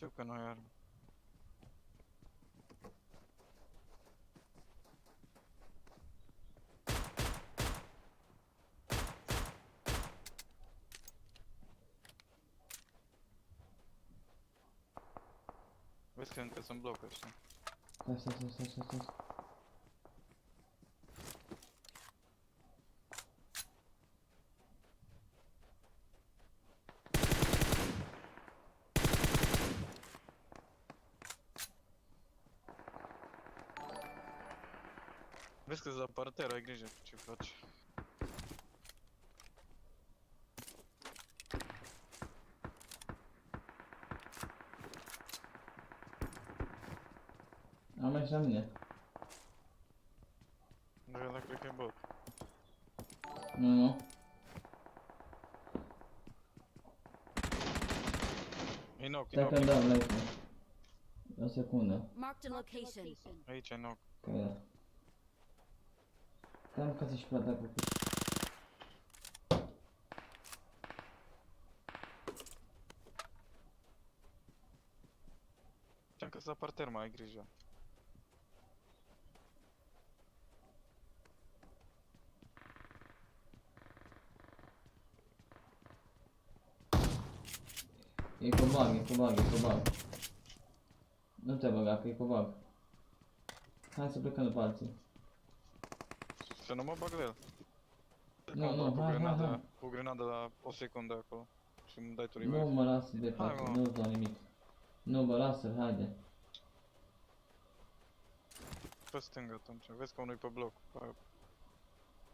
Știu că nu ai armă. Vezi că încă sunt blocuri, știi? Stai. Vezi că-ți la parter, ai grijă ce faci. Am mai și la mine. Dar ăla cred că e bot. Nu. E knock, e Stai că-mi knock. dau like-ul. O secundă. Marked a location. Aici e knock. Că da. Cam ca să-și plata cu Știam că-ți la parter, mai ai grijă. E cu bug. Nu te băga, că e cu bug. Hai să plecăm după alții. Să nu mă bag de el. Nu, hai. Cu grenada la o secundă acolo. Și îmi dai tu Nu revive. mă lasă departe, Hai, mă. nu-ți dau nimic. Nu mă lasă, haide. Pe stânga atunci. Vezi că unul e pe bloc.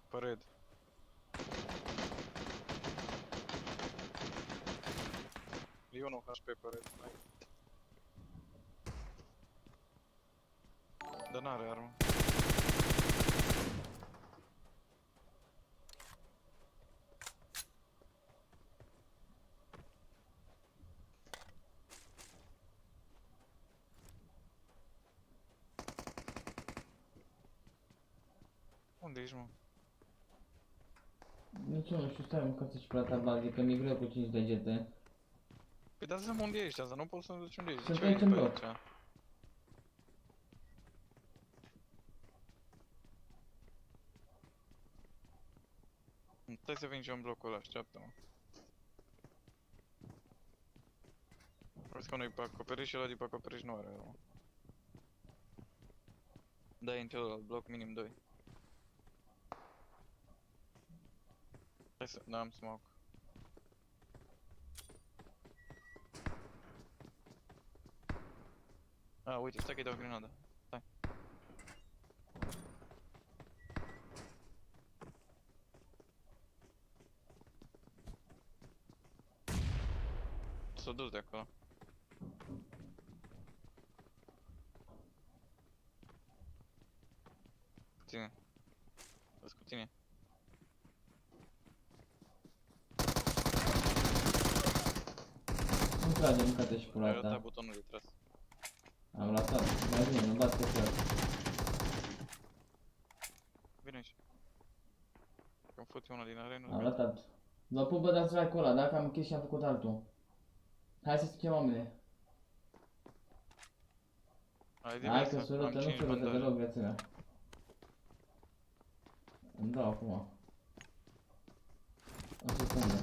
Pe red. E 1 HP pe red. Hai. Dar n-are armă. Unde ești, mă? Nici eu nu știu, stai mă, ca să-și plata bug, că mi-e greu cu 5 degete. Păi dar zi-mi unde ești, asta nu poți să-mi zici unde ești. Sunt Ce aici ești în pe bloc. aici? Stai să vin și eu în blocul ăla, așteaptă-mă. Vezi că unul e pe acoperiș și ăla de pe acoperiș nu are armă. Da, e în celălalt bloc, minim 2. Hai să... Da, am smoke. A, uite, stai că-i dau grenada. Stai. S-a dus de acolo. Cu tine. Vezi cu tine. Nu trage, nu cate și Ai pula arătat ta. butonul de tras. Am ratat, mai bine, nu bat pe fel. Vine aici. Că-mi fut una din arenă. Am ratat. Vă pupă, dați like-ul ăla, dacă am închis și am făcut altul. Hai să schimb oameni. Hai că surută, nu surută deloc viața mea. Îmi dau acum. O secundă.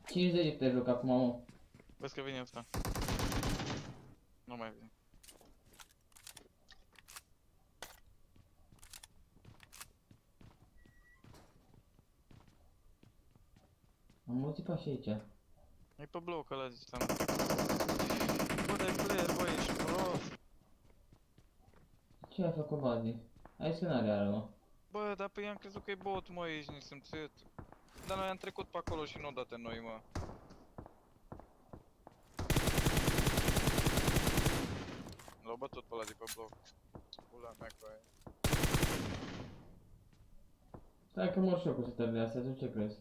5 de joc acum, mă. Vezi că vine ăsta. Nu mai vine. Am auzit pași aici. E pe bloc ăla, ziceam. Bă, dai player, bă, ești prost. Ce ai făcut, Bazi? Hai să n-are armă. Bă, dar pe ea am crezut că e bot, mă, ești nesimțit. Dar noi am trecut pe acolo și nu date noi, mă. L-au bătut pe ăla de pe bloc. Pula mea cu aia. Stai că mor și eu cu setările astea, tu ce crezi?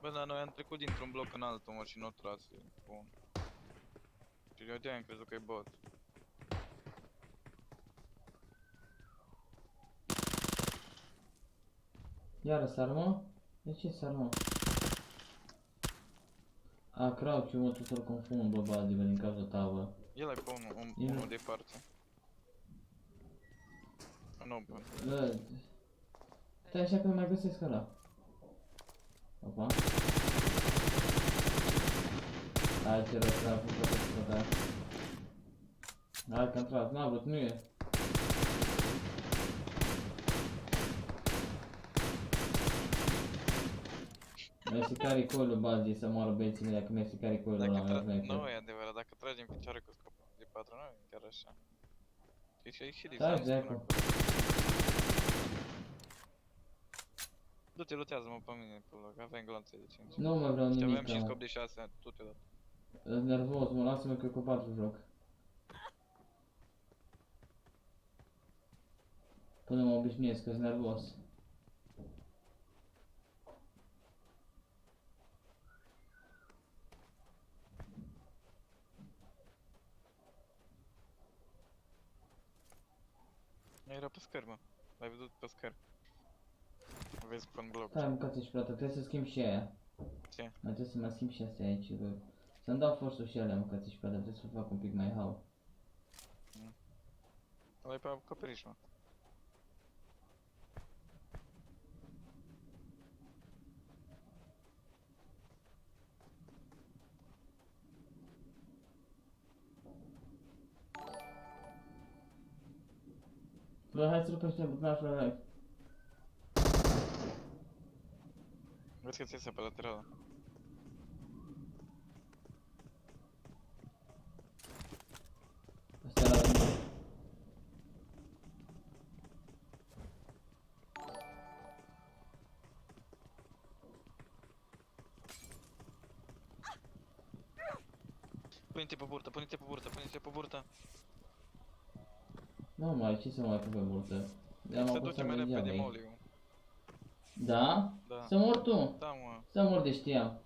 Bă, dar noi am trecut dintr-un bloc în altul, mă, și nu tras. Bun. Și eu de-aia am crezut că e bot. Iară sar, mă? De ce sar, mă? A, crouch, mă, tu să-l confund, bă, Baldi, bă, din cauza ta, bă. El ai pe unul departe. În open. Bă, stai așa că nu mai găsesc ăla. Opa. Hai, ce rost, l-am făcut pe ta. Hai că am tras, n-a vrut, nu e. Mi-a sicat recoil-ul, Baldi, să moară băieții mei, dacă mi-a sicat recoil-ul ăla, Nu e adevărat, dacă tragi în picioare cu scopul de 4, nu e chiar așa. Și ai și Stai, distanță până dracu. acolo. Du-te, lutează-mă pe mine, pe loc, aveam glanțe de 5. Nu mai vreau Și nimic, aveam și mă. scop de 6, du-te dat. Sunt nervos, mă, lasă-mă că eu cu 4 joc. Până mă obișnuiesc, că sunt nervos. Era pe scări, mă. L-ai văzut pe scări. Vezi pe bloc. Stai, mâncați și plată, trebuie să schimb și aia. Ce? Mai trebuie să mai schimb și astea aici, bă. Să-mi dau forțul și alea, mâncați și plată, trebuie să fac un pic mai hau. Ăla-i pe acoperiș, mă. Bă, hai să rupem și butonaș la live. Vezi că ți iese pe laterală. Astea la rând. Pune-te pe burtă, pune-te pe burtă, pune-te pe burtă. Nu mai, ce să mai pun pe burtă? I-am Se duce apăsat mai degeaba repede ei. moliu. Da? Da. Să mor tu? Da, mă. Să mor de știam.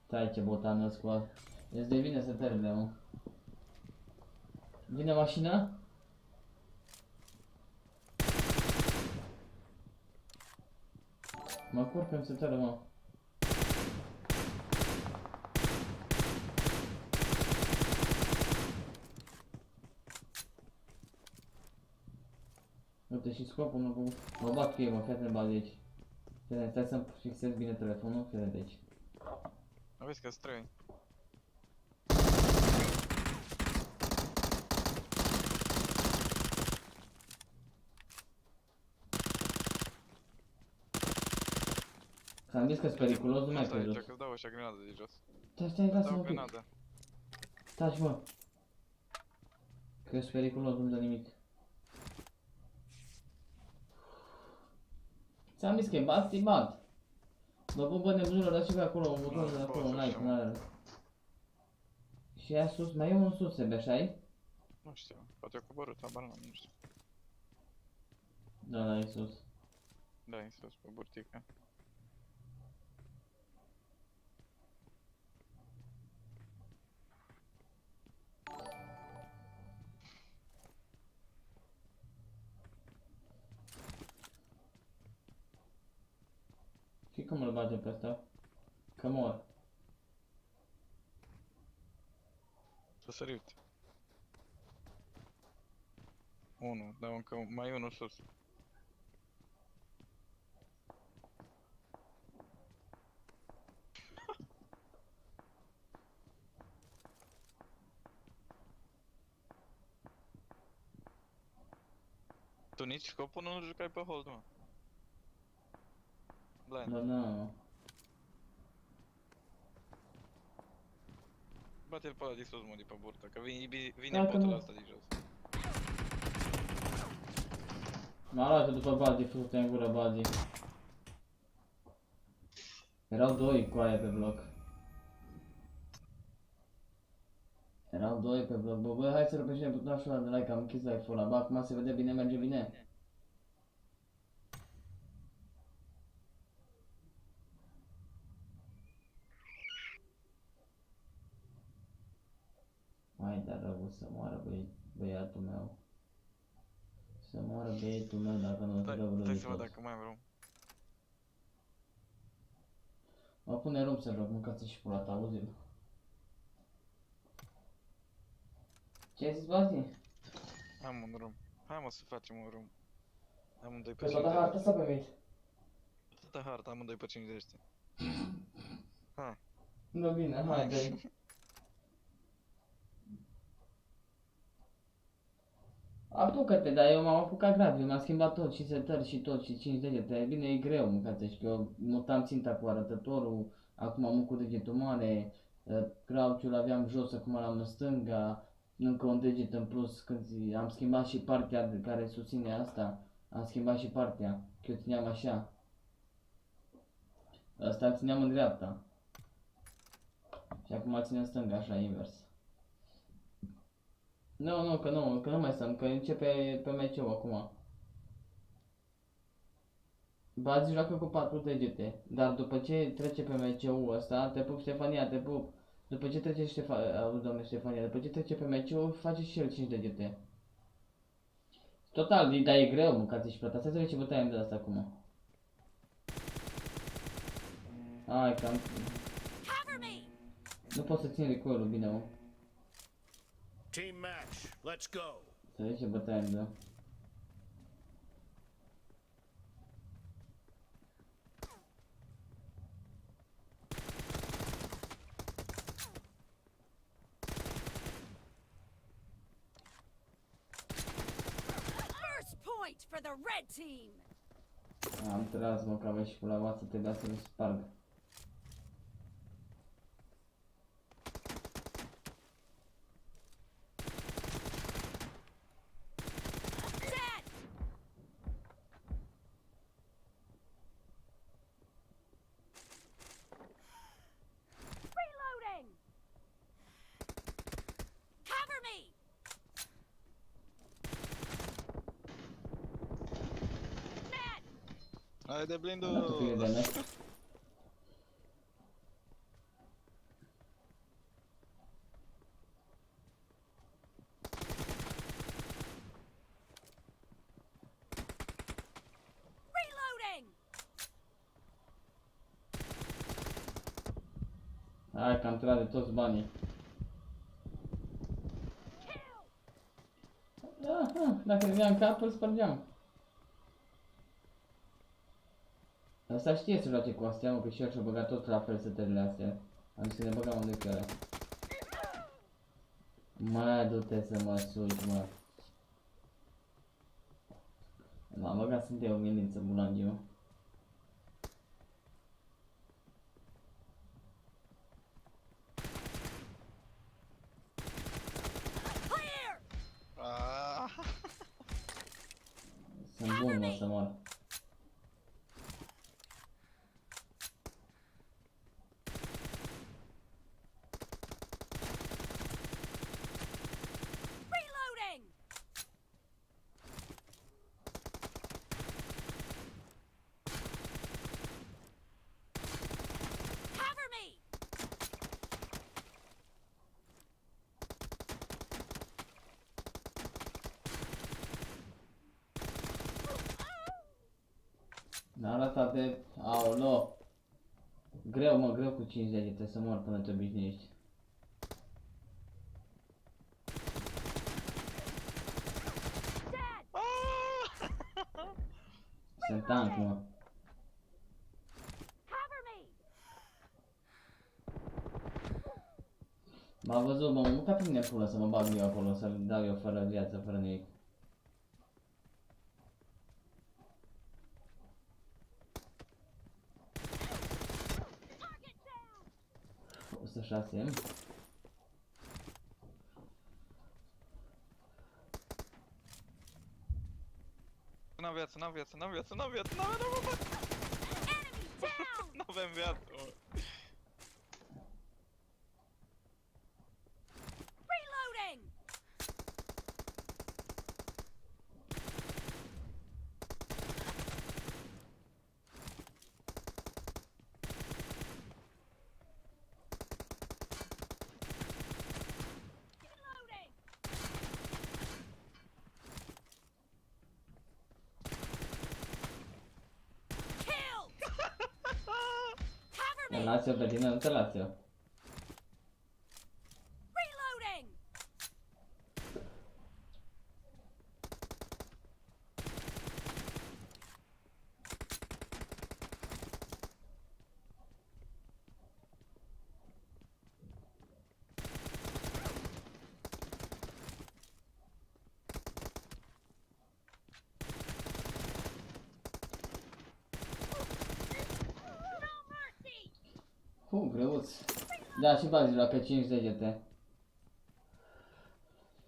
Stai ce botan ăscu, îți devine să termine, mă. Vine mașina? Mă curcăm să tără, mă. Uite și scopul mă bat cu ei, mă, fii atent, bag de aici. Fii atent, stai să-mi fixez bine telefonul, fii atent de aici. Vezi că străi. S-am zis că-s periculos, nu mai Stai aici, crezut. că-ți dau așa grenadă de jos. Stai, stai, Îți lasă-mă dau un pic. grenadă. Taci, mă. Că-s periculos, nu-mi dă nimic. Ți-am zis că-i bat, îi bat. Bă, nebunilor, dați ceva acolo, un buton de acolo, un like, un are. Și aia sus, mai e unul sus, Sebe, așa-i? Nu știu, poate a coborât, habar n-am, nu știu. Da, e sus. Da, e sus pe burtică. Și cum îl bage pe ăsta? Că mor. S-a sărit. Unu, dar încă mai unul sus. Tu nici scopul nu jucai pe hold, mă. Blind. Da, da. Bate-l pe ăla de sus, mă, de pe burtă, că vine Dacă botul nu- ăsta de jos. M-a luat după Baldi, frute în gură Baldi. Erau doi cu aia pe bloc. Erau doi pe bloc. Bă, hai să rupem și butonul ăla de like, am închis live-ul ăla. Bă, acum se vede bine, merge bine. Mai dar rău să moară băiatul meu. Să moară băietul meu dacă nu o să dă vreo Stai de să văd tot. dacă mai am vreun. Mă pune rum să rog, mâncați și pula ta, auzi-l. Ce ai zis, Bazi? Am un rum. Hai mă să facem un rum. Amândoi pe Pe toată 50. harta sau pe mit? Toată harta, amândoi pe 50. Hai. Nu bine, hai, dă-i. Apucă-te, dar eu m-am apucat grav, eu m-am schimbat tot și setări și tot și 5 degete, bine e greu mâncați și că eu mutam ținta cu arătătorul, acum am cu degetul mare, crouch-ul aveam jos, acum l-am în stânga, încă un deget în plus când am schimbat și partea de care susține asta, am schimbat și partea, că eu țineam așa, asta îl țineam în dreapta și acum îl țin în stânga, așa, invers. Nu, că nu mai stăm, că începe PMCO acum. Bazi joacă cu 4 degete, dar după ce trece PMCO-ul ăsta, te pup Ștefania, te pup. După ce trece domnule Ștefania, după ce trece PMCO-ul, face și el 5 degete. Total, dar e greu mâncați și plata. Stai să vezi ce bătaie am de asta acum. Hai, cam... Nu pot să țin recoil-ul bine, mă. Team match, let's go. Să vezi ce bătaie am de. First point for the red team. Am tras, mă, că aveai și pula voastră, trebuia să-l sparg. Dead. Reloading. Cover me. Dead. Haide blindu! Arată fire de mea. Reloading. Hai că am tras de toți banii. Kill. Aha, dacă îmi în cap, îl spărgeam. Asta știe să joace cu astea, mă, că și el și-a băgat tot la fel setările astea. Am zis să ne băgam unde chiar. Mai du-te să mă suci, mă. M-am băgat sunt eu, milință, bulangiu. Clear. Ah. Sunt bun, mă, să mor. Reloading. Cover me. N-a arătat de... Aolo! Greu, mă, greu cu 5 degete să mor până te obișnuiești. Dead. Sunt tank, mă. Cover me. M-a văzut, mă, mă, ca pe mine pulă să mă bag eu acolo, să-l dau eu fără viață, fără nimic. Target down. 106. N-am viață, n-am viață, n-am viață, n-am viață, n-am viață, Enemy down. n-avem viață, mă. Reloading. Reloading. Te las eu pe tine, nu te las eu. Reloading! No mercy! Greuț. Da, și Bazil la pe 5 degete.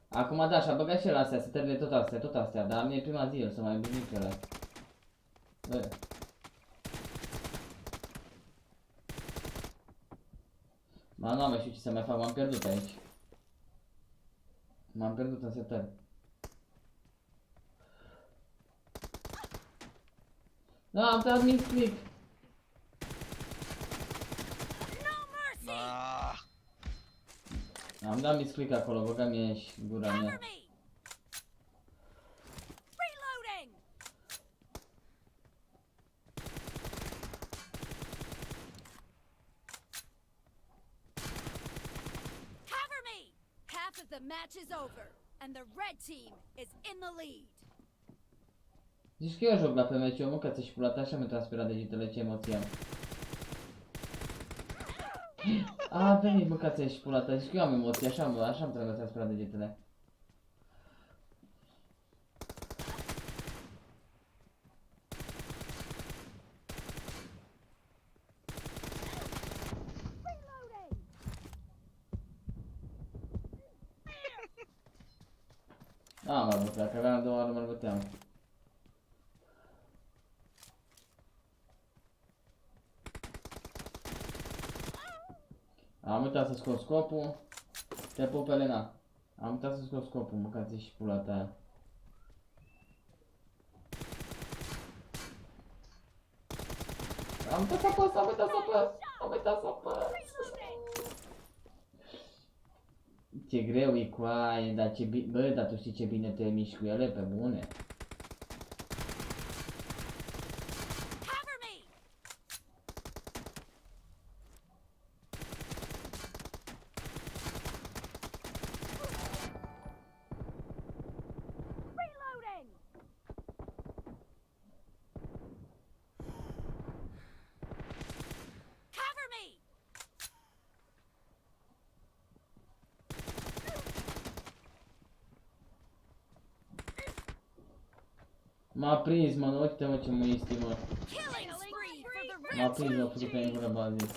Acum da, și-a băgat și el astea, setările tot astea, dar mie e prima zi, el să mai bine pe ăla. Bă. Ma, nu am mai știu ce să mai fac, m-am pierdut aici. M-am pierdut în setări. Da, am dat misclick. No mercy! Ah, Am dat misclick acolo, băga mie și gura Cover mea. me! Reloading! Cover me! Half of the match is over, and the red team is in the lead. Zici că eu joc la PMCO, mă, că ți-și pula ta, așa mi-a transpirat degetele, ce emoție am. A venit, mă, că ți-și pula ta, zici că eu am emoții, așa mi-a transpirat degetele. Reloading! A, m-ar bătea, că aveam 2 ori, mă băteam. Am uitat să scot scopul. Te pup, Elena. Am uitat să scot scopul, mâncați și pula ta aia. Am uitat să apăs, am uitat să apăs, am uitat să apăs. Reloading! Ce greu e cu aia, dar ce bine, bă, dar tu știi ce bine te miști cu ele, pe bune. Cover me! Reloading! Cover me! M-a prins, mă, uite mă ce muisti, mă. Killing spree for the M-a red prins, m-a făcut pe în gură bazii.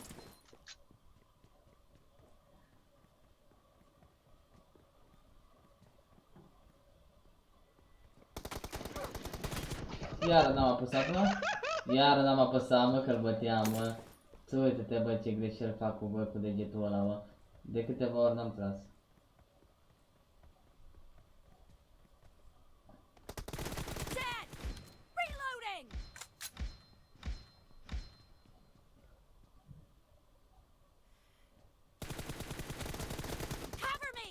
Iară n-am apăsat, mă? Iară n-am apăsat, mă, că-l băteam, mă. Tu uite-te, bă, ce greșeli fac cu, bă, cu degetul ăla, mă. De câteva ori n-am tras. Dead! Reloading! Cover me!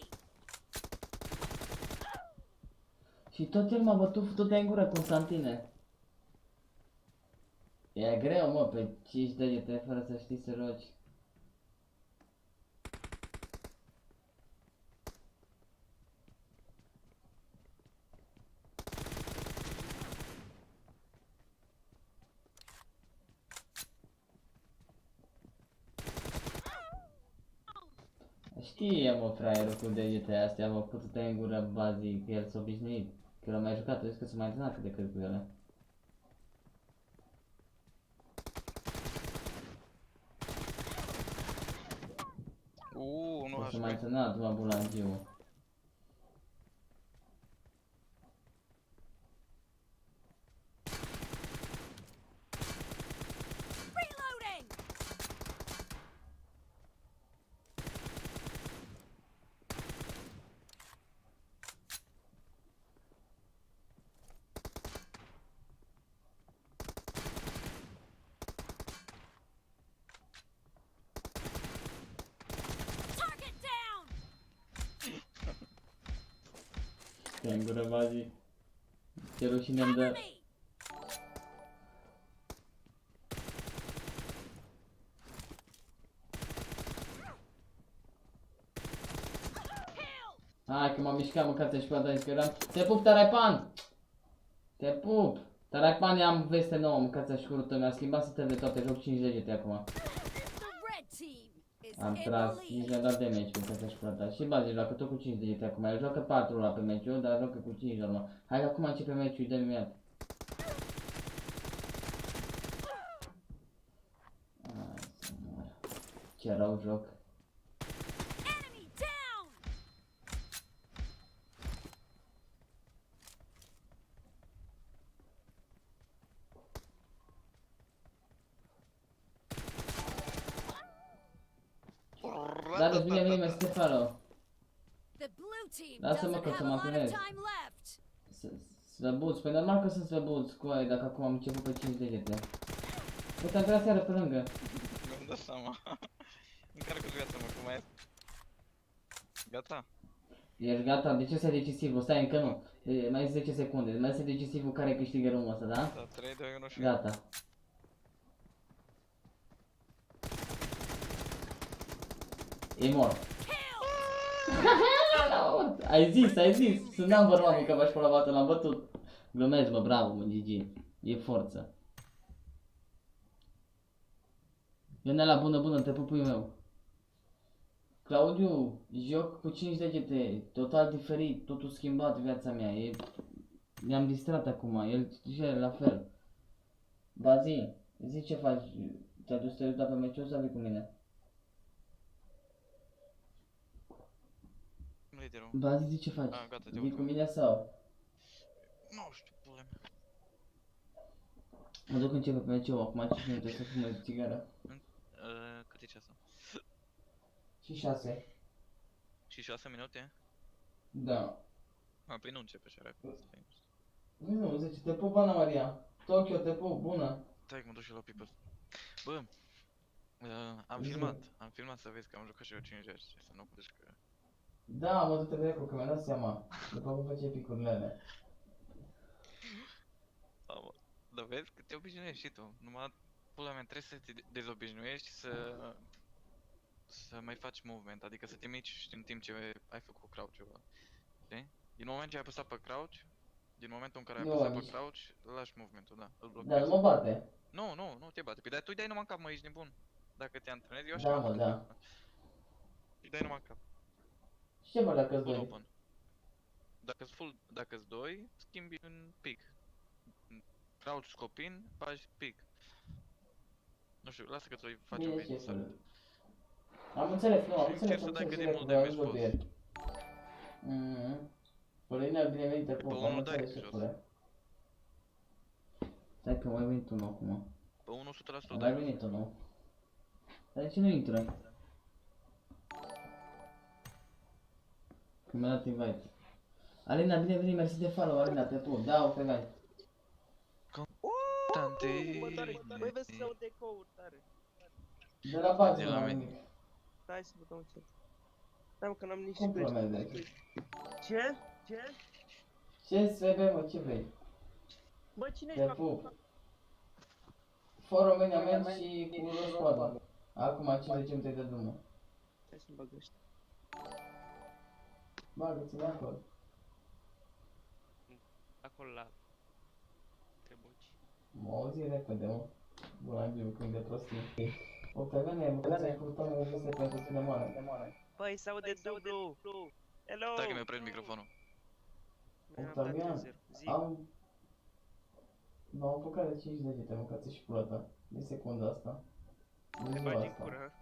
Și tot el m-a bătut, tot în gură, Constantine. E greu, mă, pe 5 degete, fără să știi să rogi. Știe, mă, fraierul cu degetele astea, mă, cu tot în gură bazii, că el s-a obișnuit. Că l-a mai jucat, vezi că s-a mai antrenat cât de cât cu ele. nu O aș să mai mai. antrenat, mă, bulangiu. Reloading! Target down! Pe în gură bazii. Ce rușine îmi Cover dă. me! Hai că m-am mișcat, mâncați și plata că eram... Te pup, Taraipan! Te pup! Taraipan, am veste nouă, mâncați și curută, mi-a schimbat setele de toate, joc 5 degete acum. The red team is Am in the tras, lead. nici mi-a dat damage mâncați și plata. Și Bazi joacă tot cu 5 degete acum, el joacă 4 la pe meciul, dar joacă cu 5 normal. Hai că acum începe meciul, dă-mi imediat. Hai să mor. Ce rău joc. Enemy down. Dar bine, bine, mersi de follow. The blue team Lasă-mă doesn't că have să a mă lot of apelez. time left. Slăbuț, pe normal că sunt slăbuț cu aia dacă acum am început pe 5 degete. Uite, am tras iară pe lângă. Mi-am dat seama. Încarcă-ți viața, mă, cum mai e? Gata? Ești gata? De ce să decisivul? Stai, încă nu. Mai 10 secunde. Mai este decisivul care câștigă rumul ăsta, da? Da, 3, 2, 1 și... Gata. E mort. Ai zis. Sunt number one că v-aș pula bată, l-am bătut. Glumesc, bă, bravo, mă, GG. E forță. Ionela, bună, te pupuiul meu. Claudiu, joc cu 5 degete, total diferit, totul schimbat viața mea, mi-am distrat acum, el e la fel. Bazi, zi ce faci, te-ai dus te uita pe meciul sau vii cu mine? Liderul. Bazi, zi ce faci, Ah, gata, te vii urc. cu mine sau? Nu știu, pula mea. Mă duc începe pe meciul, acum 5 minute să fumez țigară. Cât e ceasul? Și 6. Și 6 minute? Da. Ah, păi nu începe așa rapid. Nu, zice, te pup, Ana Maria. Tokyo, te pup, bună. Stai că mă duc și la people. Bă, am Zi. filmat să vezi că am jucat și eu 50, să nu crezi că... Da, mă du-te dracu, că mi-am dat seama. După cum face picurile alea. Da, mă. Dar vezi că te obișnuiești și tu. Numai, pula mea, trebuie să te dezobișnuiești să mai faci movement, adică să te mici în timp ce ai făcut crouch-ul ăla. Știi? Din moment ce ai apăsat pe crouch, din momentul în care ai Nu, apăsat pe nici- crouch, lași movementul, da, îl Dar blochezi. nu mă bate. Nu te bate. Păi dar tu îi dai numai în cap, mă, ești nebun. Dacă te antrenezi, eu așa Da, am mă, făcut. da. Îi dai numai în cap. Și ce mă dacă-s Full doi? open. Dacă-s doi, schimbi în pic. Crouch scopin, faci pic. Nu știu, lasă că ți-o faci o Bine, video. șefule. Am înțeles, nu, am Și înțeles, încerci să dai cât de că mult vreau damage să poți. ieri. Polina, binevenit, te Pe pup, am unul dai înțeles, jos. șefule. Stai că mai venit unul acum. Pe 100% Mai dai. venit unul. Dar de ce nu intră? Că mi-a dat invite. Alina, bine venit, mersi de follow, Alina, te pup, da, o femeie. Tante. Băi, vezi să iau decouri tare. De la bază, De la la mine. nimic. Stai să băgăm chat. Stai mă, că n-am nici Cum pe promedezi? Ce? Ce? Ce SB, mă, ce vrei? Bă, cine Te ești pup. Fă România mergi și cu răscoadă. Acum 50 minute de drumul. Hai să-mi bag ăștia. Bagă-ți-ne acolo. Acolo la... Trebuci. Mă auzi repede, mă. Bună, Angliu, când de prostie. O căgane, mă, că ți-ai făcut o veste pentru tine moare. Băi, se aude dublu! Hello! Stai că mi-a prins microfonul. Mi-am dat Octavian, 0. Zi. M-am apucat de 5 degete, mâncați și pula ta. De secunda asta. De Te ziua bagi în asta. cură.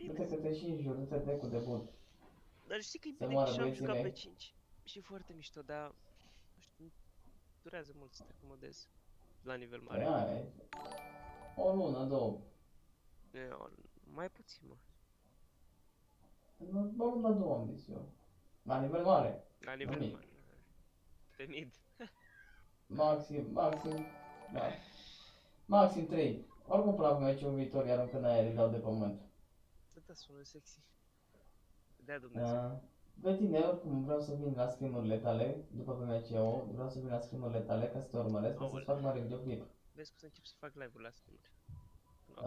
Du-te că te și înjur, du-te de cu debut. Dar știi că e Să bine moară că și-am băieții jucat mei. pe 5. Și e foarte mișto, dar... Nu știu, durează mult să te acomodezi. La nivel Păi mare. aia e. O lună, două. Mai puțin, mă. O lună, două am zis eu. La nivel mare. La nivel Nimic. mare. Pe mid. Maxim, da. Maxim 3. Oricum până la meciul viitor, iar încă n-ai îi dau de pământ. Da, sună sexy. Dea Dumnezeu. Pe tine, oricum vreau să vin la scrimurile tale, după PMCO, vreau să vin la scrimurile tale ca să te urmăresc, ca să-ți fac mare videoclip. Vezi că să încep să fac live-uri la stream.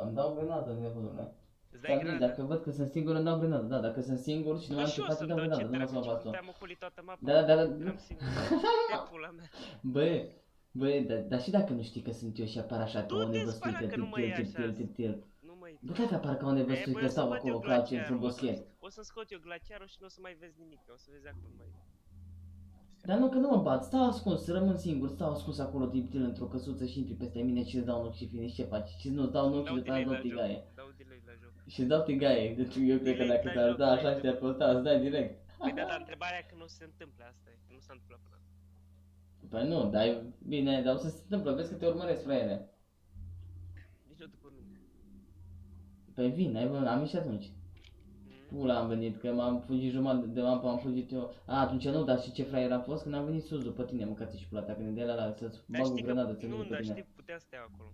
Îmi dau grenadă, nebunule. Îți dai Dar nu, granada. dacă văd că sunt singur îmi dau grenadă, da, dacă sunt singur și nu Bă, am și ce eu face, să-mi dau dau ce grenadă, nu mă să mă dracu, bas tu. te-am ocolit toată mapa. Da. Eram singur. Te pula mea. Bă, dar și dacă nu știi că sunt eu și apar așa că Tu unde te vă spara strică, că nu mă iei așa. tiptil. Nu mă iei. Bă, da, apar ca unde vă E, strică, bă, o să stau văd eu acolo, crouch într-un glaciarul. boschet. O să scot eu glaciarul și nu o să mai vezi nimic. O să vezi acolo mai. Dar nu că nu mă bat, stau ascuns, rămân singur, stau ascuns acolo tiptil într-o căsuță și intri peste mine și îți dau un ochi și finish, ce faci? Și nu, îți dau un ochi și după aia dau tigaie. Dau delay la joc. Și îți dau tigaie, deci eu cred că Delay dacă la ți-ar joc, da așa și te-ar posta, îți dai direct. Păi da, dar întrebarea e că nu se întâmplă asta, e că nu s-a întâmplat până acum. Păi nu, dar bine, dar o să se întâmplă, vezi că te urmăresc, fraiere. Vino după mine. Păi vin, ai văzut, am ieșit atunci. Pula am venit, că m-am fugit jumătate de mapă, am fugit eu. A, atunci nu, dar și ce fraier am fost când am venit sus după tine, mâncați și pula ta, când de la să-ți Dar bag o știi că, grenadă, să nu, după dar tine. știi, puteam să te iau acolo.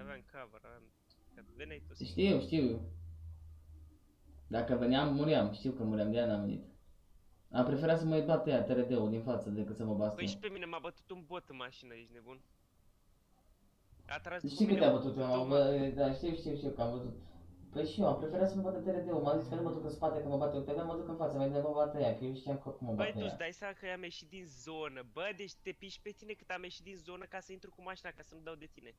Aveam cover, aveam... Că veneai tu singur. Știu. Dacă veneam, muream, știu că muream, de-aia n-am venit. Am preferat să mă bată ea, TRD-ul din față, decât să mă bați Păi tu. și pe mine m-a bătut un bot în mașină, ești nebun? A tras după Știi că mine te-a bătut eu, două- da, știu că am văzut. Păi și eu, am preferat să mă bată TRD-ul, m-a zis că nu mă duc în spate, că mă bate UTV, mă duc în față, mai de mă bată ea, că eu știam că oricum mă Băi, bate tu îți ea. dai seama că am ieșit din zonă. Bă, deci te piși pe tine cât am ieșit din zonă ca să intru cu mașina, ca să nu dau de tine.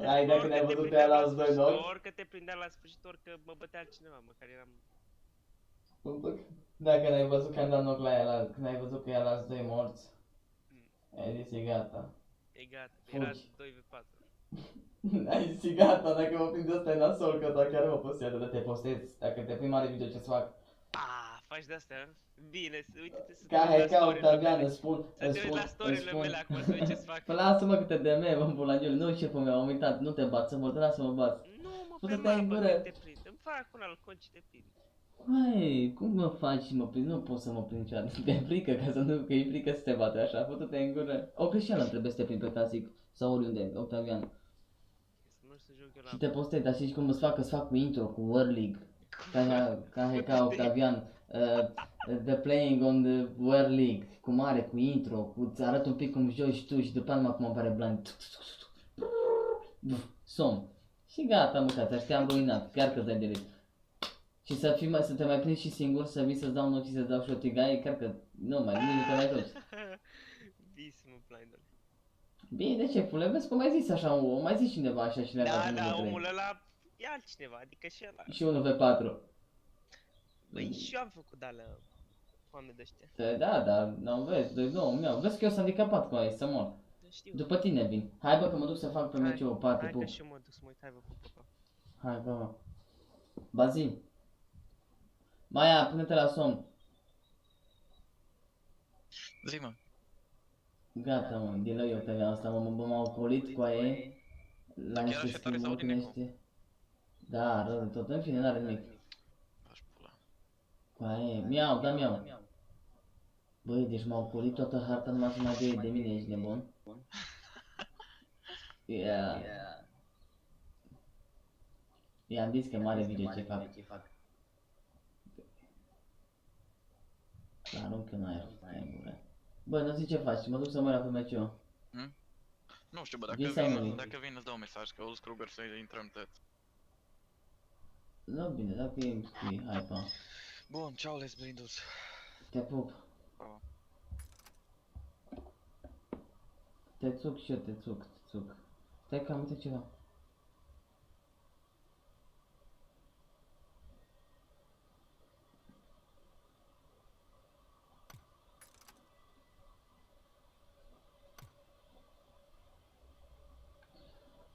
Hai, dacă ne-ai văzut pe ea la alți doi noi? Ori că te prindea la sfârșit, ori că mă bătea altcineva, măcar eram... Dacă n-ai văzut că am dat knock la ea, când ai văzut că e la alți doi morți, ai zis, e gata. E gata, era Fugi. 2v4. Ai zis, e gata, dacă mă prind ăsta e nasol, că sau chiar mă posează, de te postezi, dacă te prind mare video ce-ți fac. Faci de-astea? Bine, uite-te să te Ca uiți la ca story-urile Octavian, mele. îți spun, Să te uiți la story-urile mele acum să vezi ce-ți fac. Păi lasă-mă câte de mea, mă pula în nu șeful meu, am uitat, nu te bat, să mă lasă mă bați. Nu mă, Pută pe te-ai în mapă gură. când te prind. Îmi fac un alt cont și te prind. Hai, cum mă faci și mă prind? Nu pot să mă prind niciodată. Te-e frică, ca să nu, că e frică să te bate așa, pută-te în gură. O greșeală trebuie să te prind pe clasic sau oriunde, Octavian. Să nu să joc eu la... Și te postezi, dar știi cum îți fac cu intro, cu World League. Ca Octavian. The playing on the World League. Cu mare, cu intro, îți arăt un pic cum joci tu și după aia cum apare blind. Somn. Și gata, mâncați, te-am ruinat, chiar că-ți dai de râs. Și să te mai prinzi și singur, să vii să-ți dau un ochi și să-ți dau și o tigaie, chiar că nu mai te mai joci. Visimul blinder. Bine, de ce, pule, vezi cum ai zis așa, o mai zis cineva așa și le-a dat Da, 1v3. omul ăla e altcineva, adică și ăla. Și 1v4. Băi, și eu am făcut de-alea oameni de-ăștia. Da, dar nu vezi, nu, meu, vezi că eu sunt handicapat cu aia, să mor. Știu. După tine vin. Hai bă că mă duc să fac pe meciul o parte, Hai pup. că și eu mă duc să mă uit, hai bă, pup. Hai, bă. Bazi. Maia, pune-te la somn. Zi, mă. Gata, mă, din nou eu pe asta, m-am ocolit cu aia. La chiar niște așa tare schimburi sau din când eco? este. Da, rău de tot, în fine, n-are nimic. Faci pula. Cu aia, miau, da miau. Băi, deci m-au ocolit toată harta numai să mai doi de mine, ești nebun? Yeah. I-am zis că e mare video ce fac. Dar arunc în aer, stai în gură. Bă, nu zic ce faci, mă duc să mă ia pe meciul. Nu știu, bă, Vin sau nu vin? dacă vin îți dau un mesaj, că o Kruger să intrăm tot. Nu, bine, dacă e hai pa. Bun, ceau, les blindus. Te pup. Pa. Te țuc și eu, te țuc. Stai că am uitat ceva.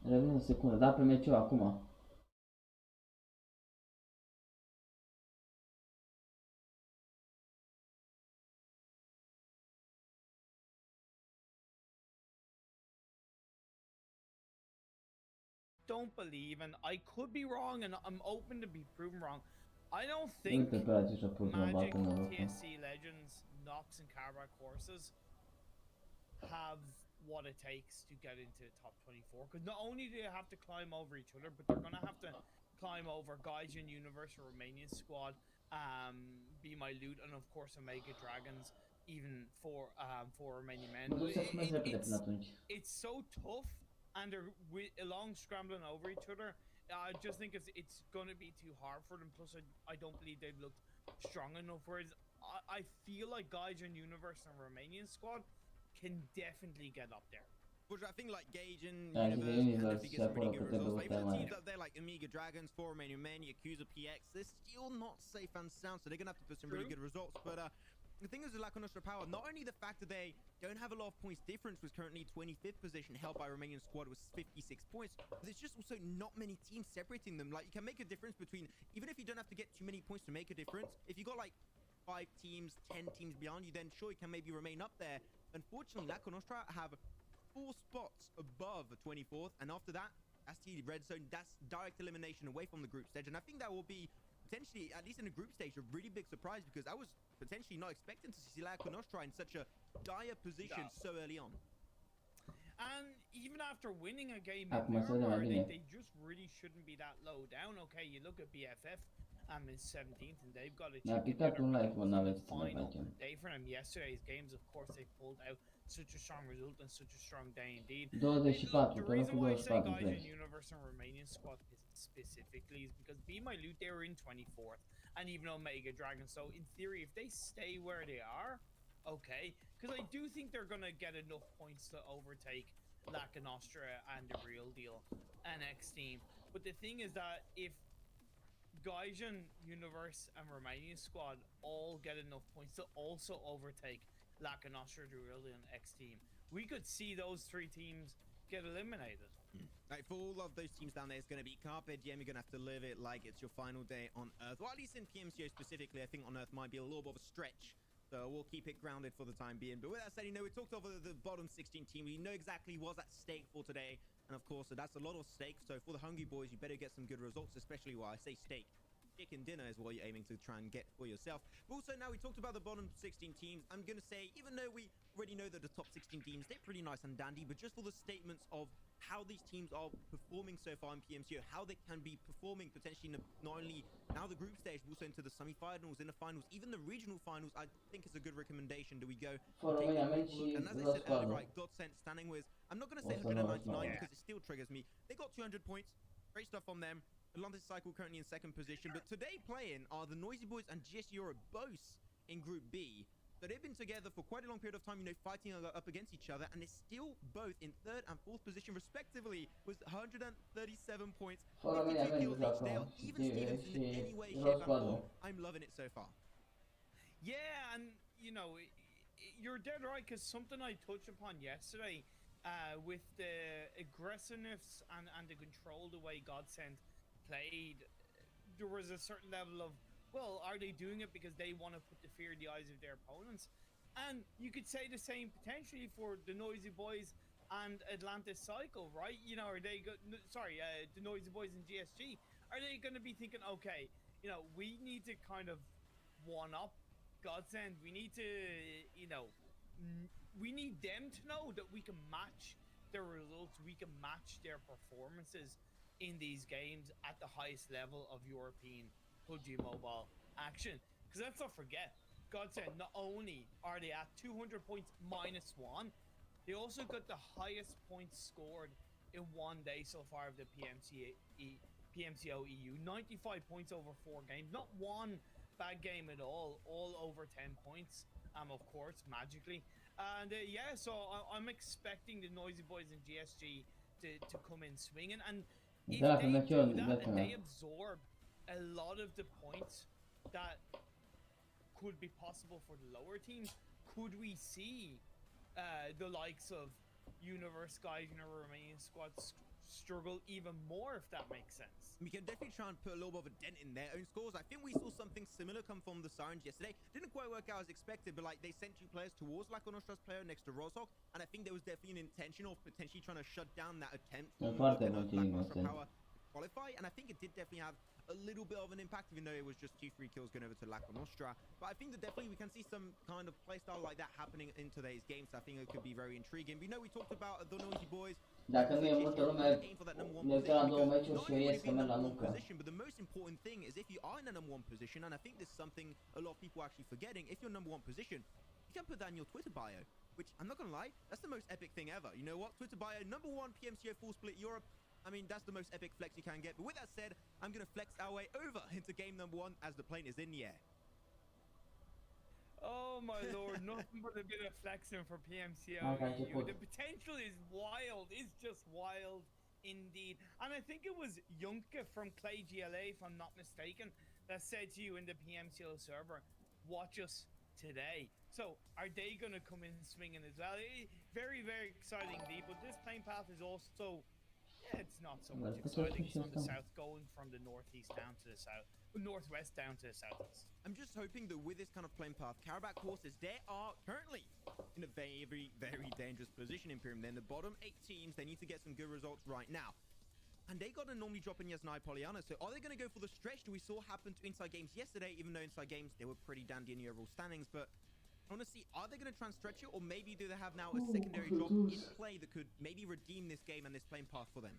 Revin o secundă, da pe meciul acum. don't believe, and I could be wrong, and I'm open to be proven wrong. I don't Nu think te place și-a pus mă Magic, bată în ăla. TSC Legends, Nox, and Carback courses have what it takes to get into top 24. Because not only do they have to climb over each other, but they're gonna have to climb over Gaijin Universe or Romanian squad, Be My Loot, and of course Omega Dragons, even for Romanian men. Mă duc să mergi repede până atunci. It's so tough, and they're along scrambling over each other. I just think it's going to be too hard for them. Plus, I don't believe they've looked strong enough. Whereas I feel like guys in Universe and Romanian squad can definitely get up there. Which I think like Gage and Da, și de Universe Universe can definitely și get some acolo really good câte results. Like, even the mai. teams up there like Amiga Dragons, For Romania Men, Yakuza PX, they're still not safe and sound, so they're gonna have to put some really good results. But the thing is with Laco Nostra Power, not only the fact that they don't have a lot of points difference, was currently 25th position, held by Romanian squad with 56 points, but there's just also not many teams separating them. Like, you can make a difference between, even if you don't have to get too many points to make a difference, if you got like 5 teams, 10 teams beyond you, then sure, you can maybe remain up there. Unfortunately, Laco Nostra have 4 spots above 24th, and after that, that's the red zone. That's direct elimination away from the group stage, and I think that will be potentially, at least in the group stage, a really big surprise, because I was potentially not expecting to see Laco Nostra in such a dire position so early on. And even after winning a game Acum in să vedem mai Miramar, bine. they just really shouldn't be that low down. Okay, you look at BFF, in 17th, and they've got a Mi-a picat un like, bă, n-aveți ce să mai final facem. day for them. Yesterday's games, of course, they pulled out such a strong result and such a strong day indeed. 24, The pe reason locul why I say 24 guys in pleci. Universe and Romanian squad specifically is because Be My Loot, they were in 24th, and even Omega Dragon. So in theory, if they stay where they are, okay, because I do think they're gonna get enough points to overtake Laca Nostra and the Real Deal NX team. But the thing is that if Gaijin, Universe, and Romanian squad all get enough points to also overtake Laca Nostra, the Real Deal X team, we could see those 3 teams get eliminated. Like, for all of those teams down there, it's going to be Carpe Diem. You're going to have to live it like it's your final day on Earth. Well, at least in PMCO specifically, I think on Earth might be a little bit of a stretch. So we'll keep it grounded for the time being. But with that said, you know, we talked over the bottom 16 team. We know exactly what's at stake for today. And of course, that's a lot of stake. So for the Hungry Boys, you better get some good results, especially while I say steak. Chicken dinner is what you're aiming to try and get for yourself. But also, now we talked about the bottom 16 teams. I'm going to say, even though we already know that the top 16 teams, they're pretty nice and dandy, but just for the statements of how these teams are performing so far in PMCO, how they can be performing potentially in not only now the group stage, but also into the semi-finals, in the finals, even the regional finals, I think is a good recommendation. Do we go For take Romania a quick mergi look? And as I said earlier, right, Godsent standing with, I'm not going to say 199 because it still triggers me. They got 200 points. Great stuff on them. Atlantis Cycle currently in 2nd position, but today playing are the Noisy Boys and GS Europe, both in Group B. So they've been together for quite a long period of time, you know, fighting up against each other, and they're still both in 3rd and 4th position respectively with 137 points, 52 kills each. They are even Stevens in any way, shape, and form. I'm loving it so far. Yeah, and you know, you're dead right, because something I touched upon yesterday with the aggressiveness and the control, the way Godsent played, there was a certain level of, well, are they doing it because they want to put the fear in the eyes of their opponents? And you could say the same potentially for the Noisy Boys and Atlantis Cycle, right? You know, are they the Noisy Boys and GSG, are they going to be thinking, okay, you know, we need to kind of one up Godsend, we need to, you know, we need them to know that we can match their results, we can match their performances in these games at the highest level of European PUBG Mobile action. Because let's not forget, Godsend, not only are they at 200 points -1, they also got the highest points scored in one day so far of the PMCO EU. 95 points over 4 games, not one bad game at all over 10 points, of course, magically. And yeah, so I'm expecting the Noisy Boys and GSG to come in swinging, and if they do that and they absorb a lot of the points that could be possible for the lower teams, could we see the likes of Universe guys in a Romanian squad struggle even more, if that makes sense? We can definitely try and put a little bit of a dent in their own scores. I think we saw something similar come from the Sirens yesterday. Didn't quite work out as expected, but like they sent 2 players towards Laco Nostra's player next to Rozhok, and I think there was definitely an intention of potentially trying to shut down that attempt from Laco Nostra Power to qualify, and I think it did definitely have a little bit of an impact, even though it was just 2-3 kills going over to Laco Nostra. But I think that definitely we can see some kind of playstyle like that happening in today's games. I think it could be very intriguing. We know we talked about the Noisy Boys. Dacă nu e multă lume, ne uităm la 2 meciuri și eu ies că merg la muncă. But the most important thing is if you are in a number 1 position, and I think this is something a lot of people are actually forgetting, if you're number 1 position, you can put that in your Twitter bio, which I'm not gonna lie, that's the most epic thing ever. You know what? Twitter bio, number 1 PMCO full split Europe, I mean, that's the most epic flex you can get. But with that said, I'm going to flex our way over into game number 1 as the plane is in the air. Oh my lord, nothing but a bit of flexing for PMCO. The potential is wild, it's just wild indeed. And I think it was Yunka from Clay GLA, if I'm not mistaken, that said to you in the PMCO server, watch us today. So are they going to come in swinging as well? Very, very exciting indeed. But this plane path is also, yeah, it's not so much exciting. It's on the south, going from the northeast down to the south, northwest down to the southeast. I'm just hoping that with this kind of plane path, Karabakh courses, they are currently in a very, very dangerous position in Pyramid. Then the bottom 8 teams, they need to get some good results right now. And they got to normally drop in Yasnai Polyana. So are they going to go for the stretch that we saw happen to Inside Games yesterday? Even though Inside Games, they were pretty dandy in the overall standings. But I want to see, are they going to try and stretch it? Or maybe do they have now a secondary drop in play that could maybe redeem this game and this plane path for them?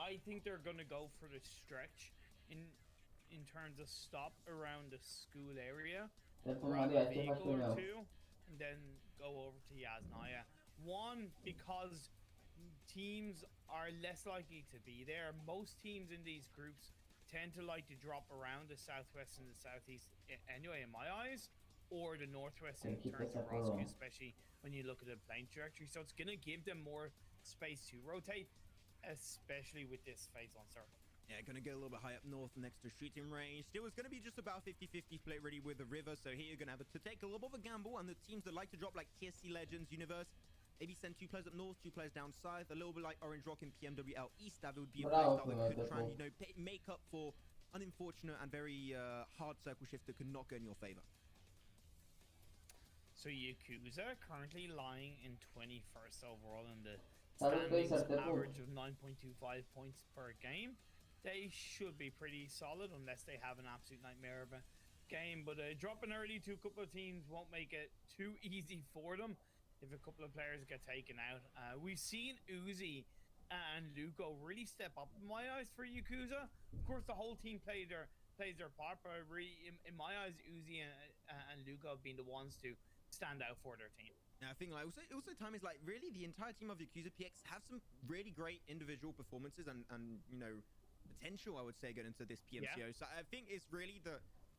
I think they're going to go for the stretch in terms of stop around the school area. Grab a vehicle or two, and then go over to Yasnaya. One, because teams are less likely to be there. Most teams in these groups tend to like to drop around the southwest and the southeast anyway, in my eyes, or the northwest in terms of Roscoe, especially when you look at the plane trajectory. So it's going to give them more space to rotate, especially with this phase on circle. Yeah, going to go a little bit high up north next to shooting range. Still, it's going to be just about 50-50 split ready with the river. So here you're going to have to take a little bit of a gamble. And the teams that like to drop like TSC Legends, Universe, maybe send 2 players up north, 2 players down south. A little bit like Orange Rock and PMWL East. That would be a play style that could try and, you know, make up for unfortunate and very hard circle shift that could not go in your favor. So Yakuza currently lying in 21st overall in the standings, average of 9.25 points per game. They should be pretty solid unless they have an absolute nightmare of a game. But dropping early to a couple of teams won't make it too easy for them if a couple of players get taken out. We've seen Uzi and Luco really step up in my eyes for Yakuza. Of course, the whole team plays their part, but really, in my eyes, Uzi and Luco have been the ones to stand out for their team. And I think like also time is like really the entire team of Yakuza PX have some really great individual performances and you know, potential, I would say, going into this PMCO. Yeah. So I think it's really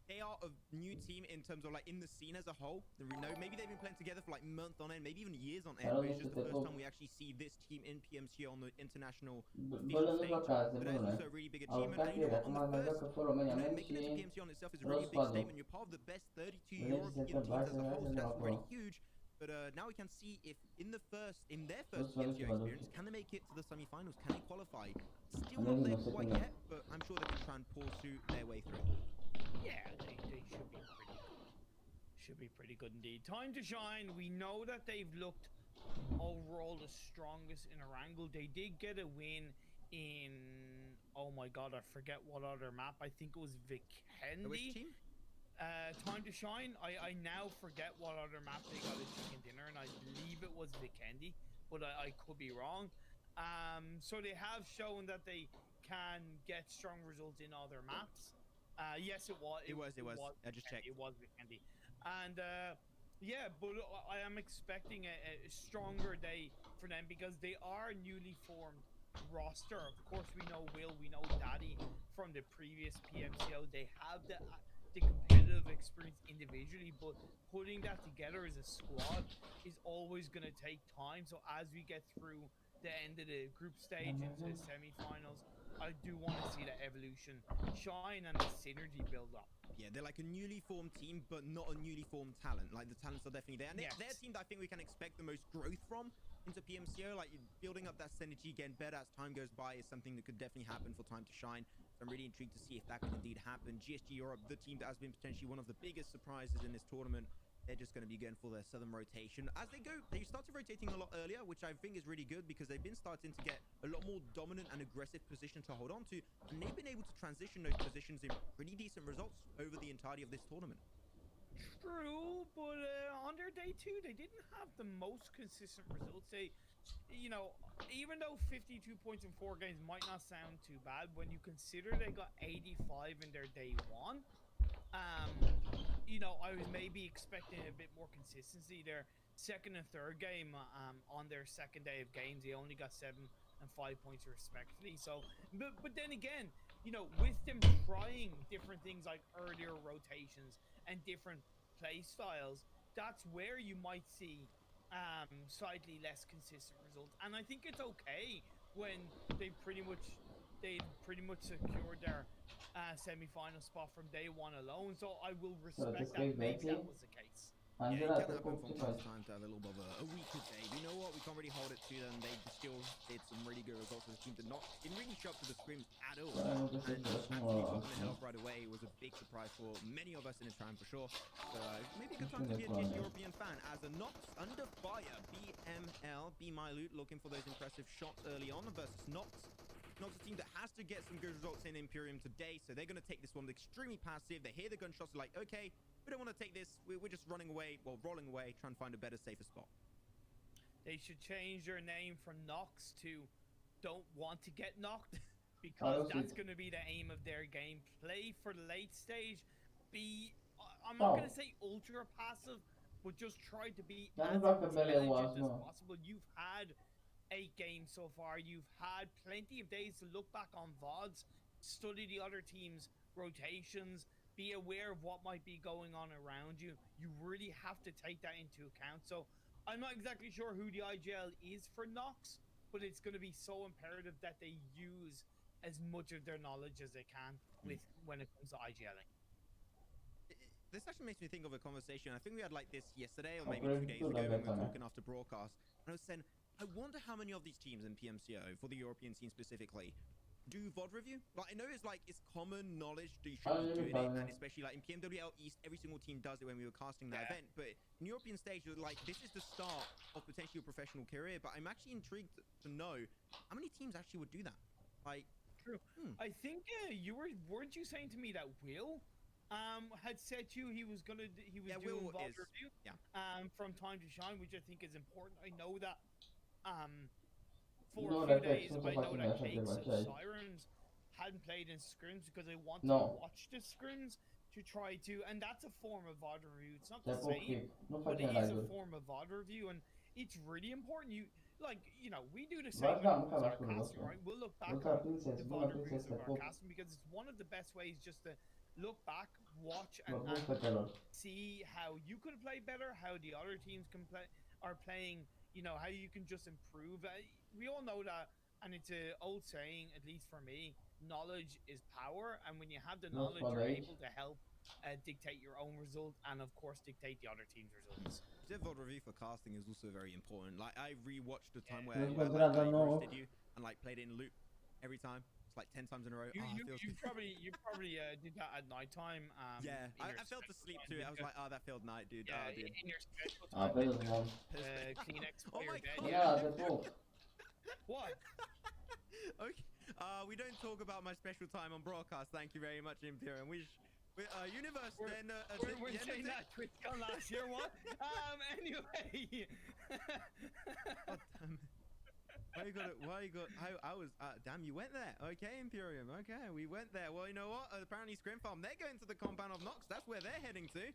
they are a new team in terms of like in the scene as a whole. Maybe they've been playing together for like months on end, maybe even years on end. But it's just the first time we actually see this team in PMCO on the international official stage. But that's also a really big achievement. And you know what, on the first, making it to PMCO on itself is a really big statement. You're part of the best 32 European teams as a whole, so that's really huge. But now we can see if in their first PMCO experience, can they make it to the semi-finals? Can they qualify? Still not there quite yet, but I'm sure they can try and pursue their way through. Yeah, they should be pretty good. Should be pretty good indeed. Time to shine. We know that they've looked overall the strongest in Erangel. They did get a win in, oh my god, I forget what other map. I think it was Vikendi. Which team? Time to shine. I now forget what other map they got a chicken dinner, and I believe it was Vikendi, but I could be wrong. So they have shown that they can get strong results in other maps. Yes, it was. It was. I just checked. It was Vikendi, and yeah, but I am expecting a stronger day for them because they are a newly formed roster. Of course, we know Will, we know Daddy from the previous PMCO. They have the competitive experience individually, but putting that together as a squad is always going to take time. So as we get through the end of the group stage into the semi-finals, I do want to see that evolution shine and the synergy build up. Yeah, they're like a newly formed team, but not a newly formed talent. Like, the talents are definitely there. And they're a team that I think we can expect the most growth from into PMCO. Like, building up that synergy, getting better as time goes by is something that could definitely happen for Time to Shine. So I'm really intrigued to see if that can indeed happen. GSG Europe, the team that has been potentially one of the biggest surprises in this tournament, they're just going to be going for their southern rotation. As they go, they started rotating a lot earlier, which I think is really good because they've been starting to get a lot more dominant and aggressive position to hold on to. And they've been able to transition those positions in pretty decent results over the entirety of this tournament. True, but on their day 2, they didn't have the most consistent results. They, you know, even though 52 points in 4 games might not sound too bad, when you consider they got 85 in their day 1, you know, I was maybe expecting a bit more consistency. Their second and third game on their second day of games, they only got 7 and 5 points respectively. So, but then again, you know, with them trying different things like earlier rotations and different play styles, that's where you might see slightly less consistent results. And I think it's okay when they pretty much secured their semi-final spot from day one alone. So I will respect that maybe that was the case. Yeah, it Angela, can te happen pup, from ce time faci? to time to have a little bit of a weaker day. But you know what? We can't really hold it to them. They still did some really good results for the team. Didn't really show up to the scrims at all. Bă, nu And găsesc actually răspunsul popping the head ăla. off right away was a big surprise for many of us in the time for sure. So maybe a good time to be a TNT European fan as a Nox under fire. BML, Be My Loot, looking for those impressive shots early on versus Nox. Nox a team that has to get some good results in Imperium today, so they're going to take this one extremely passive. They hear the gunshots, like, okay, we don't want to take this. We're just running away, well, rolling away, trying to find a better, safer spot. They should change their name from Nox to Don't Want to Get Knocked, because that's going to be the aim of their game. Play for the late stage. I'm not going to say ultra passive, but just try to be as intelligent as possible. You've had 8 games so far. You've had plenty of days to look back on VODs, study the other team's rotations, be aware of what might be going on around you. You really have to take that into account. So I'm not exactly sure who the IGL is for Nox, but it's going to be so imperative that they use as much of their knowledge as they can when it comes to IGLing. This actually makes me think of a conversation. I think we had like this yesterday or maybe 2 days ago when we were talking after broadcast. And I was saying, I wonder how many of these teams in PMCO, for the European scene specifically, do VOD review. Like, I know it's common knowledge that you should be doing it, and especially like in PMWL East, every single team does it when we were casting that event. But in European stage, like, this is the start of potentially a professional career. But I'm actually intrigued to know how many teams actually would do that. Like, true. I think weren't you saying to me that Will had said to you he was doing VOD review from time to time, which I think is important. I know that for a few days I know that Cakes and Sirens hadn't played in scrims because they wanted to watch the scrims to try to, and that's a form of VOD review. It's not the same, but it is a form of VOD review, and it's really important. You know, we do the same when it comes to our casting, right? We'll look back on the VOD reviews of our casting because it's one of the best ways just to look back, watch, and see how you could play better, how the other teams are playing, you know, how you can just improve. We all know that, and it's an old saying, at least for me, knowledge is power, and when you have the knowledge, you're able to help dictate your own result and, of course, dictate the other team's results. The VOD review for casting is also very important. Like, I rewatched the time where I roasted you and like played it in loop every time. Like 10 times in a row. You probably did that at night time. Yeah, I fell asleep too. I was like, that failed night, dude. Yeah, dude. in your special time. Kleenex. Oh my god. Yeah, the book. What? Okay. We don't talk about my special time on broadcast. Thank you very much, Imperium. Universe. We're saying that TwitchCon last year. What? Anyway. God damn it. Damn, you went there. Okay, Imperium. Okay, we went there. Well, you know what? Apparently, Scrim Farm, they're going to the compound of Nox. That's where they're heading to.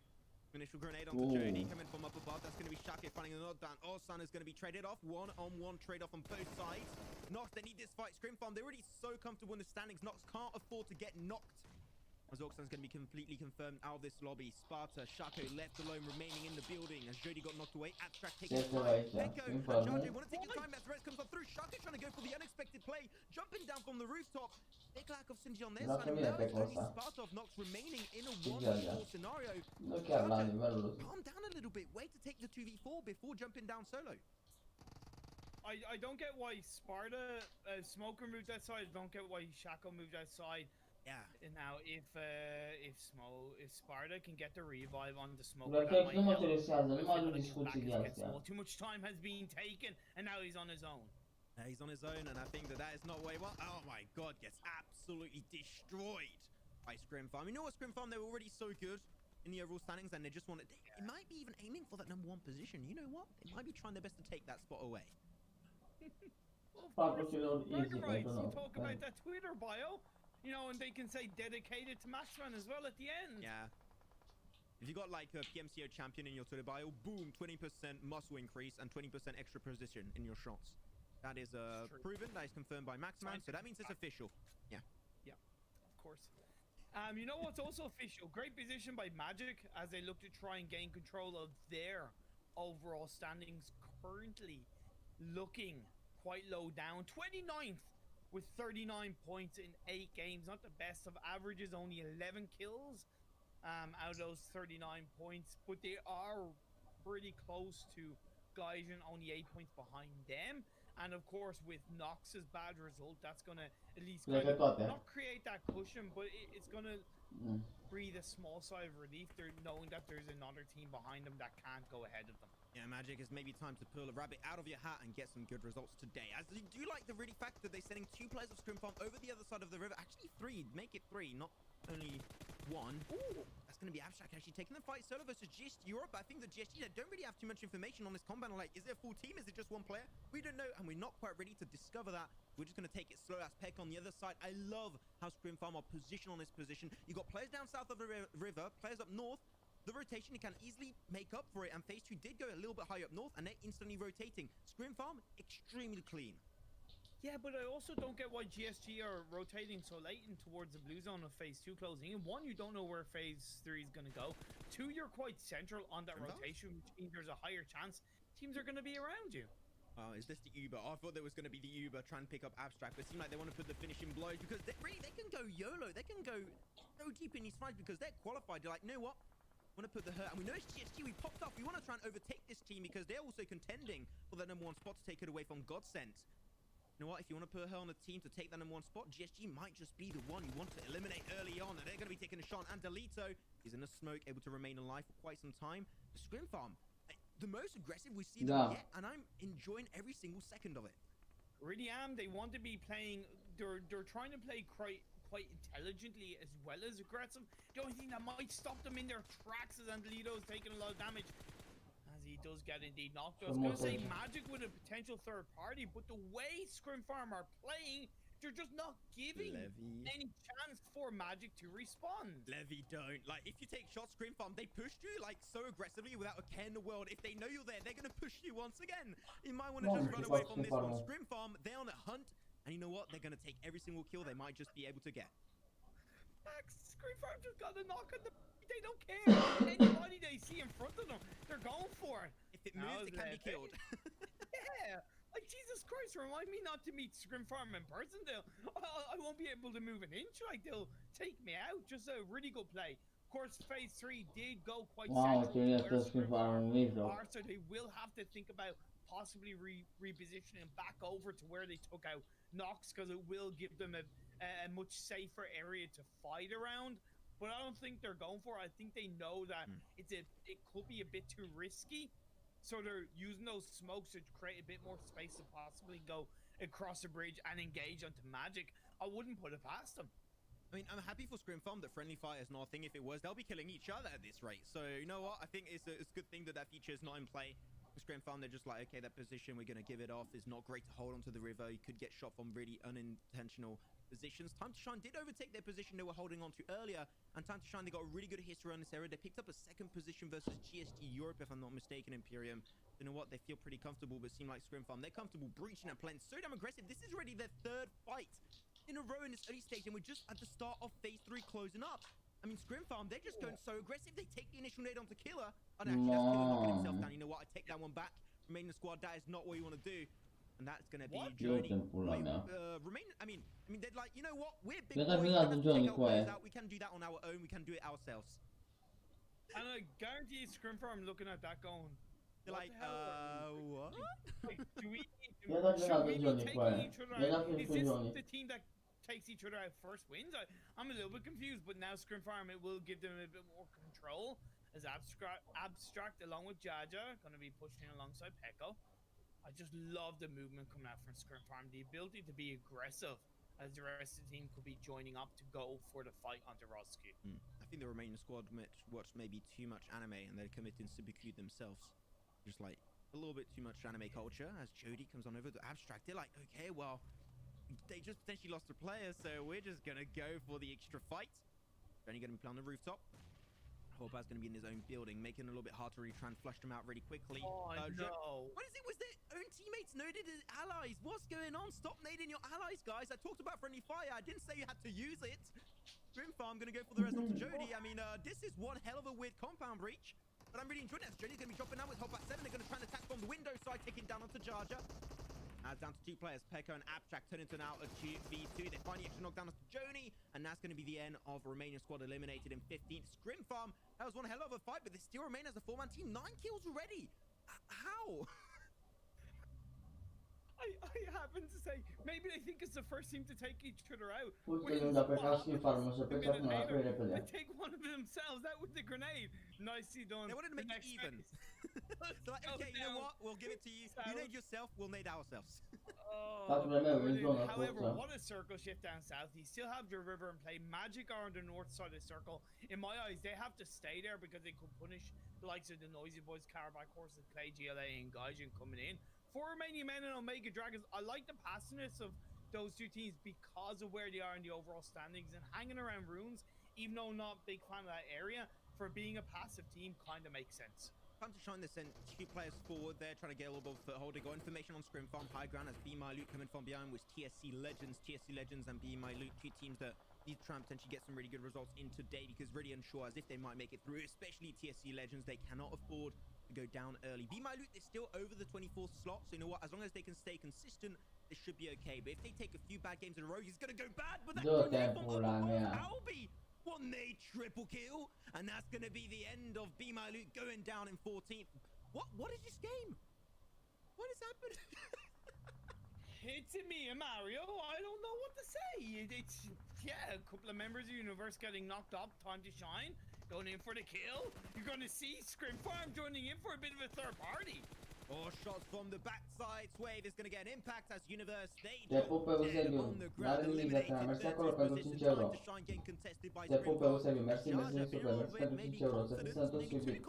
Initial grenade onto Jody coming from up above. That's going to be Shake finding the knockdown. Orsan is going to be traded off. One-on-one trade-off on both sides. Nox, they need this fight. Scrim Farm, they're already so comfortable in the standings. Nox can't afford to get knocked. As Orsan's going to be completely confirmed out of this lobby. Sparta, Shako left alone, remaining in the building. As Jody got knocked away. Abstract taking time. Peko, Charge, want to take your time as the rest comes up through. Shako trying to go for the unexpected play. Jumping down from the rooftop. Big lack of synergy on this side. Now it's only Sparta of Nox remaining in a 1v4 scenario. Calm down a little bit. Wait to take the 2v4 before jumping down solo. I don't get why Sparta, Smoker moved outside. I don't get why Shako moved outside. Yeah. And now, if Sparta can get the revive on the Smoker, that might help. Too much time has been taken, and now he's on his own. He's on his own, and I think that is not what he wants. Oh my god, gets absolutely destroyed by Scrim Farm. You know what, Scrim Farm, they were already so good in the overall standings, and they just wanted... It might be even aiming for that #1 position. You know what? They might be trying their best to take that spot away. Well, of course, you talk about that Twitter bio. You know, and they can say dedicated to Maxman as well at the end. Yeah. If you got like a PMCO champion in your Twitter bio, boom, 20% muscle increase and 20% extra position in your shots. That is True. proven. That is confirmed by Maxman. So that means it's official. Yeah. Of course. You know what's also official? Great position by Magic as they look to try and gain control of their overall standings. Currently looking quite low down. 29th with 39 points in 8 games. Not the best of averages, only 11 kills out of those 39 points. But they are pretty close to Gaijin, only 8 points behind them. And of course, with Nox's bad result, that's going to at least kind of not create that cushion, but it's going to breathe a small sigh of relief. They're knowing that there's another team behind them that can't go ahead of them. Yeah, Magic, it's maybe time to pull a rabbit out of your hat and get some good results today. As you do like the really fact that they're sending 2 players of Scrim Farm over the other side of the river. Actually 3, make it 3, not only 1. Ooh, that's going to be Abstract actually taking the fight solo versus GST Europe. I think the GST don't really have too much information on this combat. Like, is it a full team? Is it just 1 player? We don't know, and we're not quite ready to discover that. We're just going to take it slow as Peck on the other side. I love how Scrim Farm are positioned on this position. You got players down south of the river, players up north. The rotation, you can easily make up for it, and Phase 2 did go a little bit higher up north, and they're instantly rotating. Scrim Farm, extremely clean. Yeah, but I also don't get why GSG are rotating so late in towards the blue zone of Phase 2 closing. In 1, you don't know where Phase 3 is going to go. 2, you're quite central on that rotation, which means there's a higher chance teams are going to be around you. Oh, is this the Uber? I thought there was going to be the Uber trying to pick up Abstract, but it seems like they want to put the finishing blows because they can go YOLO. They can go so deep in these fights because they're qualified. They're like, you know what? Want to put the hurt, and we know it's GSG. We popped up. We want to try and overtake this team because they're also contending for the #1 spot to take it away from Godsent. You know what? If you want to put her on a team to take that #1 spot, GSG might just be the one you want to eliminate early on, and they're going to be taking a shot. And Delito is in the smoke, able to remain alive for quite some time. The Scrim Farm, the most aggressive we see them yet, and I'm enjoying every single second of it. Really am. They want to be playing. They're trying to play quite intelligently as well as aggressive. The only thing that might stop them in their tracks is Angelito is taking a lot of damage as he does get indeed knocked. I was going to say Magic with a potential third party, but the way Scrim Farm are playing, they're just not giving any chance for Magic to respond. Levy don't. Like, if you take shots, Scrim Farm, they pushed you like so aggressively without a care in the world. If they know you're there, they're going to push you once again. You might want to just run away from this one. Scrim Farm, they're on a hunt. And you know what? They're going to take every single kill they might just be able to get. Scrim Farm just got a knock on the... They don't care. Anybody they see in front of them, they're going for it. If it moves, it can be killed. Yeah. Like, Jesus Christ, remind me not to meet Scrim Farm in person. I won't be able to move an inch. Like, they'll take me out. Just a really good play. Of course, Phase 3 did go quite central to where Scrim Farm are, so they will have to think about possibly repositioning back over to where they took out Nox, because it will give them a much safer area to fight around. But I don't think they're going for it. I think they know that it could be a bit too risky, so they're using those smokes to create a bit more space to possibly go across the bridge and engage onto Magic. I wouldn't put it past them. I mean, I'm happy for Scrim Farm that friendly fire is not a thing. If it was, they'll be killing each other at this rate. So you know what? I think it's a good thing that feature is not in play. Scrim Farm, they're just like, okay, that position, we're going to give it off. It's not great to hold onto the river. You could get shot from really unintentional positions. Time to Shine did overtake their position they were holding on to earlier. And Time to Shine, they got a really good history on this area. They picked up a 2nd position versus GST Europe, if I'm not mistaken, Imperium. You know what? They feel pretty comfortable, but it seemed like Scrim Farm, they're comfortable breaching and playing so damn aggressive. This is already their 3rd fight in a row in this early stage, and we're just at the start of Phase 3 closing up. I mean, Scrim Farm, they're just going so aggressive. They take the initial nade onto Killer. And actually, that's Killer knocking himself down. You know what? I take that one back. Remain in the squad. That is not what you want to do. And that's going to be Journey. I mean, they're like, you know what? We're big boys. We can do that on our own. We can do it ourselves. And I guarantee Scrim Farm looking at that going, they're like, what? Like, should we be taking each other out? Is this the team that takes each other out first wins? I'm a little bit confused, but now Scrim Farm, it will give them a bit more control as Abstract along with Jaja going to be pushing alongside Peko. I just love the movement coming out from Scrim Farm, the ability to be aggressive as the rest of the team could be joining up to go for the fight onto Roski. I think the remaining squad watched maybe too much anime and they're committing Subiku themselves. Just like a little bit too much anime culture as Jody comes on over to Abstract. They're like, okay, well, they just potentially lost a player, so we're just going to go for the extra fight. They're only going to be playing on the rooftop. Horbat's going to be in his own building, making it a little bit hard to really try and flush them out really quickly. Oh, no. What is it? Was their own teammates noded as allies? What's going on? Stop nading your allies, guys. I talked about friendly fire. I didn't say you had to use it. Grimfarm going to go for the rest onto Jody. I mean, this is one hell of a weird compound breach. But I'm really enjoying it. Jody's going to be dropping out with Hotbat 7. They're going to try and attack from the window side, taking down onto Jar Jar. Down to 2 players, Pekka and Abstract, turn into an out of 2v2. They find the extra knockdown to Joni, and that's going to be the end of Romanian squad eliminated in 15th. Scrimfarm, that was one hell of a fight, but they still remain as a 4-man team. 9 kills already. How? I happen to say, maybe they think it's the first team to take each other out. Ultimul, dar pe ca Scrimfarm, o să plece acum la pe repede. They take one of themselves out with the grenade. Nicely done. They wanted to make it even. So like, okay, you know what? We'll give it to you. You nade yourself, we'll nade ourselves. However, what a circle shift down south. You still have your river and play. Magic are on the north side of the circle. In my eyes, they have to stay there because they could punish the likes of the Noisy Boys, Carabac Horses, Clay, GLA, and Gaijin coming in. For Romanian men and Omega Dragons, I like the passiveness of those two teams because of where they are in the overall standings and hanging around runes, even though I'm not a big fan of that area, for being a passive team kind of makes sense. Time to shine this in. 2 players forward there, trying to get a little bit of foothold. They got information on Scrimfarm high ground as Be My Loot coming from behind was TSC Legends. TSC Legends and Be My Loot, 2 teams that need to try and potentially get some really good results in today because really unsure as if they might make it through, especially TSC Legends. They cannot afford to go down early. Be My Loot is still over the 24th slot, so you know what? As long as they can stay consistent, it should be okay. But if they take a few bad games in a row, he's going to go bad. But that's Albie. One nade triple kill, and that's going to be the end of Be My Loot going down in 14th. What is this game? What has happened? It's me and Mario. I don't know what to say. It's yeah, a couple of members of the universe getting knocked up. Time to shine. Going in for the kill. You're going to see Scrimfarm joining in for a bit of a third party. Oh, shots from the backside. Swave is going to get an impact as Universe. They Te pup pe Eusebiu, n-are nimic de asta, mersi acolo pentru 5 euro. Te pup pe Eusebiu, mersi super, mersi pentru 5 euro, să fii sănătos și iubit.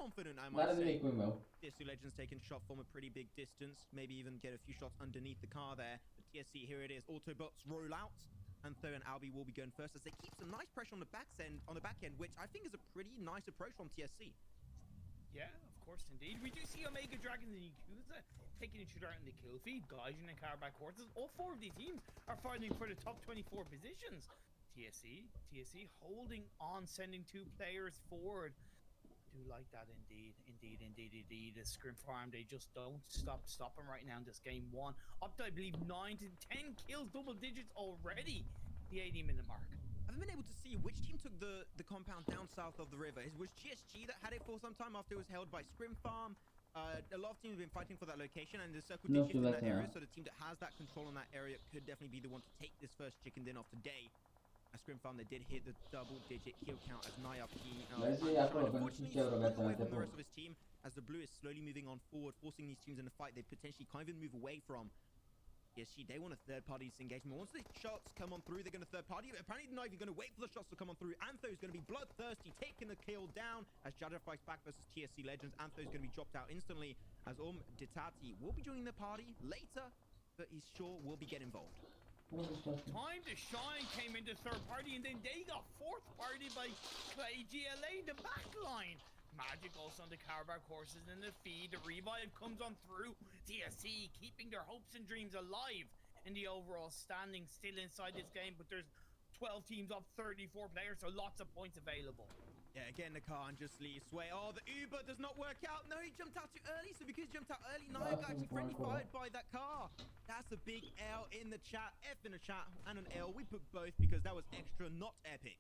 N-are nimic cu meu. TSC Legends taking shot from a pretty big distance, maybe even get a few shots underneath the car there. But TSC, here it is, Autobots roll out. And Tho and Albie will be going first as they keep some nice pressure on the back end, which I think is a pretty nice approach from TSC. Yeah, of course, indeed. We do see Omega Dragons and Yakuza taking each other out in the kill feed. Gaijin and Carabac Horses. All 4 of these teams are fighting for the top 24 positions. TSC holding on, sending 2 players forward. Do like that indeed. The Scrimfarm, they just don't stop stopping right now in this game 1. Up to, I believe, 9 to 10 kills, double digits already. The 80-minute mark. I haven't been able to see which team took the compound down south of the river. It was GSG that had it for some time after it was held by Scrimfarm. A lot of teams have been fighting for that location, and the circle did shift in that area, so the team that has that control on that area could definitely be the one to take this first chicken dinner of today. At Scrimfarm, they did hit the double-digit kill count as Nayaki. Unfortunately, he's away from the rest of his team as the blue is slowly moving on forward, forcing these teams in a fight they potentially can't even move away from. PSG, they want a third-party disengagement. Once the shots come on through, they're going to third-party. Apparently, they're not even going to wait for the shots to come on through. Antho's going to be bloodthirsty, taking the kill down as Jaja fights back versus TSC Legends. Antho's going to be dropped out instantly as Ditati will be joining the party later, but he's sure will be getting involved. Time to shine came into third party, and then they got fourth party by Clay GLA, the back line. Magic also on the Carabac Horses in the feed. The revive comes on through. TSC keeping their hopes and dreams alive in the overall standing still inside this game, but there's 12 teams up, 34 players, so lots of points available. Yeah, again, the car and just leaves way. Oh, the Uber does not work out. No, he jumped out too early. So because he jumped out early, now got actually friendly fired by that car. That's a big L in the chat. F in the chat and an L. We put both because that was extra, not epic.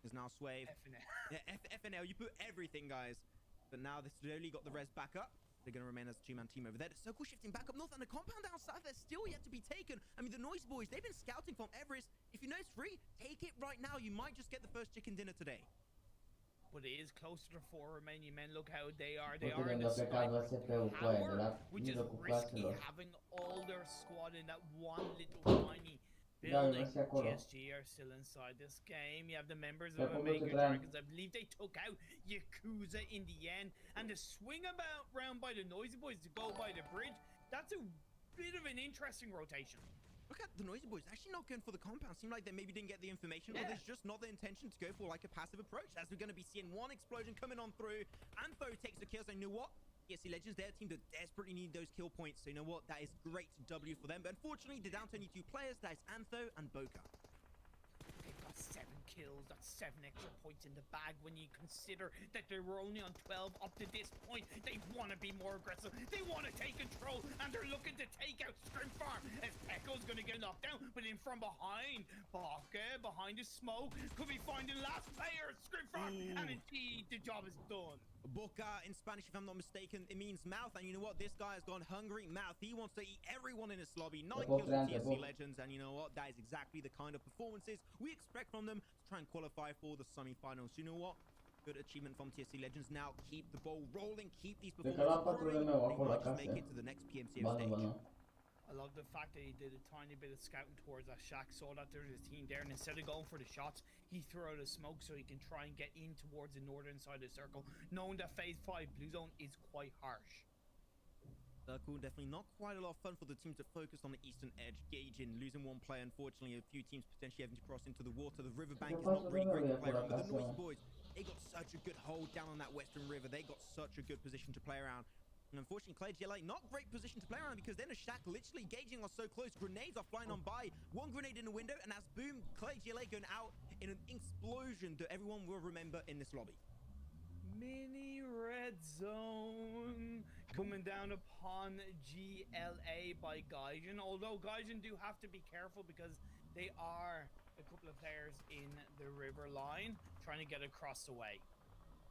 There's now Swave. F and L. Yeah, F and L. You put everything, guys. But now they slowly got the res back up. They're going to remain as a 2-man team over there. The circle shifting back up north, and the compound down south, they're still yet to be taken. I mean, the Noise Boys, they've been scouting from Everest. If you know it's free, take it right now. You might just get the first chicken dinner today. But it is closer to 4 Romanian men. Look how they are. They are in the power, which is risky, having all their squad in that one little tiny building. PSG are still inside this game. You have the members of Omega Dragons. I believe they took out Yakuza in the end. And the swing about round by the Noisy Boys to go by the bridge, that's a bit of an interesting rotation. Look at the Noisy Boys actually not going for the compound. Seemed like they maybe didn't get the information, or there's just not the intention to go for like a passive approach. As we're going to be seeing one explosion coming on through. Antho takes the kills, and you know what? PSC Legends, their team that desperately need those kill points. So you know what? That is great W for them. But unfortunately, they're down to only 2 players. That is Antho and Boca. They've got 7 kills. That's 7 extra points in the bag when you consider that they were only on 12 up to this point. They want to be more aggressive. They want to take control, and they're looking to take out Scrim Farm as Pekko's going to get knocked down. But in from behind, Baka behind the smoke could be finding last player Scrim Farm, and indeed the job is done. Boca in Spanish, if I'm not mistaken, it means mouth. And you know what? This guy has gone hungry mouth. He wants to eat everyone in his lobby. 9 kills with TSC Legends. And you know what? That is exactly the kind of performances we expect from them to try and qualify for the semi-finals. You know what? Good achievement from TSC Legends. Now keep the ball rolling. Keep these performances rolling. They might just make it to the next PMCO stage. I love the fact that he did a tiny bit of scouting towards that shack, saw that there's a team there, and instead of going for the shots, he threw out a smoke so he can try and get in towards the northern side of the circle, knowing that phase 5 blue zone is quite harsh. Circle, definitely not quite a lot of fun for the team to focus on the eastern edge. Gauging, losing 1 player, unfortunately, a few teams potentially having to cross into the water. The riverbank is not really great to play around, but the Noisy Boys, they got such a good hold down on that western river. They got such a good position to play around. And unfortunately, CREWCHALLENGE, not great position to play around, because then a shack literally gauging are so close. Grenades are flying on by. 1 grenade in the window, and as boom, CREWCHALLENGE going out in an explosion that everyone will remember in this lobby. Mini red zone coming down upon GLA by Gaijin, although Gaijin do have to be careful because they are a couple of players in the river line trying to get across the way.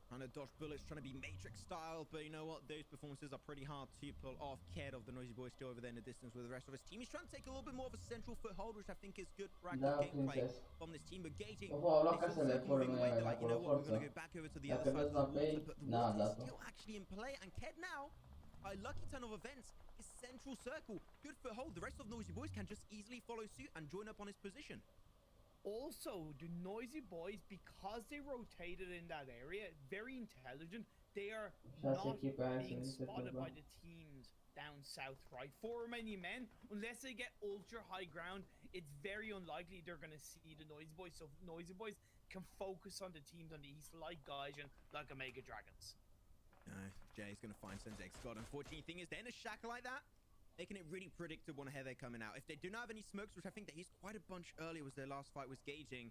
Trying to dodge bullets, trying to be Matrix style, but you know what? Those performances are pretty hard to pull off. Ked of the Noisy Boys still over there in the distance with the rest of his team. He's trying to take a little bit more of a central foothold, which I think is good for active gameplay from this team. But gauging, moving away, they're like, you know what? We're going to go back over to the other side of the water, but the water is still actually in play. And Ked now, by lucky turn of events, is central circle. Good foothold. The rest of the Noisy Boys can just easily follow suit and join up on his position. Also, the Noisy Boys, because they rotated in that area, very intelligent. They are not being spotted by the teams down south, right? For many men, unless they get ultra high ground, it's very unlikely they're going to see the Noisy Boys. So Noisy Boys can focus on the teams on the east, like Gaijin, like Omega Dragons. Jay's going to find Sensei Scott. Unfortunately, thing is, they're in a shack like that, making it really predictable on how they're coming out. If they do not have any smokes, which I think they used quite a bunch earlier, was their last fight was gauging.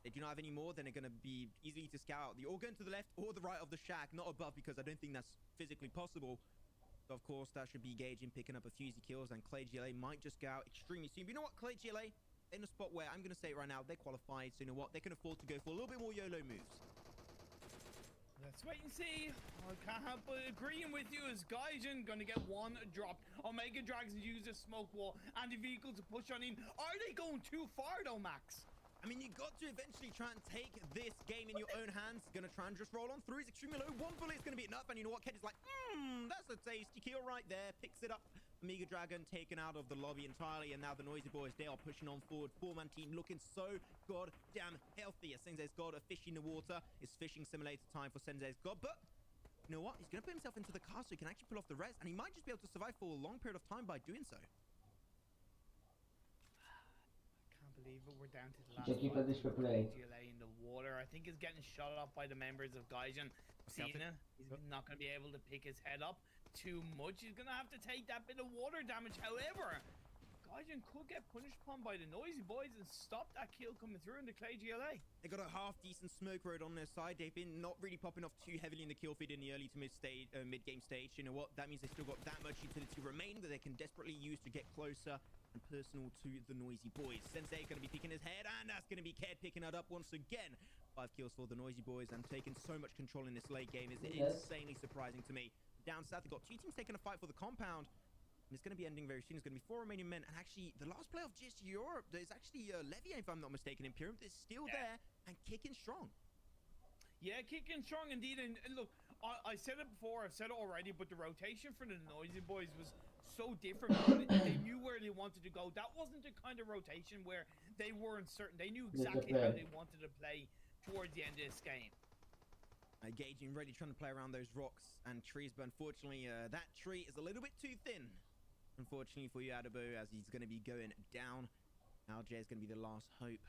They do not have any more, then they're going to be easy to scout. They're all going to the left or the right of the shack, not above, because I don't think that's physically possible. So of course, that should be gauging, picking up a few easy kills, and CREWCHALLENGE might just go out extremely soon. But you know what, CREWCHALLENGE, in a spot where I'm going to say it right now, they're qualified. So you know what, they can afford to go for a little bit more YOLO moves. Let's wait and see. I can't help but agreeing with you as Gaijin gonna get 1 drop. Omega Dragons use a smoke wall and the vehicle to push on in. Are they going too far though, Max? I mean, you got to eventually try and take this game in your own hands. Gonna try and just roll on through. He's extremely low. 1 bullet is gonna be enough. And you know what? Ked is like, that's a tasty kill right there. Picks it up. Omega Dragon taken out of the lobby entirely. And now the Noisy Boys, they are pushing on forward. 4-man team looking so goddamn healthy. As Sensei's got a fish in the water. It's fishing simulator time for Sensei's God. But you know what? He's gonna put himself into the car so he can actually pull off the res. And he might just be able to survive for a long period of time by doing so. Believe it, we're down to the last GLA in the water. I think he's getting shot up by the members of Gaijin. Cena, he's not going to be able to pick his head up too much. He's going to have to take that bit of water damage. However, Gaijin could get punished upon by the Noisy Boys and stop that kill coming through in the CREWCHALLENGE. They got a half-decent smoke road on their side. They've been not really popping off too heavily in the kill feed in the early to mid-game stage. You know what? That means they still got that much utility remaining that they can desperately use to get closer and personal to the Noisy Boys. Sensei going to be picking his head, and that's going to be Ked picking it up once again. 5 kills for the Noisy Boys, and taking so much control in this late game is insanely surprising to me. Down south, they've got 2 teams taking a fight for the compound. And it's going to be ending very soon. It's going to be 4 Romanian men. And actually, the last player of GS Europe, there's actually Levier, if I'm not mistaken, in Pyramid, is still there and kicking strong. Yeah, kicking strong indeed. And look, I said it before, I've said it already, but the rotation for the Noisy Boys was so different. They knew where they wanted to go. That wasn't the kind of rotation where they weren't certain. They knew exactly how they wanted to play towards the end of this game. Gauging, really trying to play around those rocks and trees, but unfortunately, that tree is a little bit too thin. unfortunately for you, Adabo, as he's going to be going down. Now Jay is going to be the last hope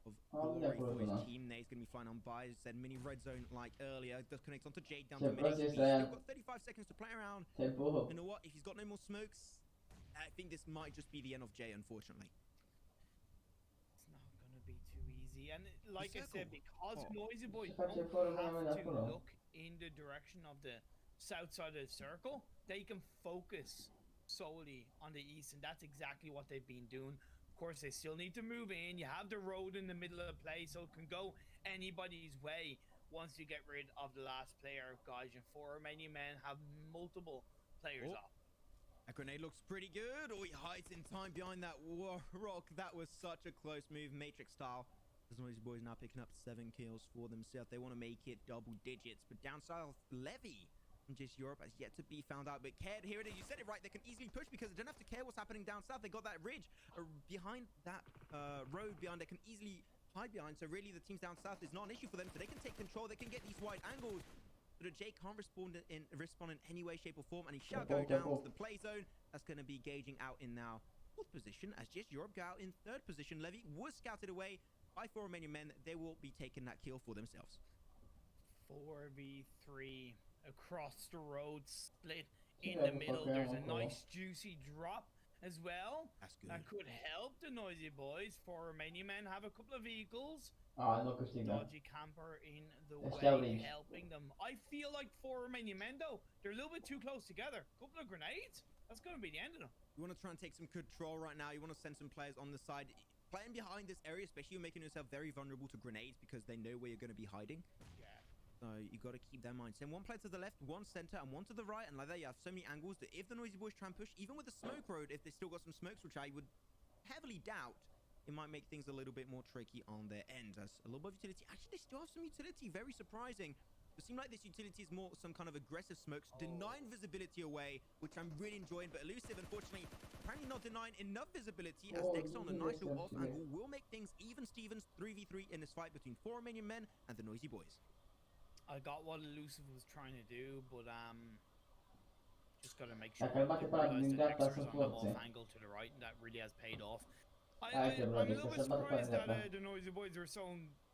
of Oh, glory yeah, for his no. team. He's going to be flying on by. As said, mini red zone like earlier. Does connect onto Jade down Se to mid HP. He's processa- still got 35 seconds to play around. Tempo. You know what? If he's got no more smokes, I think this might just be the end of Jay, unfortunately. It's not gonna be too easy. And like I said, circle. because Oh. Noisy Boys Faccio don't fuori una have mela to però. look in the direction of the south side of the circle, they can focus solely on the east, and that's exactly what they've been doing. Of course, they still need to move in. You have the road in the middle of the play, so it can go anybody's way once you get rid of the last player. Guys, and for many men have multiple players Oh. up. That grenade looks pretty good. Oh, he hides in time behind that rock. That was such a close move, Matrix style. The Noisy Boys now picking up 7 kills for themselves. They want to make it double digits. But down south, Levy from just Europe has yet to be found out. But Cared, here it is. You said it right. They can easily push because they don't have to care what's happening down south. They got that ridge behind that road behind. They can easily hide behind. So really, the teams down south is not an issue for them. So they can take control. They can get these wide angles. But Jay can't respond in any way, shape, or form, and he shall go down to the play zone. That's going to be gauging out in now 4th position as just Europe go out in 3rd position. Levy was scouted away by 4 Romanian men. They will be taking that kill for themselves. 4v3 across the road, split Yeah, in the but middle. okay, There's a okay. nice juicy drop as well. That's good. That could help the Noisy Boys. 4 Romanian men have a couple of vehicles. Ah, no castiga. Dodgy camper in the Let's way, go, Reach. helping them. I feel like 4 Romanian men, though, they're a little bit too close together. Couple of grenades, that's going to be the end of them. You want to try and take some control right now. You want to send some players on the side. Playing behind this area, especially, you're making yourself very vulnerable to grenades because they know where you're going to be hiding. Yeah. So you got to keep that in mind. Send 1 player to the left, 1 center, and 1 to the right. And like that, you have so many angles that if the Noisy Boys try and push, even with the smoke road, if they still got some smokes, which I would heavily doubt, it might make things a little bit more tricky on their end. As a little bit of utility. Actually, they still have some utility. Very surprising. It seems like this utility is more some kind of aggressive smokes, denying visibility away, which I'm really enjoying. But Elusive, unfortunately, apparently not denying enough visibility, as Dexter on a nice little off angle will make things even Stevens 3v3 in this fight between 4 Romanian men and the Noisy Boys. I got what Elusive was trying to do, but just got to make sure La calma che parla di that Dexter Dexter's sono on the forze. off angle to the right, and that really has paid off. che I'm a bravo, little bit sta sempre surprised that facendo the Noisy Boys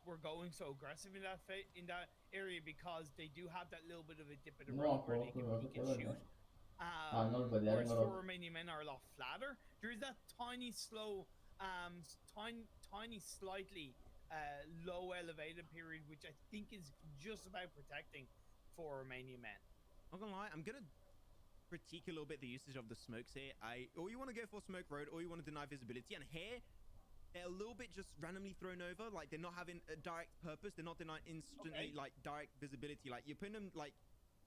were going so aggressive in that area because they do have that little bit of a dip of the No, road where they quello can che shoot. non vedere, Whereas non 4 lo... Romanian men are a lot flatter. There is that tiny, slow, tiny, slightly low elevated period, which I think is just about protecting 4 Romanian men. Not gonna lie, I'm gonna critique a little bit the usage of the smokes here. Or you want to go for smoke road, or you want to deny visibility. And here, they're a little bit just randomly thrown over. Like, they're not having a direct purpose. They're not denying instantly, like, direct visibility. Like, you're putting them, like,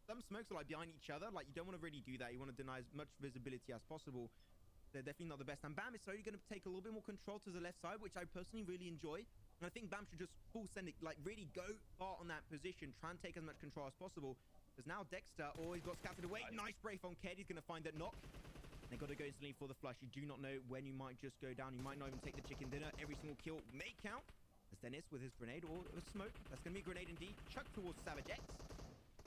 some smokes are, like, behind each other. Like, you don't want to really do that. You want to deny as much visibility as possible. They're definitely not the best. And Bam is slowly going to take a little bit more control to the left side, which I personally really enjoy. And I think Bam should just full send it, like, really go far on that position. Try and take as much control as possible. Because now Dexter, he's got scouted away. Nice spray from Ked. He's going to find that knock. They got to go instantly for the flush. You do not know when you might just go down. You might not even take the chicken dinner. Every single kill may count. As Dennis with his grenade or smoke. That's going to be a grenade indeed. Chucked towards Savage X.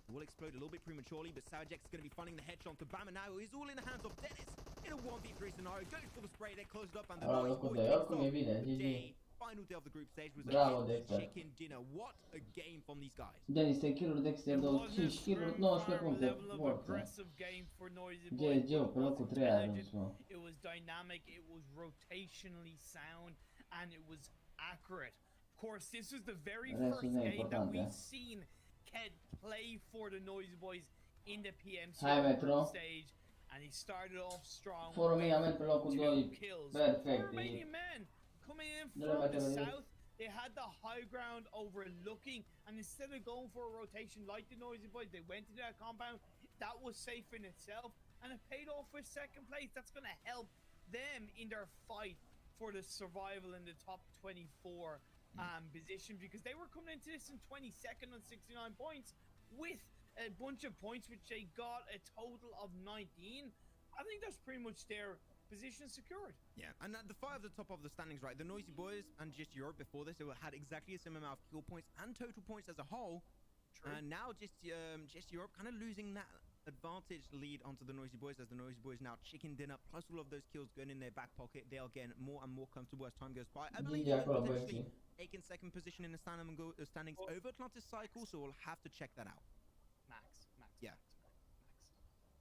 It will explode a little bit prematurely, but Savage X is going to be finding the headshot to Bam, and now he's all in the hands of Dennis in a 1v3 scenario. Goes for the spray. They closed up, and the Allora, Noisy Boys oricum kicks off e bine, the GG. day. Final day of the group stage was Bravo, a Dexter. chicken dinner. What a game from these guys. Dennis, te kill-uri Dexter, It dau wasn't 5 a kill-uri, scrim 19 farm puncte, level of forță. aggressive game for Noisy Boys. GG, but it pe locul was 3 a intelligent, ajuns, mă. it was dynamic, it was rotationally sound, and it was accurate. Of course, this was the very Restul first nu e game that important, we've eh? seen Ked play for the Noisy Boys in the Hai, PMCO Metro. group stage, and he started off strong. For me, am pe locul 2, 2 kills. perfect. Romanian men coming in Nu le from mai the trebuie. south. They had the high ground overlooking, and instead of going for a rotation like the Noisy Boys, they went to that compound. That was safe in itself, and it paid off for 2nd place. That's going to help them in their fight for the survival in the top 24 position, because they were coming into this in 22nd on 69 points with a bunch of points, which they got a total of 19. I think that's pretty much their position secured. Yeah, and at the 5 at the top of the standings, right, the Noisy Boys and just Europe before this, they had exactly the same amount of kill points and total points as a whole. True. And now just Europe kind of losing that advantage lead onto the Noisy Boys, as the Noisy Boys now chicken dinner, plus all of those kills going in their back pocket. They are getting more and more comfortable as time goes by. I believe GG even acolo, potentially băieții. Ake in second position in the standings over Atlantis Cycle, so we'll have to check that out. Max. Yeah.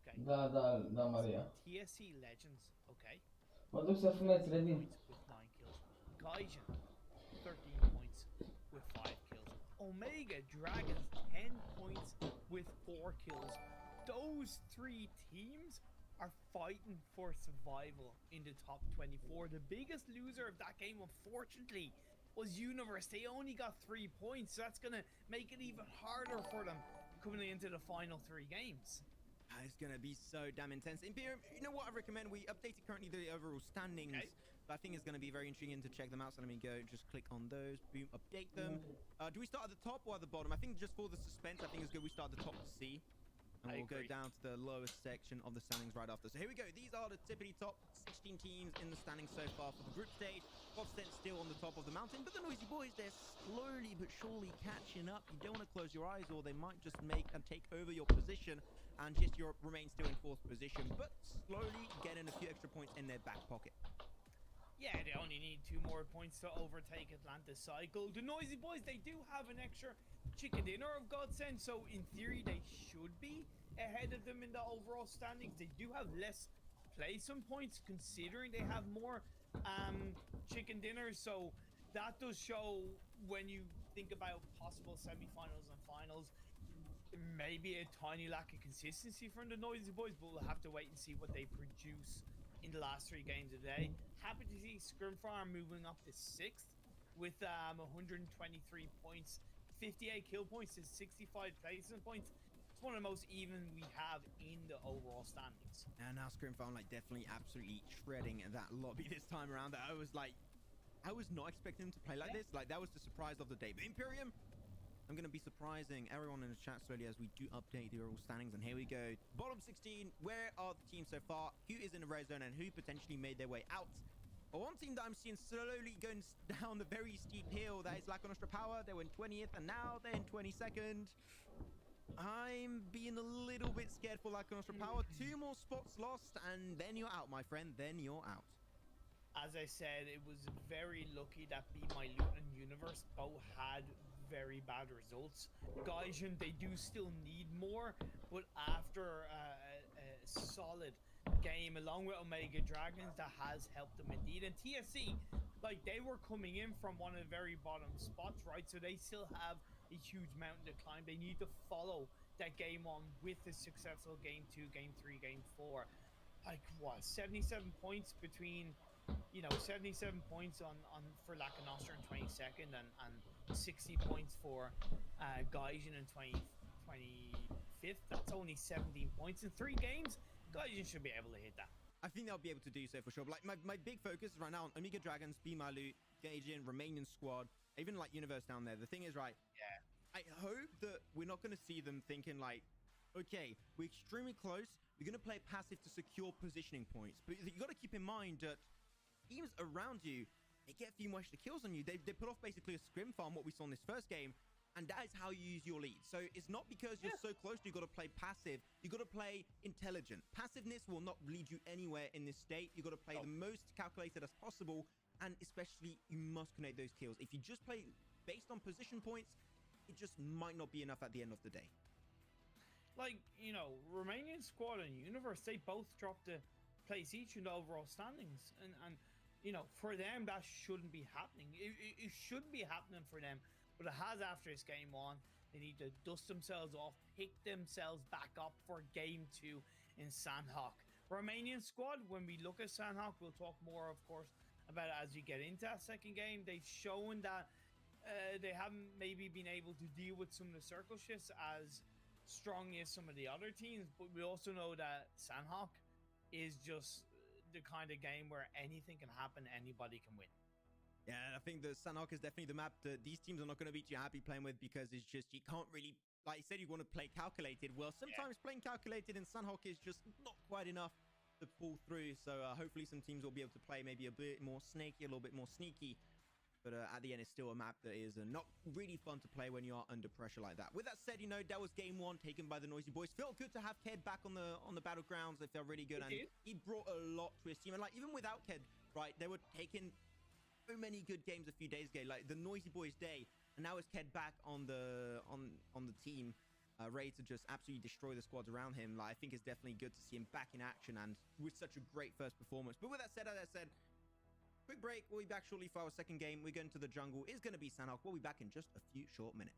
Okay. Da, Maria. TSC Legends, okay. Mă duc să fumeți, revin. With 9 kills. Gaijin, 13 points with 5 kills. Omega Dragons, 10 points with 4 kills. Those 3 teams are fighting for survival in the top 24. The biggest loser of that game, unfortunately, was Universe. They only got 3 points, so that's gonna make it even harder for them coming into the final 3 games. It's going to be so damn intense. Imperium, you know what I recommend? We updated currently the overall standings, but I think it's going to be very intriguing to check them out. So let me go, just click on those, boom, update them. Do we start at the top or at the bottom? I think just for the suspense, I think it's good we start at the top to see. And we'll go down to the lowest section of the standings right after. So here we go. These are the tippity top 16 teams in the standings so far for the group stage. Bobstet's still on the top of the mountain, but the Noisy Boys, they're slowly but surely catching up. You don't want to close your eyes or they might just make and take over your position, and just Europe remains still in 4th position, but slowly getting a few extra points in their back pocket. Yeah, they only need 2 more points to overtake Atlantis Cycle. The Noisy Boys, they do have an extra chicken dinner of Godsend, so in theory they should be ahead of them in the overall standings. They do have less placement points considering they have more chicken dinners, so that does show when you think about possible semi-finals and finals. Maybe a tiny lack of consistency from the Noisy Boys, but we'll have to wait and see what they produce in the last 3 games of the day. Happy to see Scrim Farm moving up to 6th with 123 points, 58 kill points to 65 placement points. It's one of the most even we have in the overall standings. And now Scrim Farm like definitely absolutely shredding that lobby this time around. I was not expecting them to play like this. Like, that was the surprise of the day. But Imperium, I'm going to be surprising everyone in the chat slowly as we do update the overall standings. And here we go. Bottom 16, where are the teams so far? Who is in the red zone and who potentially made their way out? Well, one team that I'm seeing slowly going down the very steep hill, that is Laca Nostra Power. They were in 20th and now they're in 22nd. I'm being a little bit scared for Laca Nostra Power. 2 more spots lost and then you're out, my friend. Then you're out. As I said, it was very lucky that Be My Loot and Universe both had very bad results. Gaijin, they do still need more, but after a solid game along with Omega Dragons, that has helped them indeed. And TSC, like, they were coming in from one of the very bottom spots, right? So they still have a huge mountain to climb. They need to follow that game on with a successful game 2, game 3, game 4. Like, what, 77 points between, you know, 77 points on for Laca Nostra in 22nd and 60 points for Gaijin in 25th. That's only 17 points in 3 games. Gaijin should be able to hit that. I think they'll be able to do so for sure. But like my big focus right now on Omega Dragons, Be My Loot, Gaijin, Romanian squad, even like Universe down there. The thing is, right, I hope that we're not going to see them thinking like, okay, we're extremely close, we're going to play passive to secure positioning points. But you got to keep in mind that teams around you, they get a few more extra kills on you. They put off basically a scrim farm, what we saw in this first game, and that is how you use your lead. So it's not because you're so close you got to play passive. You got to play intelligent. Passiveness will not lead you anywhere in this state. You got to play the most calculated as possible, and especially you must connect those kills. If you just play based on position points, it just might not be enough at the end of the day. Like, you know, Romanian squad and Universe, they both dropped a place each in the overall standings, and you know, for them that shouldn't be happening. It shouldn't be happening for them, but it has after this game on. They need to dust themselves off, pick themselves back up for game 2 in Sandhawk. Romanian squad, when we look at Sandhawk, we'll talk more, of course, about it as we get into that second game. They've shown that they haven't maybe been able to deal with some of the circle shifts as strongly as some of the other teams, but we also know that Sandhawk is just the kind of game where anything can happen, anybody can win. Yeah, I think the Sandhawk is definitely the map that these teams are not going to be too happy playing with, because it's just, you can't really, like you said, you want to play calculated. Well, sometimes playing calculated in Sandhawk is just not quite enough to pull through. So hopefully some teams will be able to play maybe a bit more snaky, a little bit more sneaky. but at the end, it's still a map that is not really fun to play when you are under pressure like that. With that said, you know, that was game 1 taken by the Noisy Boys. Felt good to have Ked back on the battlegrounds. They felt really good, and he brought a lot to his team. And like even without Ked, right, they were taking so many good games a few days ago, like the Noisy Boys day, and now it's Ked back on the team, ready to just absolutely destroy the squads around him. Like, I think it's definitely good to see him back in action and with such a great first performance. But with that said, as I said, quick break. We'll be back shortly for our second game. We're going to the jungle. It's going to be Sanhok. We'll be back in just a few short minutes.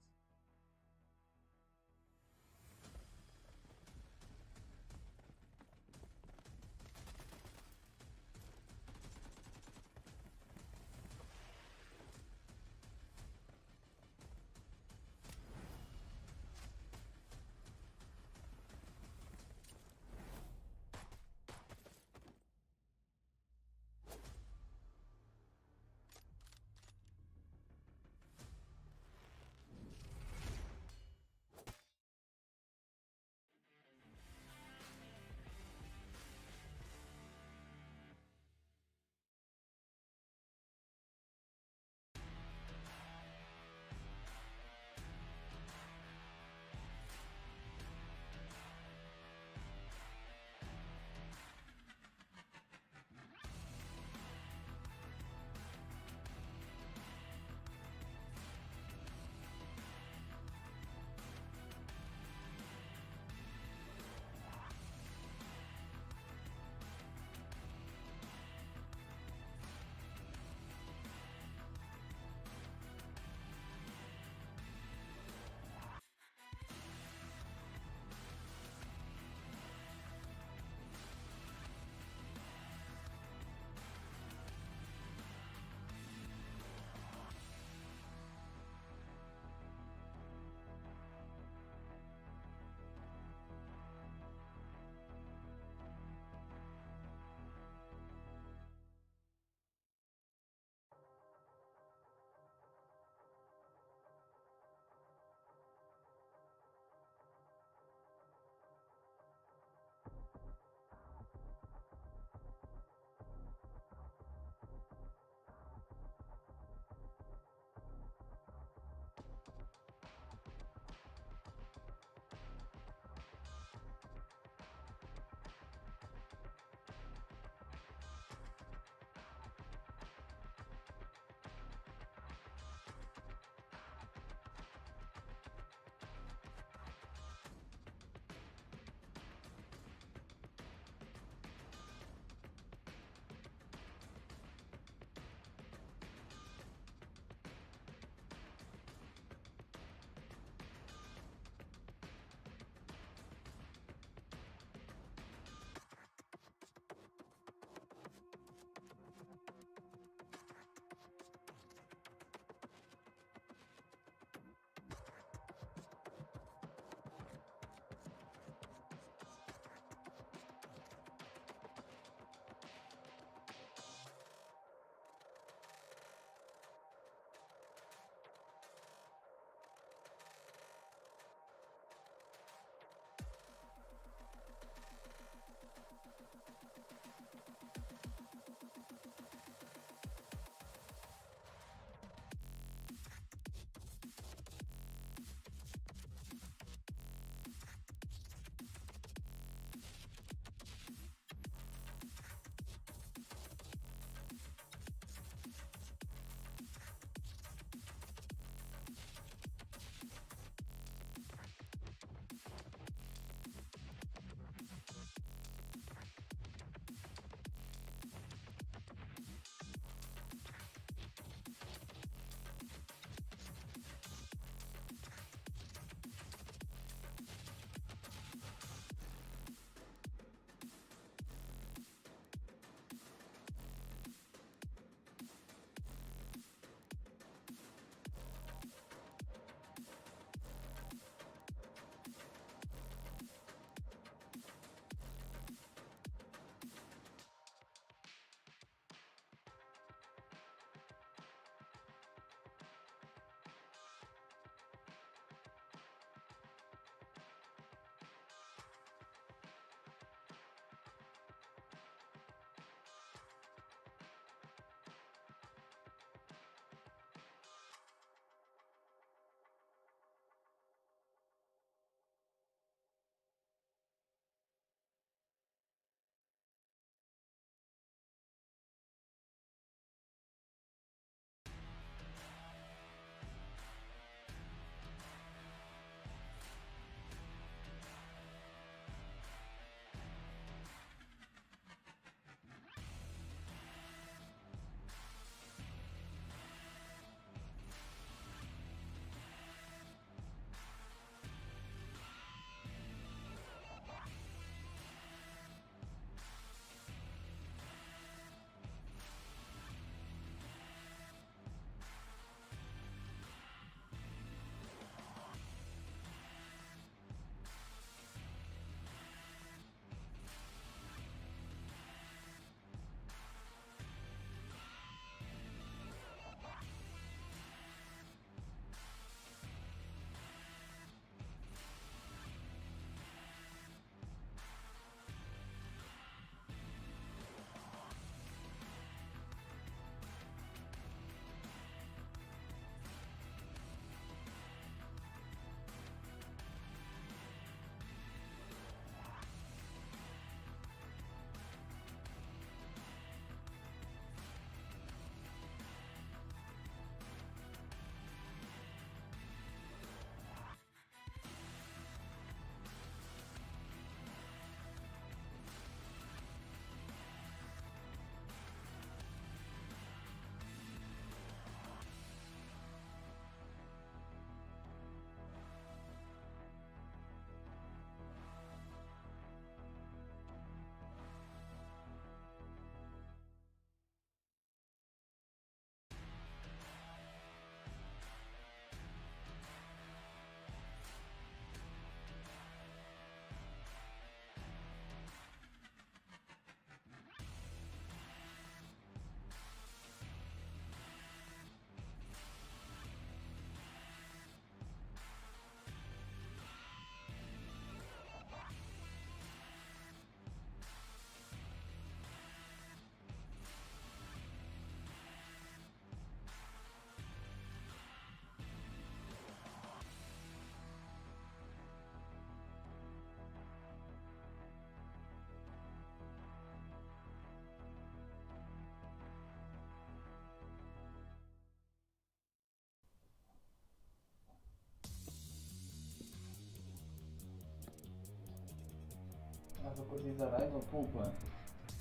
cotizarea, hai vă pup, mă.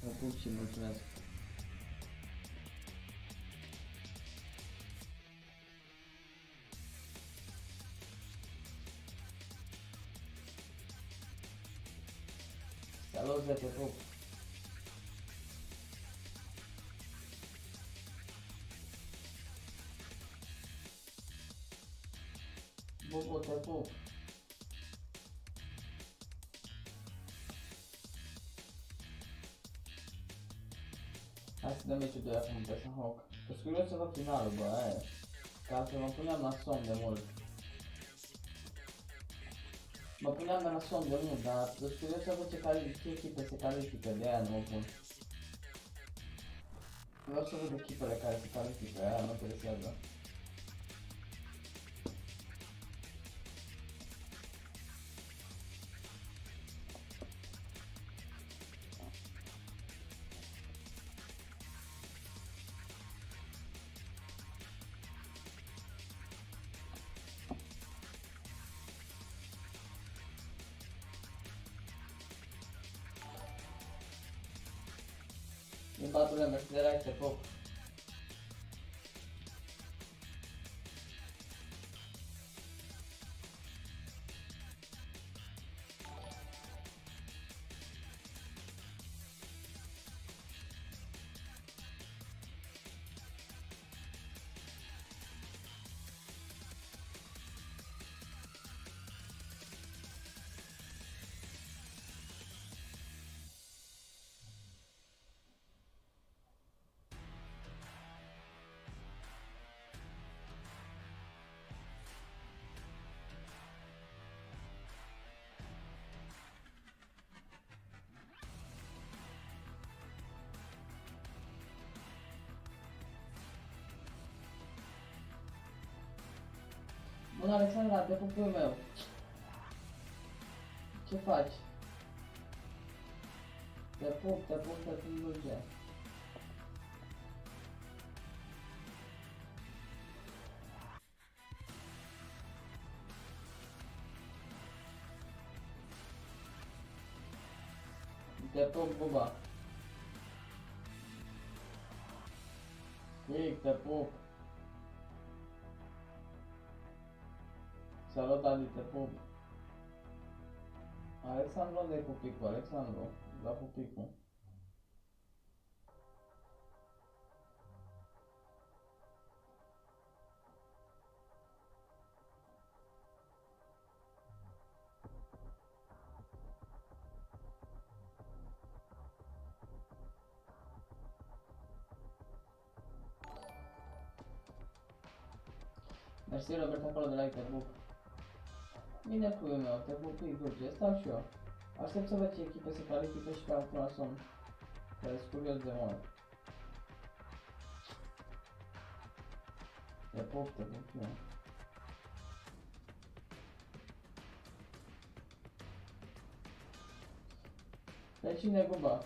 Vă pup și mulțumesc. Salut, te pup. Bubu, te pup. Hai să dăm meciul 2 acum pe Sanhok. Sunt curios să văd finalul, bă, aia. Că altfel mă puneam la somn de mult. Mă puneam la somn de mult, dar sunt curios să văd ce echipe se califică, de aia nu mă pun. Vreau să văd echipele care se califică, aia mă interesează. Din patrurile mele de like te pup. Bună, Alexandra, te pup meu. Ce faci? Te pup dulce. Te pup, buba. Quick, te pup. Salut, Adi, te pup. Alexandru, unde e pupicul? Alexandru, la pupicul. Mersi, Robert, acolo de like, te pup. Bine, puiul meu, te pupi, dulce, stau și eu. Aștept să văd ce echipe se califică și pe acum la somn. Că sunt curios de mult. Te pup eu. Pe cine, Guba?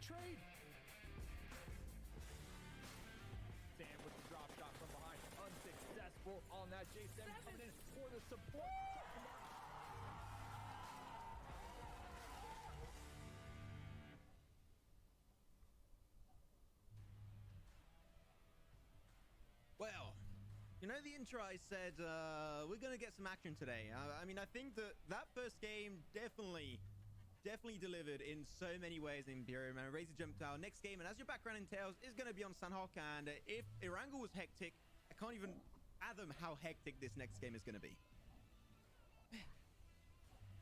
Trade. Sam with the drop shot from behind, unsuccessful on that. Jason coming in for the support. Well, you know the intro I said we're gonna get some action today. I mean, I think that first game definitely delivered in so many ways in Imperium, and Razor jumped to our next game, and as your background entails, is going to be on Sanhok, and if Erangel was hectic, I can't even fathom how hectic this next game is going to be.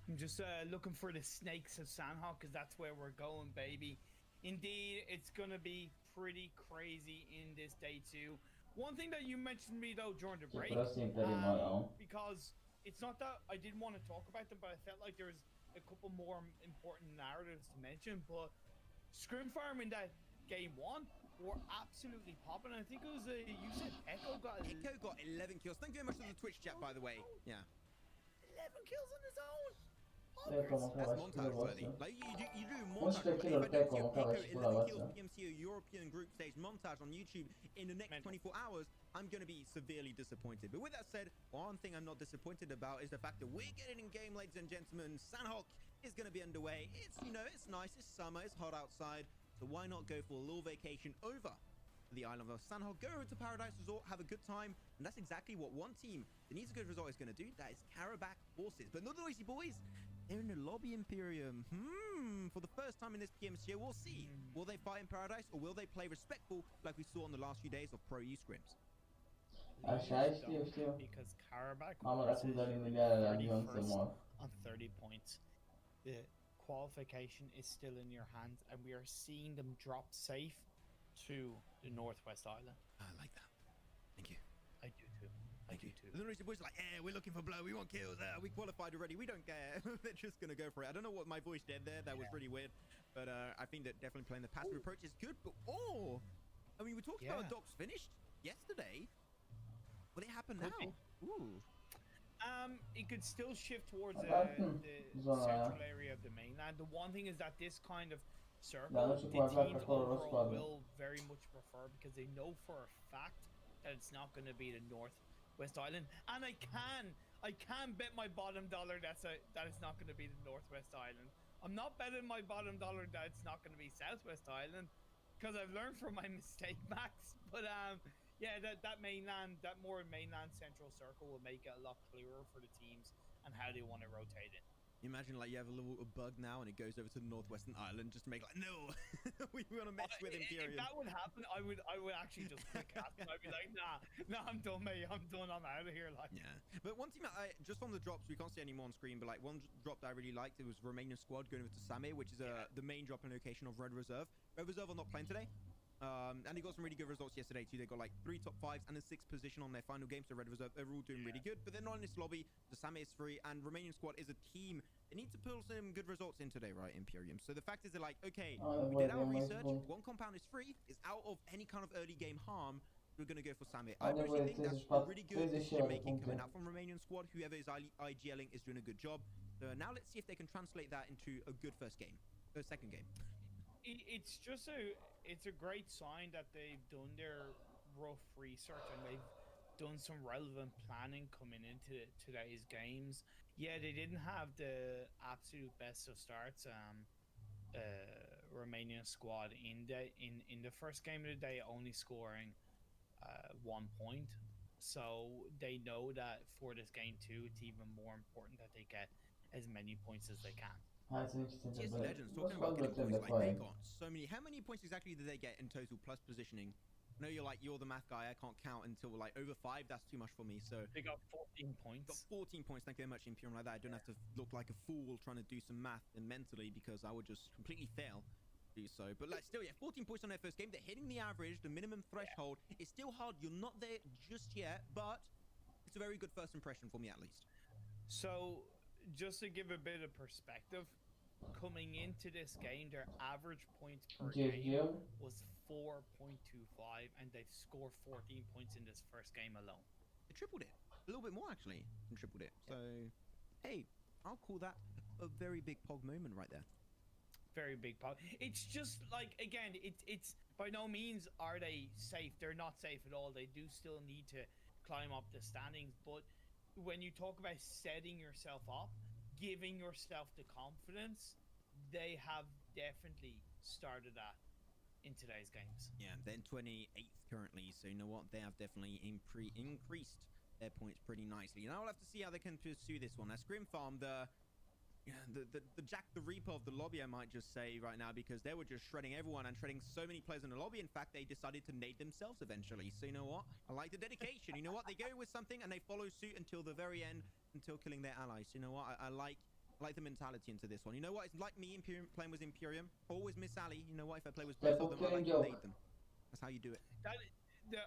I'm just looking for the snakes of Sanhok, because that's where we're going, baby. Indeed, it's going to be pretty crazy in this day 2. One thing that you mentioned to me though during the Ce break, prost Imperium ăla. because it's not that I didn't want to talk about them, but I felt like there was a couple more important narratives to mention. But Scrim Farm in that game 1 were absolutely popping. I think it was you said Echo got 11 kills. Thank you very much for the Twitch chat, by the way. Yeah. 11 kills on his own. Teco, măcar That's aș montage spune worthy. voastră. Like you do 11 montage. kill-uri If I don't Teco, see măcar Pico aș spune 11 la kills voastră. PMCO European group stage montage on YouTube in the next 24 hours, I'm going to be severely disappointed. But with that said, one thing I'm not disappointed about is the fact that we're getting in game, ladies and gentlemen. Sandhawk is going to be underway. It's, you know, it's nice, it's summer, it's hot outside, so why not go for a little vacation over the island of Sandhawk, go over to Paradise Resort, have a good time, and that's exactly what one team that needs a good result is going to do. That is Karabakh Horses. But not the noisy boys. They're in the lobby, Imperium. For the first time in this PMCO, we'll see. Will they fight in Paradise, or will they play respectful like we saw in the last few days of Pro E scrims? Așa, știu. Because Karabakh Mamă, dar cum dă miliarde la avion să mor. on 30 points. The qualification is still in your hands, and we are seeing them drop safe to the Northwest Island. I like that. Thank you. I do too. Thank you. The noisy boys are like, we're looking for blow. We want kills. We qualified already. We don't care. They're just going to go for it. I don't know what my voice did there. That was really weird. But I think that definitely playing the passive approach is good. But, I mean, we talked about Doc's finished yesterday. Will it happen now? Ooh. It could still shift towards the central area of the mainland. The one thing is that this kind of circle, the teams overall will very much prefer, because they know for a fact that it's not going to be the Northwest Island. And I can bet my bottom dollar that it's not going to be the Northwest Island. I'm not betting my bottom dollar that it's not going to be Southwest Island, because I've learned from my mistake, Max. But yeah, that more mainland central circle will make it a lot clearer for the teams and how they want to rotate it. You imagine like you have a little bug now and it goes over to the Northwestern Island just to make like, no, we want to mess with Imperium. If that would happen, I would actually just quit casting. I'd be like, nah, I'm done, mate. I'm done. I'm out of here. Like, yeah. But one team, just on the drops, we can't see any more on screen, but like one drop that I really liked, it was Romanian squad going over to Same, which is the main dropping location of Red Reserve. Red Reserve are not playing today. And they got some really good results yesterday too. They got like 3 top 5s and a 6th position on their final game. So Red Reserve, they're all doing really good. But they're not in this lobby. The Same is free, and Romanian squad is a team. They need to pull some good results in today, right, Imperium? So the fact is they're like, okay, we did our research. One compound is free. It's out of any kind of early game harm. We're going to go for Same. I personally think that's a really good decision making coming out from Romanian squad. Whoever is IGLing is doing a good job. So now let's see if they can translate that into a good second game. It's just it's a great sign that they've done their rough research and they've done some relevant planning coming into today's games. Yeah, they didn't have the absolute best of starts. Romanian squad in the first game of the day, only scoring 1 point. So they know that for this game 2, it's even more important that they get as many points as they can. Hai să zici ce se TSC întâmplă. Legends talking about killing points, like they got so many. How many points exactly did they get in total plus positioning? I know you're the math guy. I can't count until like over 5. That's too much for me. So they got 14 points. Got 14 points. Thank you very much, Imperium. Like that, I don't have to look like a fool trying to do some math and mentally, because I would just completely fail to do so. But like still, yeah, 14 points on their first game. They're hitting the average, the minimum threshold. It's still hard. You're not there just yet, but it's a very good first impression for me at least. So just to give a bit of perspective, coming into this game, their average points per game was 4.25, and they've scored 14 points in this first game alone. They tripled it. A little bit more, actually, than tripled it. So, hey, I'll call that a very big POG moment right there. Very big POG. It's just, like, again, it's by no means are they safe. They're not safe at all. They do still need to climb up the standings, but when you talk about setting yourself up, giving yourself the confidence, they have definitely started that in today's games. Yeah, they're 28th currently, so you know what? They have definitely increased their points pretty nicely. Now we'll have to see how they can pursue this one. Now, Scrim Farm, the Jack the Reaper of the lobby, I might just say right now, because they were just shredding everyone and shredding so many players in the lobby. In fact, they decided to nade themselves eventually. So you know what? I like the dedication. You know what? They go with something and they follow suit until the very end, until killing their allies. So you know what? I like the mentality into this one. You know what? It's like me playing with Imperium. Always miss Ali. You know what? If I play with both of them, I like to nade them. That's how you do it.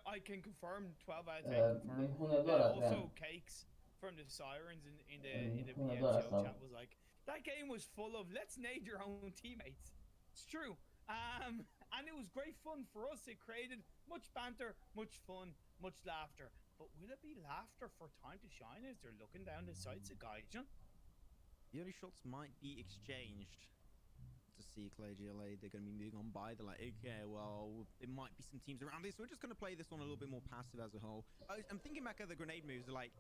I can confirm 12 out of 10 Din confirm. Hunădoara, Also, Cakes from the Sirens in the Bună doar PMCO asta. chat was like, that game was full of let's nade your own teammates. It's true. And it was great fun for us. It created much banter, much fun, much laughter. But will it be laughter for time to shine as they're looking down the sights of Gaijin? The early shots might be exchanged to see CREWCHALLENGE. They're going to be moving on by. They're like, okay, well, there might be some teams around this. So we're just going to play this one a little bit more passive as a whole. I'm thinking back at the grenade moves. They're like,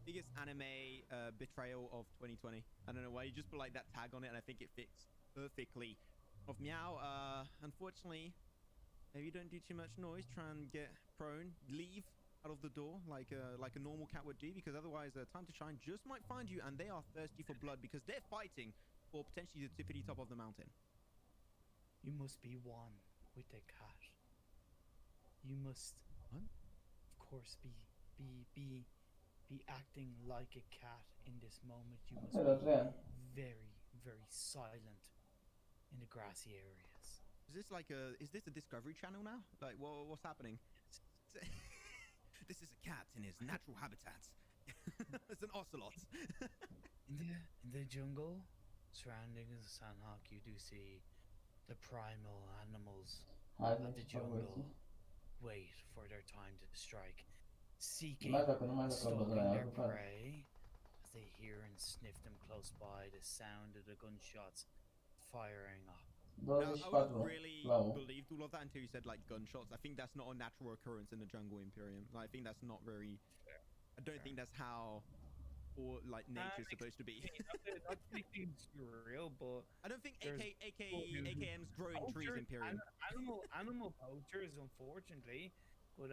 biggest anime betrayal of 2020. I don't know why. You just put like that tag on it, and I think it fits perfectly. Of Meow, unfortunately, maybe don't do too much noise. Try and get prone. Leave out of the door like a normal cat would do, because otherwise Time to Shine just might find you, and they are thirsty for blood because they're fighting for potentially the tippity top of the mountain. You must be one with the cat. You must, What? of course, be acting like a cat in this moment. You must Hello, be Trent. very, very silent in the grassy areas. Is this a Discovery Channel now? Like, what's happening? This is a cat in his natural habitat. It's an ocelot. In the jungle, surrounding the Sandhawk, you do see the primal animals Haide, of the ce fac băieții? jungle wait for their time to strike, seeking Mai dacă nu mai and joc stalking la their aia, prey as they hear and sniff them close by, the sound of the gunshots firing up. Now, I 24 wouldn't really la 1. believed all of that until you said like gunshots. I think that's not a natural occurrence in the jungle Imperium. Like, I think that's not very. I don't think that's how, or like nature's supposed to be. Not to make things real, but I don't think there's AKMs grow in trees Imperium. animal poachers, unfortunately. But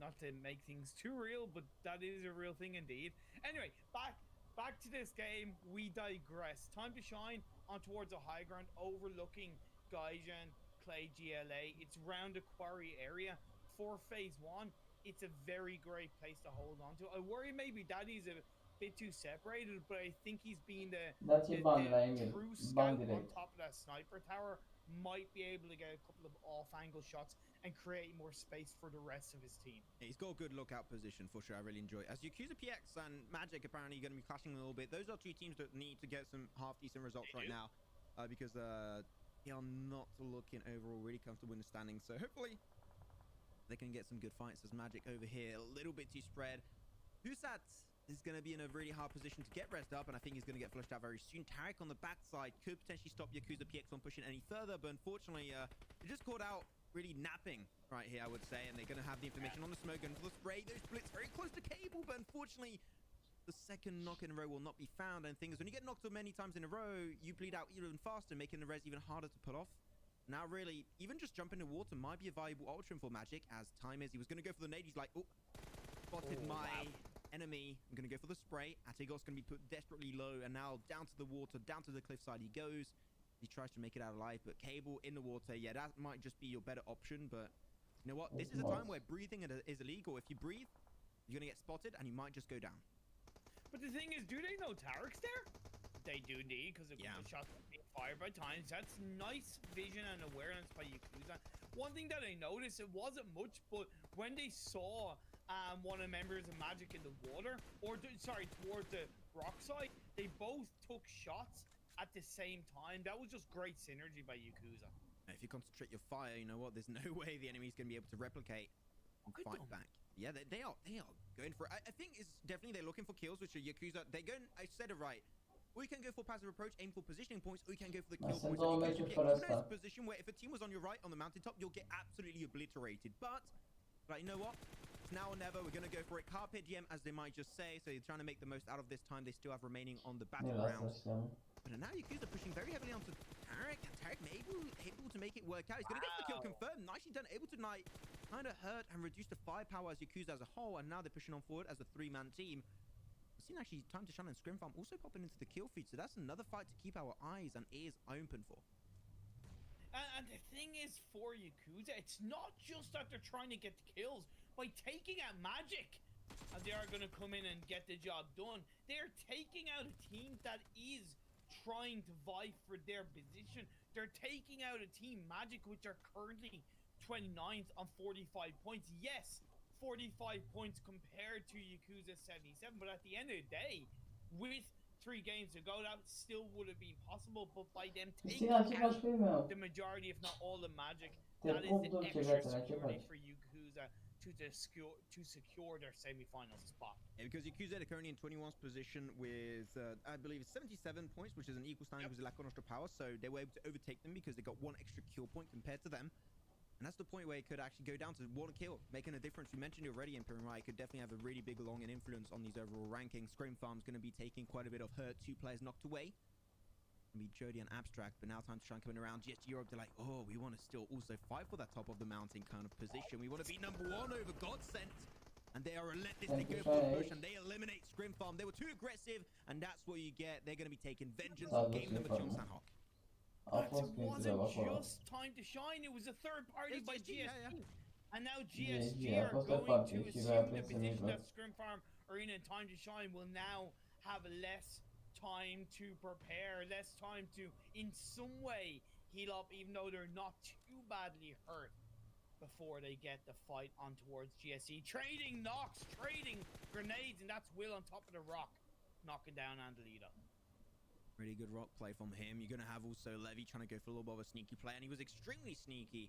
not to make things too real, but that is a real thing indeed. Anyway, back to this game. We digress. Time to Shine on towards a high ground overlooking Gaijin, CREWCHALLENGE. It's round the quarry area for phase 1. It's a very great place to hold on to. I worry maybe Daddy's a bit too separated, but I think he's being the Dați-i bani la Emil. true Bani scout on direct. top of that sniper tower. Might be able to get a couple of off-angle shots and create more space for the rest of his team. He's got a good lookout position for sure. I really enjoy it. As Yakuza PX and Magic apparently going to be clashing a little bit. Those are two teams that need to get some half-decent results right now, because they are not looking overall really comfortable in the standings. So hopefully they can get some good fights. As Magic over here, a little bit too spread. Husat is going to be in a really hard position to get rest up, and I think he's going to get flushed out very soon. Tarek on the backside could potentially stop Yakuza PX from pushing any further, but unfortunately, they just caught out really napping right here, I would say, and they're going to have the information on the smoke and for the spray. Those splits very close to Cable, but unfortunately, the second knock in a row will not be found. And thing is, when you get knocked so many times in a row, you bleed out even faster, making the res even harder to pull off. Now, really, even just jumping in the water might be a viable option for Magic, as time is. He was going to go for the nade. He's like, oh, spotted my enemy. I'm going to go for the spray. Atigos going to be put desperately low, and now down to the water, down to the cliffside he goes. He tries to make it out alive, but Cable in the water, yeah, that might just be your better option. But you know what? This is a time where breathing is illegal. If you breathe, you're going to get spotted, and you might just go down. But the thing is, do they know Tarek's there? They do indeed, because the shots are being fired by times. That's nice vision and awareness by Yakuza. One thing that I noticed, it wasn't much, but when they saw one of the members of Magic in the water, or sorry, towards the rock side, they both took shots at the same time. That was just great synergy by Yakuza. If you concentrate your fire, you know what? There's no way the enemy's going to be able to replicate and fight back. Yeah, they are going for it. I think it's definitely they're looking for kills, which are Yakuza. They're going, I said it right. Or you can go for passive approach, aim for positioning points, or you can go for the kill points. It's a position where if a team was on your right on the mountaintop, you'll get absolutely obliterated. But you know what? It's now or never. We're going to go for it. Carpe diem, as they might just say. So you're trying to make the most out of this time they still have remaining on the battlegrounds. But now Yakuza pushing very heavily onto Tarek. And Tarek able to make it work out. He's going to get the kill confirmed. Nicely done. Able to kind of hurt and reduce the firepower as Yakuza as a whole. And now they're pushing on forward as a 3-man team. I've seen actually Time to Shine and Scrim Farm also popping into the kill feed. So that's another fight to keep our eyes and ears open for. And the thing is, for Yakuza, it's not just that they're trying to get the kills. By taking out Magic, and they are going to come in and get the job done, they're taking out a team that is trying to vie for their position. They're taking out a team, Magic, which are currently 29th on 45 points. Yes, 45 points compared to Yakuza 77, but at the end of the day, with 3 games to go, that still would have been possible. But by them taking Cristina, ce faci out pe meu? the majority, if not all, the magic, Te that is pup the dulce, extra viața, ce security faci? for Yakuza to secure their semi-final spot. Yeah, because Yakuza are currently in 21st position with, I believe, 77 points, which is an equal standing with Lack on extra power. So they were able to overtake them because they got 1 extra kill point compared to them. And that's the point where it could actually go down to 1 kill, making a difference. We mentioned it already, Imperium, right? It could definitely have a really big long and influence on these overall rankings. Scream Farm's going to be taking quite a bit of hurt. 2 players knocked away. Going to be Jody and Abstract, but now time to try and coming around. GS Europe, they're like, oh, we want to still also fight for that top of the mountain kind of position. We want to be #1 over Godsent. And they are relentless. They go for the push and they eliminate Scrim Farm. They were too aggressive, and that's what you get. They're going to be taking vengeance on game number 2 on Sandhawk. A It fost prinț wasn't acolo. just time to shine, it was a third party It's by GSG, GSG. yeah. And now GSG, GSG a are fost third going party to și assume vrea the prins în position mijloc. that Scrim Farm are in and time to shine will now have less time to prepare, less time to, in some way, heal up, even though they're not too badly hurt before they get the fight on towards GSE. Trading knocks, trading grenades, and that's Will on top of the rock, knocking down Andalito. Really good rock play from him. You're going to have also Levy trying to go for a little bit of a sneaky play, and he was extremely sneaky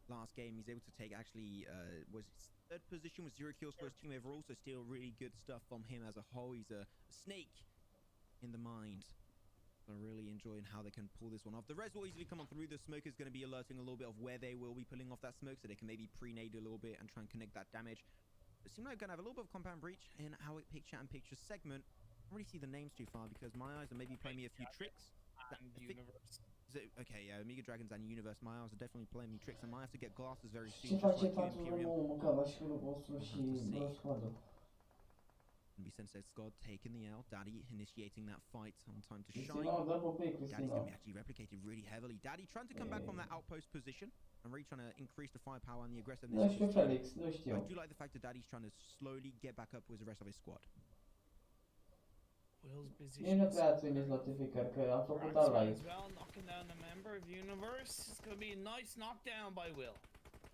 last game. He's able to take actually, was his 3rd position with 0 kills for his team overall, so still really good stuff from him as a whole. He's a snake in the mind. I'm really enjoying how they can pull this one off. The res will easily come on through. The smoke is going to be alerting a little bit of where they will be pulling off that smoke, so they can maybe pre-nade a little bit and try and connect that damage. It seems like we're going to have a little bit of compound breach in our picture and picture segment. I don't really see the names too far because my eyes are maybe playing me a few tricks. And Universe. Is it, okay, yeah, Omega Dragons and Universe, my eyes are definitely playing me tricks. I might have to get glasses very soon. Ce just face like you, 4 Imperium. 1 mâncava și cu vostru și vreo squadă. Gonna be Sensei Scott taking the L. Daddy initiating that fight on time to shine. Cristina, dă pe Daddy's Cristina. going to be actually replicated really heavily. Daddy trying to come back from that outpost position and really trying to increase the firepower and the aggressiveness. Nu of știu his team. Felix, nu știu. I do like the fact that Daddy's trying to slowly get back up with the rest of his squad. Will's Mie nu position. prea trimiți notificări, că am făcut Raxman live. as well, knocking down the member of Universe. It's going to be a nice knockdown by Will.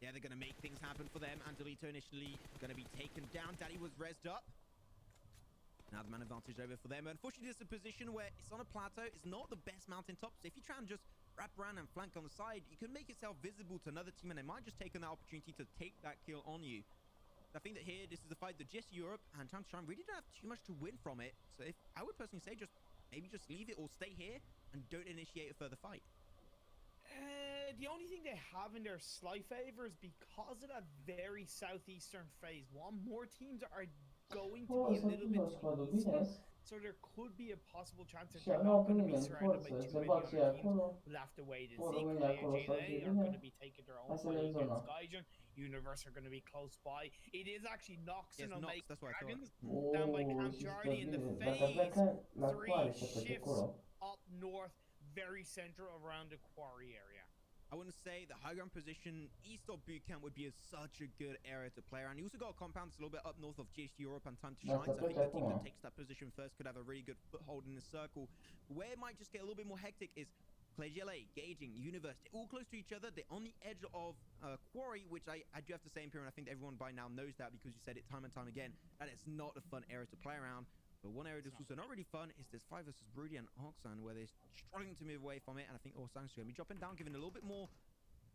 Yeah, they're going to make things happen for them. Angelito initially going to be taken down. Daddy was rezzed up. Now the man advantage over for them. Unfortunately, this is a position where it's on a plateau. It's not the best mountaintop. So if you try and just wrap around and flank on the side, you can make yourself visible to another team, and they might just take on that opportunity to take that kill on you. I think that here, this is a fight that just Europe and Time to Shine really don't have too much to win from it. So if I would personally say, maybe just leave it or stay here and don't initiate a further fight. The only thing they have in their slight favor is because of that very southeastern phase 1, more teams are going to Oh, be a să little fie o bit squadă, easier. bine. So there could be a possible chance that Și they're nu au not pe going to be nimeni, surrounded by forță, too se many bag și other teams. acolo. We'll have to wait and Oh, see. România acolo să HAIDEEE fie are bine. going to be taking their own Hai să fight vedem zona. against Gaijin. Universe are going to be close by. It is actually Nox Yes, and Nox, Omega that's what I Dragons thought. down by Camp și Charlie in the stăbine. Dacă phase pleacă la 3 coare și pe shifts acolo. up north, very central around the quarry area. I want to say the high ground position east of boot camp would be such a good area to play around. You also got a compound that's a little bit up north of GSG Europe and Time to That's Shine, so I think a the team bit that takes that position first could have a really good foothold in the circle. Where it might just get a little bit more hectic is Clegele, Gauging, Universe, they're all close to each other. They're on the edge of Quarry, which I do have to say, Imperium, I think everyone by now knows that because you said it time and time again, that it's not a fun area to play around. But one area that's also not really fun is this 5 versus Broody and Oxan, where they're struggling to move away from it, and I think Oxan's going to be dropping down, giving a little bit more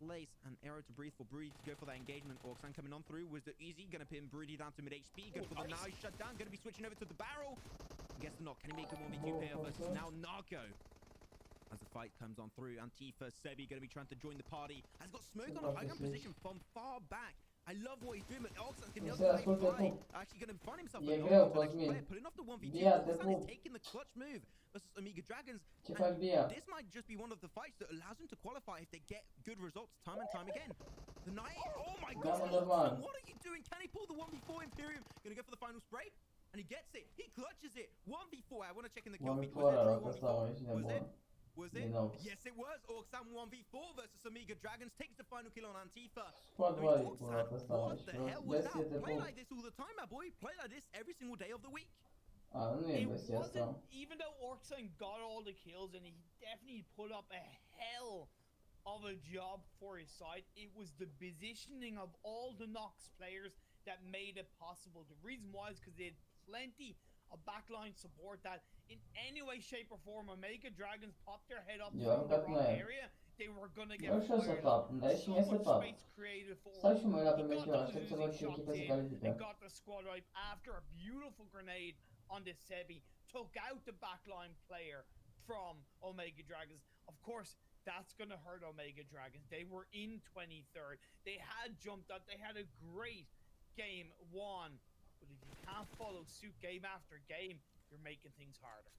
place and arrow to breathe for Broody to go for that engagement. Oxan coming on through was the easy, going to pin Broody down to mid HP, good for the nice shutdown, going to be switching over to the barrel. Guess the knock, can he make a 1v2 pair versus now Narco? As the fight comes on through, Antifa, Sebi going to be trying to join the party. Has got smoke on a high ground position from far back. I love what he's doing, but Oxan's going to be actually going to find himself E a greu, player, Cosmin. pulling off the 1v2. Bia, te Oxan is pup. taking the clutch move versus Omega Dragons. Ce faci, Bia? This might just be one of the fights that allows them to qualify if they get good results time and time again. The night, oh my god, normal. what are you doing? Can he pull the 1v4 Imperium? Gonna go for the final spray? And he gets it. He clutches it. 1v4. I want to check in the kill feed. Was it true 1v4? Was it? Was it? Yes, it was. Oxam 1v4 versus Omega Dragons takes the final kill on Antifa. Squad I mean, volley, Oxam, what the hell was Bestie, te that? Play pup. like this all the time, my boy. Play like this every single day of the week. A, nu e It bestia asta. wasn't, even though Orkson got all the kills and he definitely put up a hell of a job for his side. It was the positioning of all the Nox players that made it possible. The reason why is because they had plenty of backline support that in any way, shape or form, Omega Dragons popped their head up Eu from am the dat wrong mai. area. They were gonna get Nu știu să fired fac, up. dar și mie So să much fac. space created for Stai him. și mă uit la He got PMCO, those aștept să Uzi văd ce shots echipe se in califică. and got the squad wipe after a beautiful grenade on the Sebi. Took out the backline player from Omega Dragons. Of course, that's going to hurt Omega Dragons. They were in 23rd. They had jumped up. They had a great game one. But if you can't follow suit game after game, you're making things harder.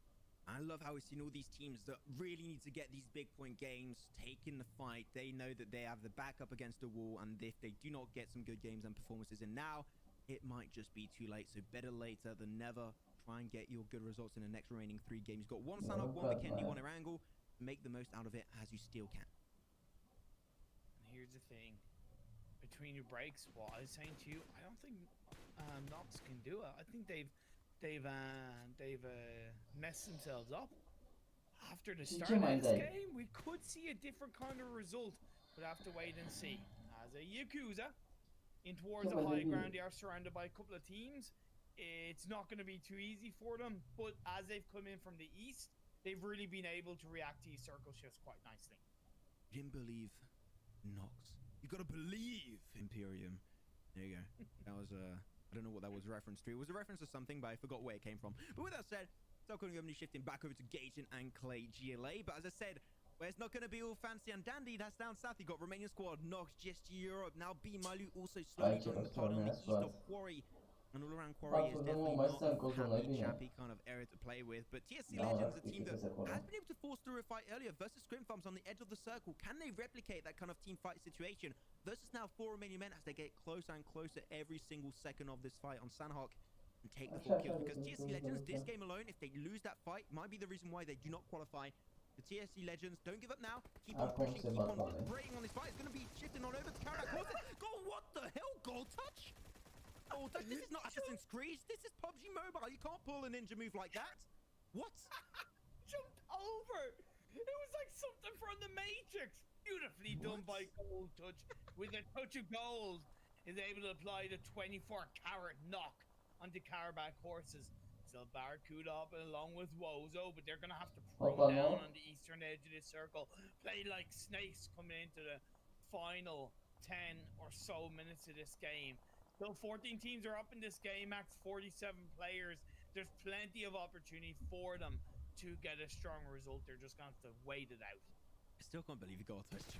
I love how we've seen all these teams that really need to get these big point games, taking the fight. They know that they have the back up against the wall, and if they do not get some good games and performances in now, it might just be too late. So better later than never. Try and get your good results in the next remaining 3 games. You've got one Sun Up, one McKendy, one Erangel. Make the most out of it as you still can. And here's the thing. Between your breaks, what I was saying to you, I don't think Nox can do it. I think they've messed themselves up. After the start of this game, we could see a different kind of result. We'll have to wait and see. As a Yakuza in towards the high ground, they are surrounded by a couple of teams. It's not going to be too easy for them, but as they've come in from the east, they've really been able to react to these circle shifts quite nicely. You didn't believe Nox. You gotta believe Imperium. There you go. That was I don't know what that was a reference to. It was a reference to something, but I forgot where it came from. But with that said, still going to be shifting back over to Gaijin and Clay GLA. But as I said, where it's not going to be all fancy and dandy, that's down south. You got Romanian squad, Nox, GSG Europe. Now B Malu also slowly joining the pod on the east of Quarry. And all around Quarry is definitely not a happy, chappy kind of area to play with. But TSC Legends, a team that has been able to force through a fight earlier versus Scrim Farms on the edge of the circle. Can they replicate that kind of team fight situation versus now 4 Romanian men as they get closer and closer every single second of this fight on Sandhawk and take the 4 kills? Because TSC Legends, this game alone, if they lose that fight, might be the reason why they do not qualify. The TSC Legends, don't give up now. Keep on pushing, keep on preying on this fight. It's going to be shifting on over to Karak. Goal, what the hell? Goal touch? Oh, this is not Assassin's Creed. This is PUBG Mobile. You can't pull a ninja move like that. What? Jumped over. It was like something from the Matrix. Beautifully done by Gold Touch. With a touch of gold, is able to apply the 24-carat knock onto Karabakh horses. Still Barracuda up along with Wozo, but they're gonna have to pray down on the eastern edge of this circle. Play like snakes coming into the final 10 or so minutes of this game. So 14 teams are up in this game, max 47 players. There's plenty of opportunity for them to get a strong result. They're just going to have to wait it out. I still can't believe you got a touch.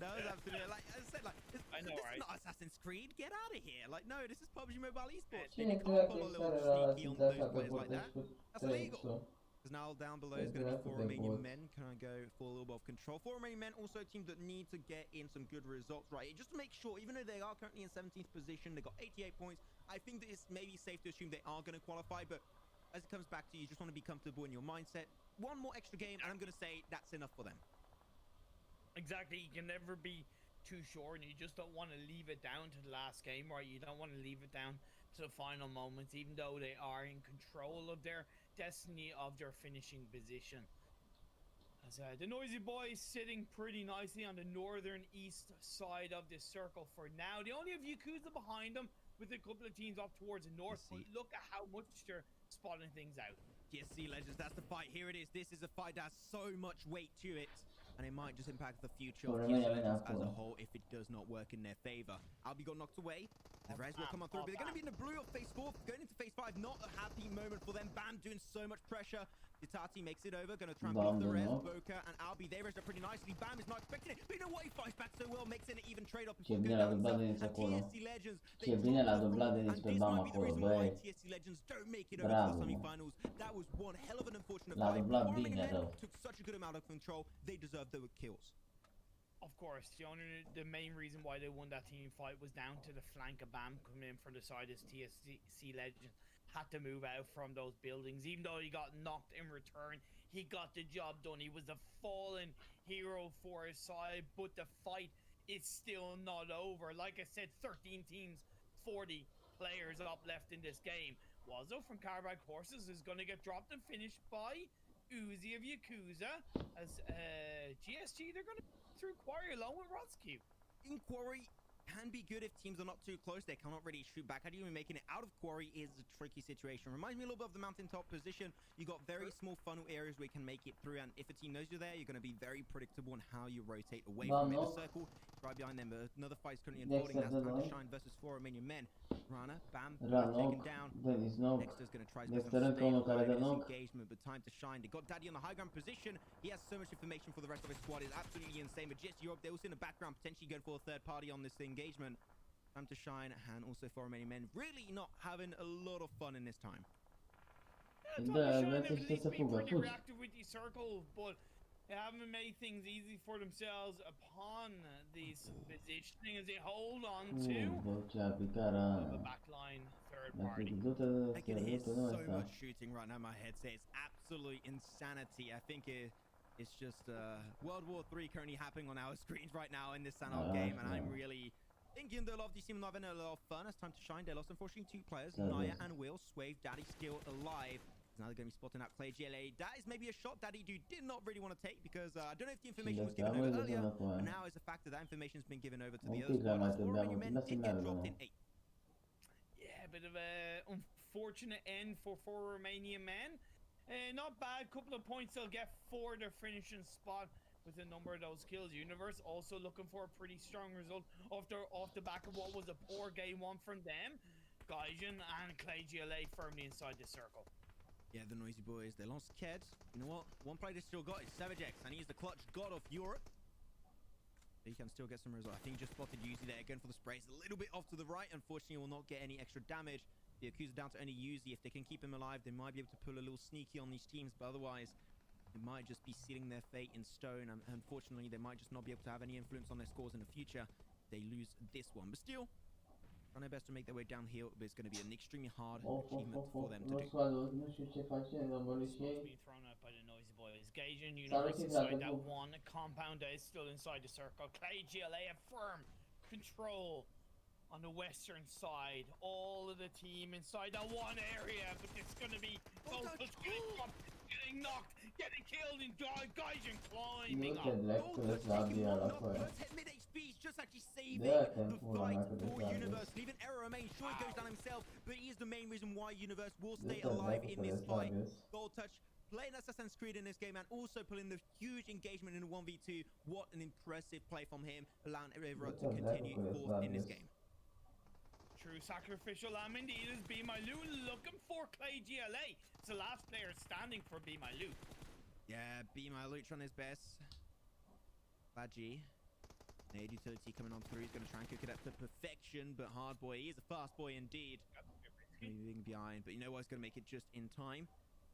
That was absolutely, like I said, like, this is not Assassin's Creed. Get out of here. Like, no, this is PUBG Mobile Esports. You can't pull a little sneaky on those players like that. That's illegal. Because now down below is going to be 4 Romanian men. Can I go for a little bit of control? 4 Romanian men, also a team that need to get in some good results, right? Just to make sure, even though they are currently in 17th position, they got 88 points. I think that it's maybe safe to assume they are going to qualify, but as it comes back to you just want to be comfortable in your mindset. One more extra game, and I'm going to say that's enough for them. Exactly. You can never be too sure, and you just don't want to leave it down to the last game, right? You don't want to leave it down to the final moments, even though they are in control of their destiny, of their finishing position. As the Noisy Boys sitting pretty nicely on the northern east side of this circle for now. They only have Yakuza behind them with a couple of teams up towards the north, but look at how much they're spotting things out. TSC Legends, that's the fight. Here it is. This is a fight that has so much weight to it, and it might just impact the future of TSC Legends as a whole if it does not work in their favor. Albi got knocked away. The Res will come on through, but they're going to be in the blue of phase 4. Going into phase 5, not a happy moment for them. Bam doing so much pressure. Itati makes it over, going to trample off the Res. Boca and Albi, they rested pretty nicely. Bam is not expecting it, but you know what? He fights back so well, makes it an even trade-off. Ce bine l-a dublat Denis acolo. Ce bine l-a dublat Denis pe Bam acolo, băi. Bravo. That was one hell of an unfortunate L-a fight. dublat bine rău. Took such a good amount of control. They deserved the kills. Of course, the main reason why they won that team fight was down to the flank of Bam coming in from the side as TSC Legends had to move out from those buildings. Even though he got knocked in return, he got the job done. He was a fallen hero for his side, but the fight is still not over. Like I said, 13 teams, 40 players up left in this game. Wazo from Carbag Horses is going to get dropped and finished by Uzi of Yakuza as GSG. They're going to through Quarry along with Rotsky. In Quarry can be good if teams are not too close. They cannot really shoot back at you, and making it out of Quarry is a tricky situation. Reminds me a little bit of the mountaintop position. You got very small funnel areas where you can make it through, and if a team knows you're there, you're going to be very predictable in how you rotate away from it. The circle right behind them, but another fight is currently unfolding. That's Time to Shine versus 4 Romanian men. Rana, bam, taken down. Dexter's going to try to stay alive in this engagement, but Time to Shine. They got Daddy on the high ground position. He has so much information for the rest of his squad. It's absolutely insane. But just Europe, they're also in the background, potentially going for a third party on this engagement. Time to Shine, and also 4 Romanian men really not having a lot of fun in this time. Da, vreți să se fugă, fugi. Reactive with the circle, but they haven't made things easy for themselves upon this positioning as they hold on to the backline third party. I can hear so much shooting right now in my headset. It's absolute insanity. I think it's just World War III currently happening on our screens right now in this Sanal game, and I'm really thinking that a lot of these teams are having a lot of fun. As Time to Shine, they lost unfortunately 2 players, Naya and Will. Swave, Daddy still alive. Now they're going to be spotting out Clay GLA. That is maybe a shot Daddy did not really want to take, because I don't know if the information was given over earlier, but now is the fact that information has been given over to the other squad. 4 Romanian men did get dropped in 8. Yeah, a bit of a unfortunate end for 4 Romanian men. Not bad, couple of points they'll get for their finishing spot with a number of those kills. Universe also looking for a pretty strong result off the back of what was a poor game 1 from them. Gaijin and Clay GLA firmly inside the circle. Yeah, the Noisy Boys, they lost Ked. You know what? One play they still got is Savage X, and he's the clutch god of Europe. He can still get some result. I think he just spotted Uzi there, going for the sprays. A little bit off to the right. Unfortunately, will not get any extra damage. The Yakuza down to only Uzi. If they can keep him alive, they might be able to pull a little sneaky on these teams, but otherwise, they might just be sealing their fate in stone. And unfortunately, they might just not be able to have any influence on their scores in the future if they lose this one. But still, trying their best to make their way down the hill, but it's going to be an extremely hard achievement for them to do. Nu știu ce face, rămâne și ei. Being thrown out by the Noisy Boys. Gaijin Universe inside that one compound is still inside the circle. Clay GLA have firm control on the western side. All of the team inside that one area, but it's going to be getting knocked, getting killed, and Gaijin climbing up. He's just actually saving the fight for Universe. Leaving Error remain. Sure, he goes down himself, but he is the main reason why Universe will stay alive in this fight. Gold Touch playing Assassin's Creed in this game, and also pulling the huge engagement in the 1v2. What an impressive play from him, allowing Error to continue forth in this game. True sacrificial lamb indeed is Be My Loot looking for Clay GLA. It's the last player standing for Be My Loot. Yeah, Be My Loot trying his best. Badgie. Aid utility coming on through. He's going to try and cook it up to perfection, but Hard Boy, he is a fast boy indeed. Moving behind, but you know what? He's going to make it just in time.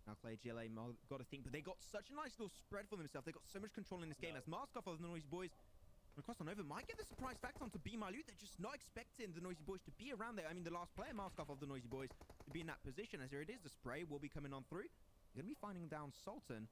Now Clay GLA got to think, but they got such a nice little spread for themselves. They got so much control in this game as Maskoff of the Noisy Boys across on over might get the surprise factor onto Be My Loot. They're just not expecting the Noisy Boys to be around there. I mean, the last player, Maskoff of the Noisy Boys, to be in that position. As here it is, the spray will be coming on through. They're going to be finding down Sultan.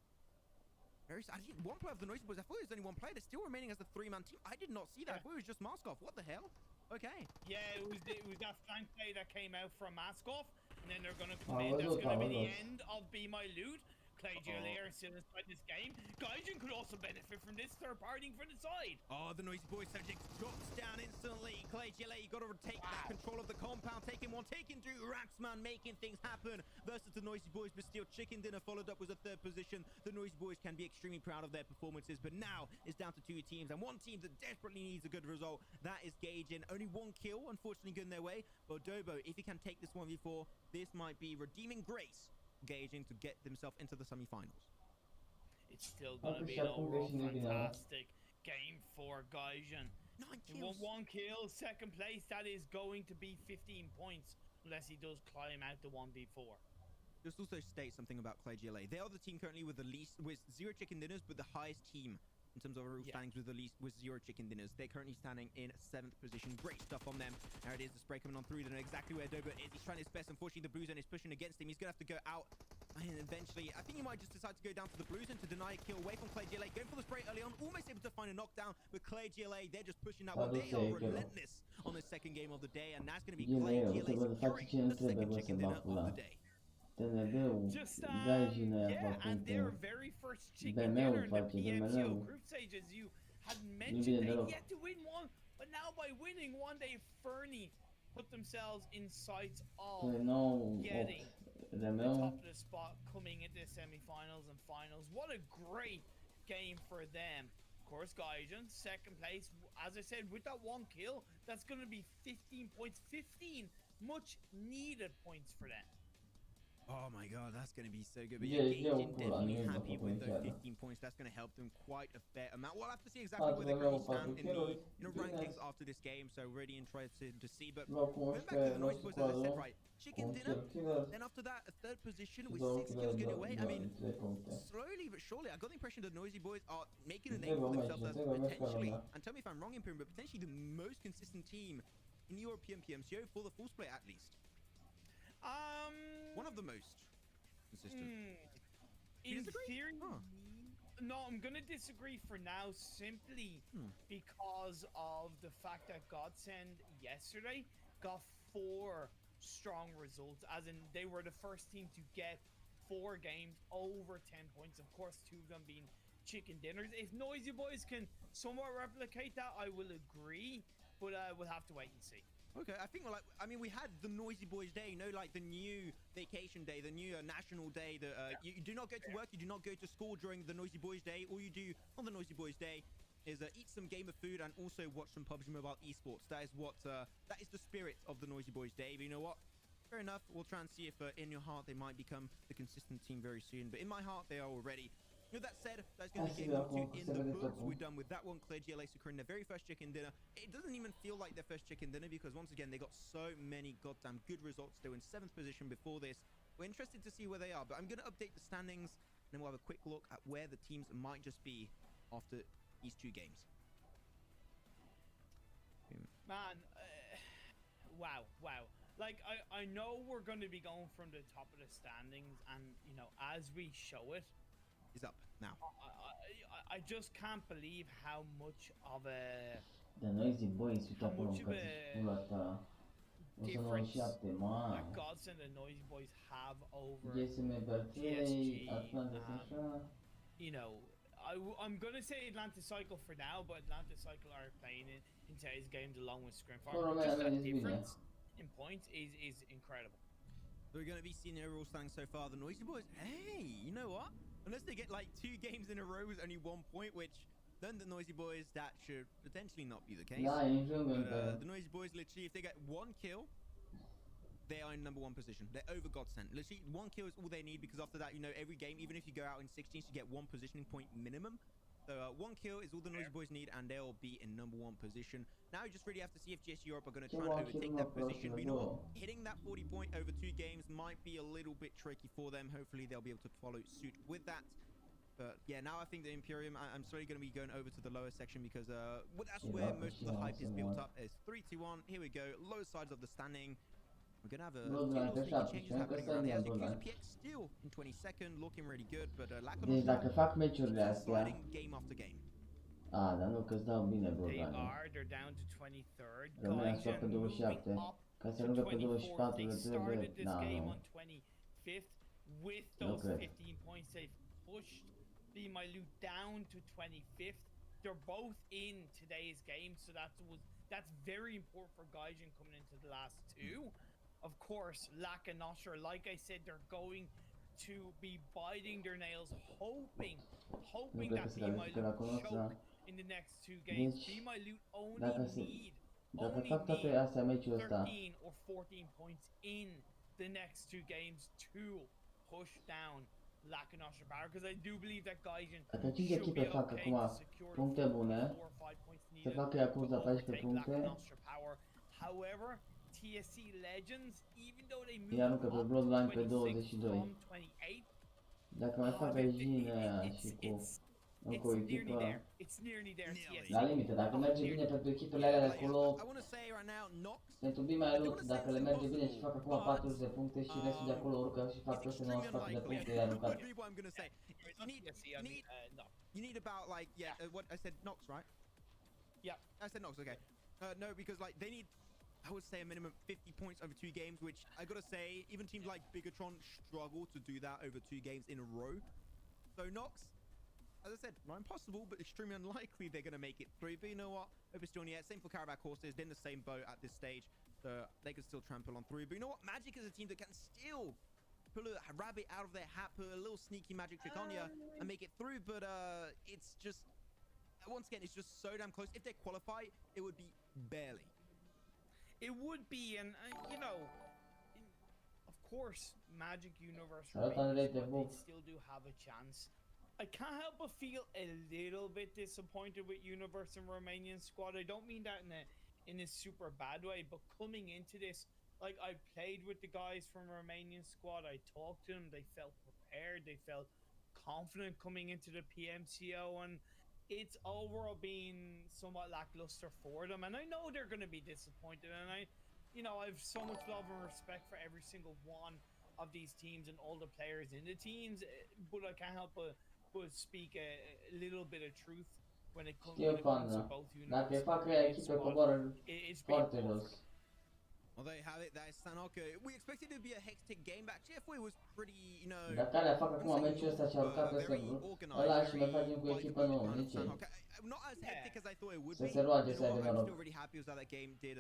I didn't one player of the Noisy Boys. I thought it was only one player. They're still remaining as the 3-man team. I did not see that. I thought it was just Maskoff. What the hell? Okay. Yeah, it was that flank play that came out from Maskoff, and then they're gonna come in. That's gonna be the end of Be My Loot. Clay GLA are still inside this game. Gaijin could also benefit from this third partying for the side. Oh, the Noisy Boys subject drops down instantly. Clay GLA, you got to take that control of the compound. Taking one, taking two. Raxman making things happen versus the Noisy Boys, but still Chicken Dinner followed up with a third position. The Noisy Boys can be extremely proud of their performances, but now it's down to 2 teams and one team that desperately needs a good result. That is Gaijin. Only 1 kill, unfortunately, good in their way. But Dobo, if he can take this 1v4, this might be redeeming grace. Gaijin to get themselves into the semi-finals. It's still gonna be an overall fantastic game for Gaijin. 9 kills. 1 kill, second place. That is going to be 15 points unless he does climb out the 1v4. Just also state something about Clay GLA. They are the team currently with the least, with 0 chicken dinners, but the highest team in terms of overall standings with the least, with 0 chicken dinners. They're currently standing in 7th position. Great stuff on them. There it is, the spray coming on through. They know exactly where Dobo is. He's trying his best. Unfortunately, the blue zone is pushing against him. He's going to have to go out. And eventually, I think he might just decide to go down to the blue zone to deny a kill away from Clay GLA. Going for the spray early on, almost able to find a knockdown. But Clay GLA, they're just pushing that one. They are relentless on the second game of the day. And that's going to be Clay GLA securing the second chicken dinner of the day. TND-ul, Just Gaijin aia yeah, fac and their puncte. very first chicken BMW dinner in the face PMCO BMW. group stage, as you had Nu mentioned, bine they deloc. yet to win one, but now by winning one, they firmly put themselves in sight of 9, 8, getting the Remeu. top of the spot coming into semi-finals and finals. What a great game for them. Of course, Gaijin, second place. As I said, with that one kill, that's going to be 15 points. 15 much needed points for them. Oh my god, that's going to be so good. But Yeah, yeah, yeah, Gaijin cool, I definitely mean, happy but with those yeah. 15 points. That's going to help them quite a fair amount. We'll have to see exactly where they Vreau currently 4 stand in the kiluri. rankings Bine. after this game. So really interested to see. But Vreau going back to 11, the vreau Noisy să Boys, as I said, scoadă right, chicken 1 dinner. kill killer Then after that, a third position și with 2 6 kills going away. I mean, 3 puncte. slowly but surely, I got the impression the Noisy Boys are making a Întreg name for oameni, themselves as întreg oameni ca potentially, lumea. and tell me if I'm wrong, Imperium, but potentially the most consistent team in the European PMCO for the full split at least. One of the most consistent. You In disagree? theory, Huh. no, I'm gonna disagree for now simply because of the fact that Godsend yesterday got 4 strong results, as in they were the first team to get 4 games over 10 points. Of course, 2 of them being chicken dinners. If Noisy Boys can somewhat replicate that, I will agree, but we'll have to wait and see. Okay, I think like we had the Noisy Boys Day, you know, like the new vacation day, the new national day. That you do not go to work, you do not go to school during the Noisy Boys Day. All you do on the Noisy Boys Day is eat some gamer food and also watch some PUBG Mobile esports. That is what that is the spirit of the Noisy Boys Day. But you know what? Fair enough. We'll try and see if in your heart they might become the consistent team very soon. But in my heart, they are already. With that said, that's going to be game number 2 in the books. We're done with that one. Clear GLA securing their very first chicken dinner. It doesn't even feel like their first chicken dinner because once again, they got so many goddamn good results. They were in 7th position before this. We're interested to see where they are, but I'm going to update the standings and then we'll have a quick look at where the teams might just be after these 2 games. Man, wow. Like, I know we're going to be going from the top of the standings, and, you know, as we show it, Is up now. I just can't believe how much of a The Noisy Boys, uite acolo much of încă ți pula ta. difference 197, man. that Godsend and Noisy Boys have over GSM Bertei, PSG, Atlantis așa. you know, I'm gonna say Atlantis Cycle for now, but Atlantis Cycle are playing in today's games along with Scrimfire. Well, Just that it's been, difference in points is incredible. We're going to be seeing the overall standings so far. The Noisy Boys, hey, you know what? Unless they get like 2 games in a row with only 1 point, which then the Noisy Boys, that should potentially not be the case. Da, e în joc încă. The Noisy Boys, literally, if they get 1 kill, they are in number 1 position. They're over Godsend. Literally, 1 kill is all they need because after that, you know, every game, even if you go out in 16s, you get 1 positioning point minimum. So 1 kill is all the Noisy Boys need, and they'll be in number 1 position. Now you just really have to see if GS Europe are going to try and overtake that position. But you know what? Hitting that 40 point over 2 games might be a little bit tricky for them. Hopefully they'll be able to follow suit with that. But yeah, now I think the Imperium, I'm slowly going to be going over to the lower section because that's where most of the hype is built up. It's 3-2-1. Here we go. Low sides of the standing. We're going to have a few little sneaky changes happening around here. As Yakuza PX still in 22nd, looking really good, but Deci dacă fac meciurile astea... sliding game after game. Dar nu, că-ți dau bine, They Bogdan. they're down to 23rd. Rămâne așa pe Gaijin 27. moving up Ca să to ajungă pe 24th. 24 They le started trebuie... this Da, game nu. on 25th with those cred. 15 points. They've pushed Be My Loot down to 25th. They're both in today's game, so that's very important for Gaijin coming into the last 2. Of course, Lack and Nosher, like I said, they're going to be biting their nails, hoping that Be My Loot choke in the next 2 games. Deci, Be My Loot dacă fac toate astea meciul ăsta... 13 or 14 points in the next 2 games to push down Lack and Nosher Power, because I do believe that Gaijin Dacă 5 should echipe be fac okay acum to secure puncte bune, 4 or 5 points să needed facă to Yakuza 14 overtake Lack puncte, and Nosher Power. However, TSC Legends, even though they moved iar încă pe up Bloodline pe 26 22. from 28, Dacă mai fac Aijin aia și cu... Încă o echipă... It's nearly there. TSC. La limită, dacă merge bine pentru echipele alea de acolo... Pentru Be My Loot, dacă le merge bine și fac acum 40 de puncte și restul de acolo urcă și fac peste 94 de puncte, i-a aruncat. You need about like what I said, Nox, right? Yeah. I said Nox, okay. No, because like they need I would say a minimum 50 points over 2 games, which I gotta say, even teams like Bigatron struggle to do that over 2 games in a row. So Nox, as I said, not impossible, but extremely unlikely they're gonna make it through. But you know what? Overstonian, same for Carabao Courses, they're in the same boat at this stage, so they can still trample on through. But you know what? Magic is a team that can still pull a rabbit out of their hat, put a little sneaky magic trick on you and make it through. But it's just, once again, it's just so damn close. If they qualify, it would be barely. It would be, and you know, of course, Magic Universe Arată în remains, rete, but Bob. they still do have a chance. I can't help but feel a little bit disappointed with Universe and Romanian squad. I don't mean that in a super bad way, but coming into this, like, I played with the guys from Romanian squad, I talked to them, they felt prepared, they felt confident coming into the PMCO, and it's overall been somewhat lackluster for them. And I know they're going to be disappointed, and I have so much love and respect for every single one of these teams and all the players in the teams, but I can't help but speak a little bit of truth when it comes to both Dacă units. fac echipe coboară It's been foarte awful. jos. Well, there you have it. That is Sanoko. We expected it to be a hectic game, but actually FW was pretty, you know... Dacă alea fac acum meciul ăsta și-a urcat peste ăla și mai facem cu echipă nouă, nici ei. Not as hectic as I thought it would Să be. se roage să You ai know de what? I'm noroc. still really happy with how that game did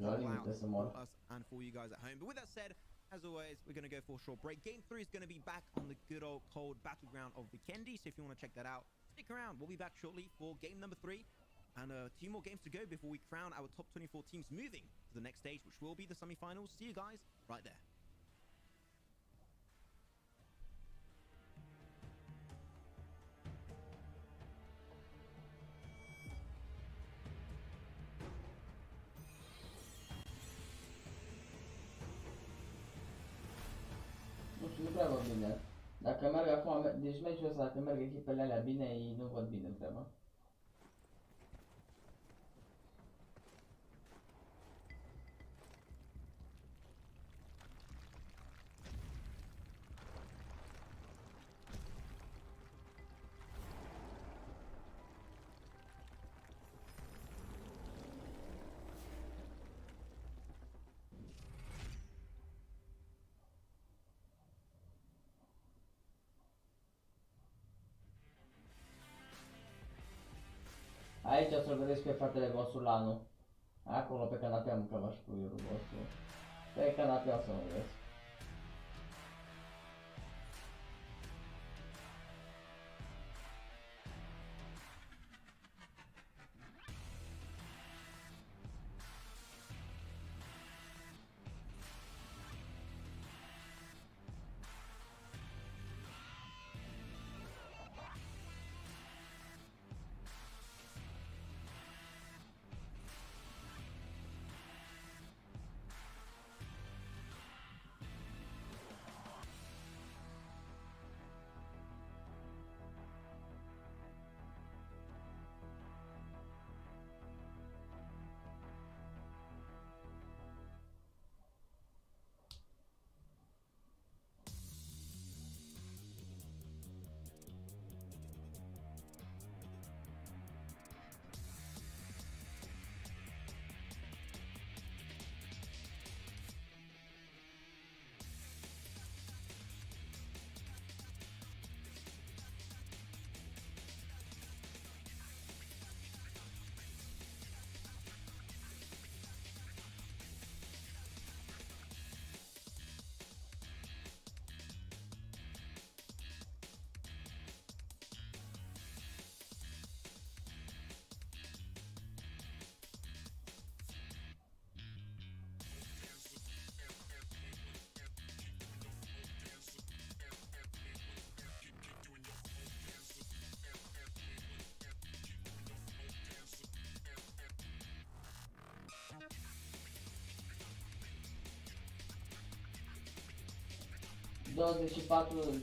La roll limită să out mor. for us and for you guys at home. But with that said, as always, we're going to go for a short break. Game 3 is going to be back on the good old cold battleground of Vikendi. So if you want to check that out, stick around. We'll be back shortly for game number 3. And 2 more games to go before we crown our top 24 teams moving to the next stage, which will be the semi-finals. See you guys right there. Nu știu, nu prea văd bine. Dacă merg acum, deci meciul ăsta, dacă merg echipele alea bine, ei nu văd bine treaba. Aici o să-l vedeți pe fratele vostru Lanu. Acolo pe canapea mâncava și puiul vostru. Pe canapea o să mă vezi.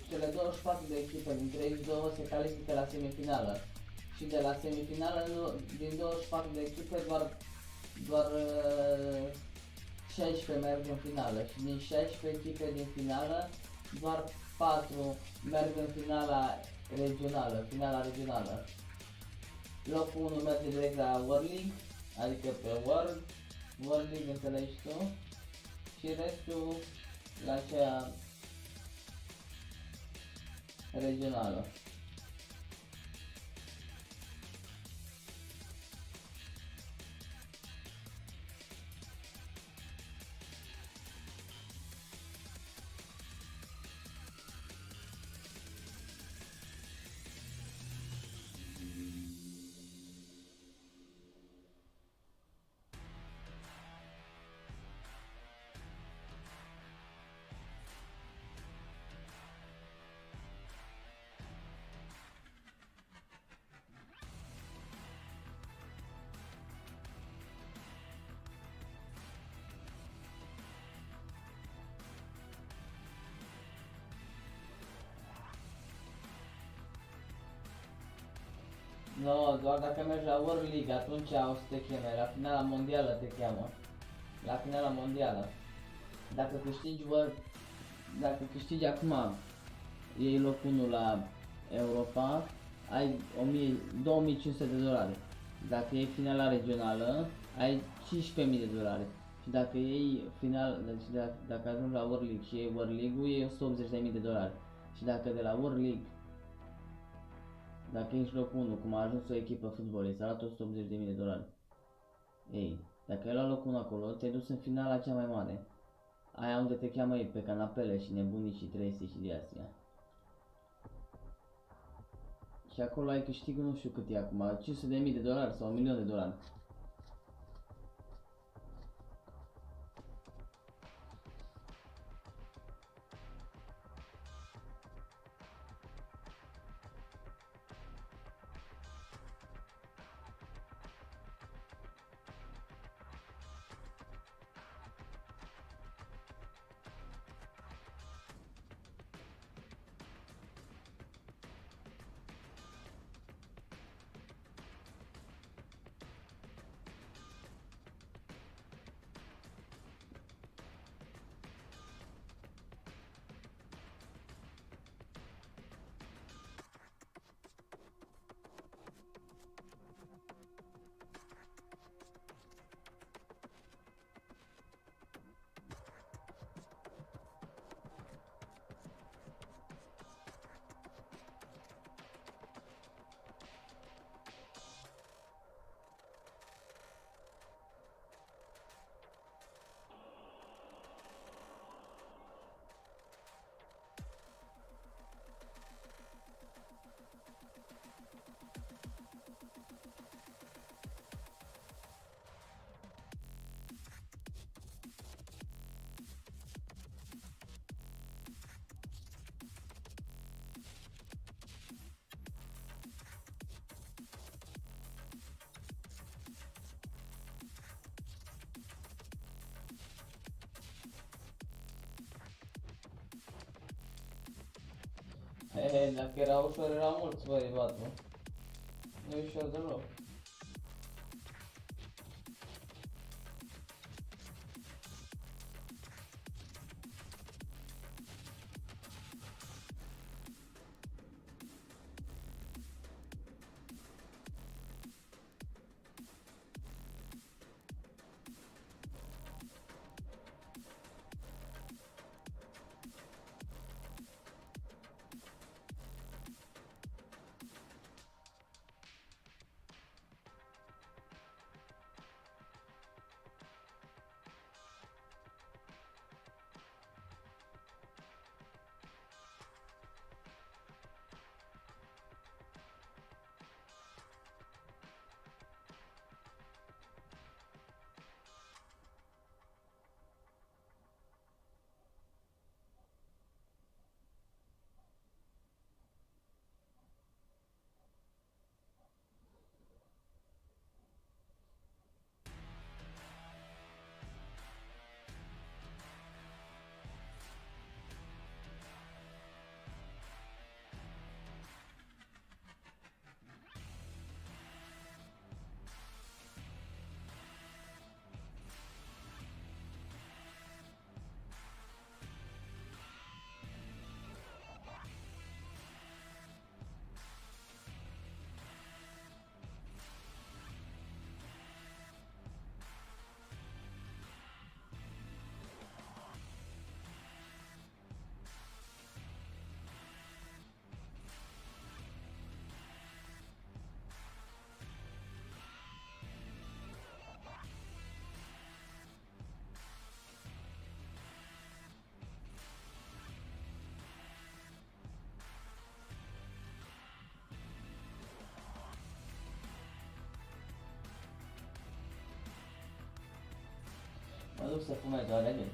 Cele 24 de echipe, dintre ei 2 se califică la semifinală. Și de la semifinală, din 24 de echipe, doar 16 merg în finală. Și din 16 echipe din finală, doar 4 merg în finala regională. Locul 1 merge direct la World League, adică pe World, World League înțelegi tu și restul la cea regională. No, doar dacă mergi la World League, atunci o să te cheme, la finala mondială te cheamă. La finala mondială. Dacă câștigi dacă câștigi acum, iei locul 1 la Europa, ai 2500 de dolari. Dacă iei finala regională, ai 15.000 de dolari. Și dacă iei deci dacă ajungi la World League și iei World League-ul, iei 180.000 de dolari. Și dacă de la World League, dacă ești locul 1, cum a ajuns o echipă fotbalist, arată 180.000 de dolari. Ei, dacă ai luat locul 1 acolo, te-ai dus în finala cea mai mare. Aia unde te cheamă ei pe canapele și nebunii și trese și de astea. Și acolo ai câștigul, nu știu cât e acum, 500.000 de dolari sau 1.000.000 de dolari. He, dacă era ușor, era mulți, băi, băiatul. Nu e ușor deloc. duc să fumez o alege.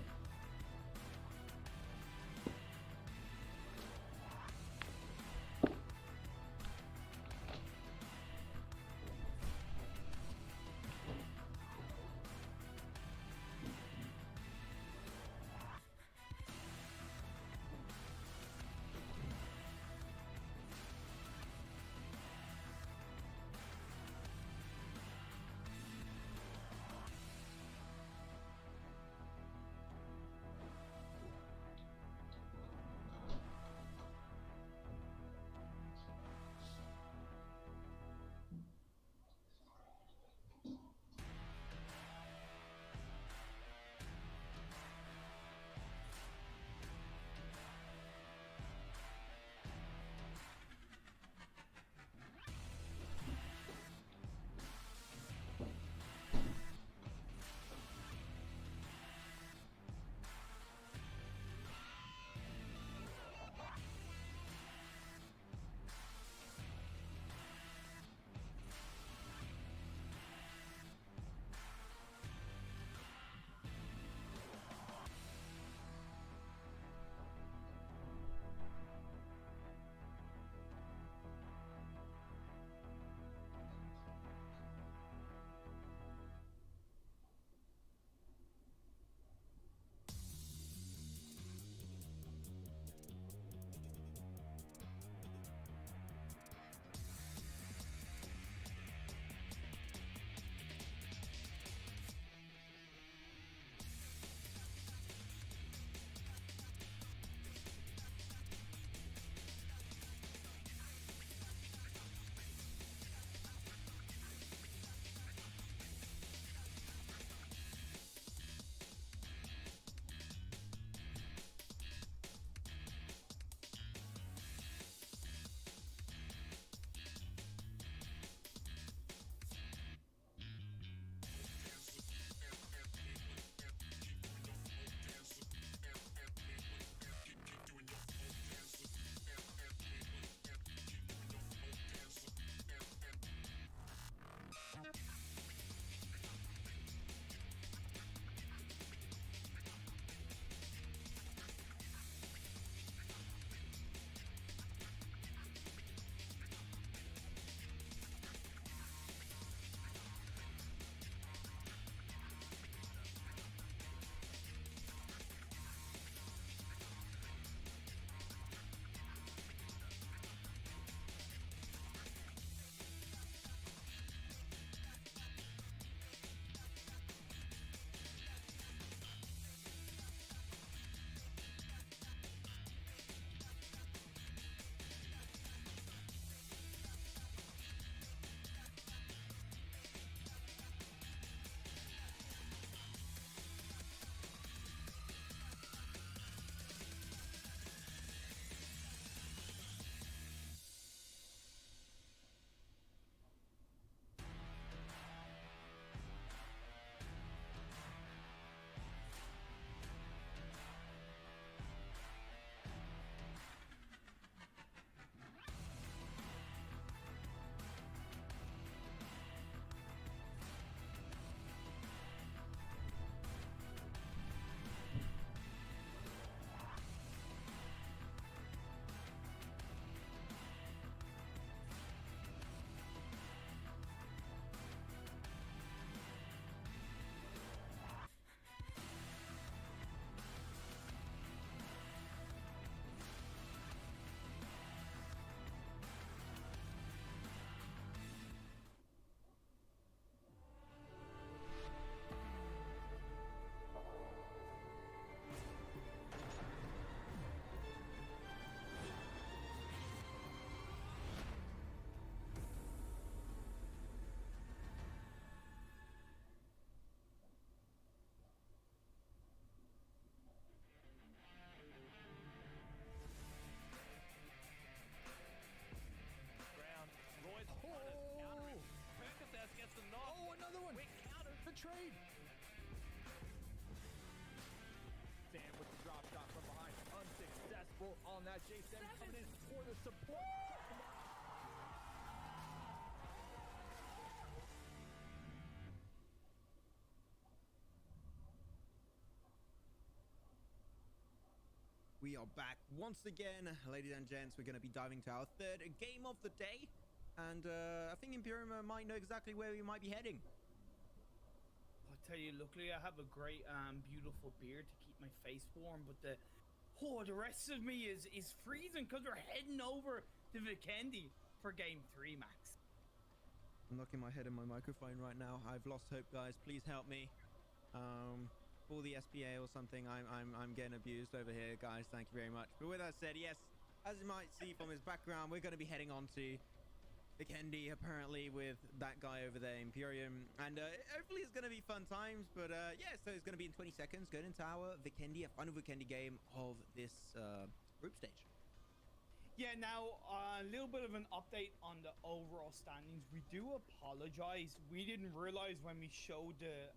trade. Sam with the drop shot from behind. Unsuccessful on that. Jason coming in for the support. We are back once again, ladies and gents. We're going to be diving to our third game of the day. And I think Imperium might know exactly where we might be heading. I'll tell you, luckily I have a great, beautiful beard to keep my face warm, but the rest of me is freezing because we're heading over to Vikendi for game 3, Max. I'm knocking my head in my microphone right now. I've lost hope, guys. Please help me. For the SPA or something. I'm getting abused over here, guys. Thank you very much. But with that said, yes, as you might see from his background, we're going to be heading on to Vikendi, apparently, with that guy over there, Imperium. And hopefully it's going to be fun times. But yeah, so it's going to be in 20 seconds going into our Vikendi, a final Vikendi game of this group stage. Yeah, now a little bit of an update on the overall standings. We do apologize. We didn't realize when we showed the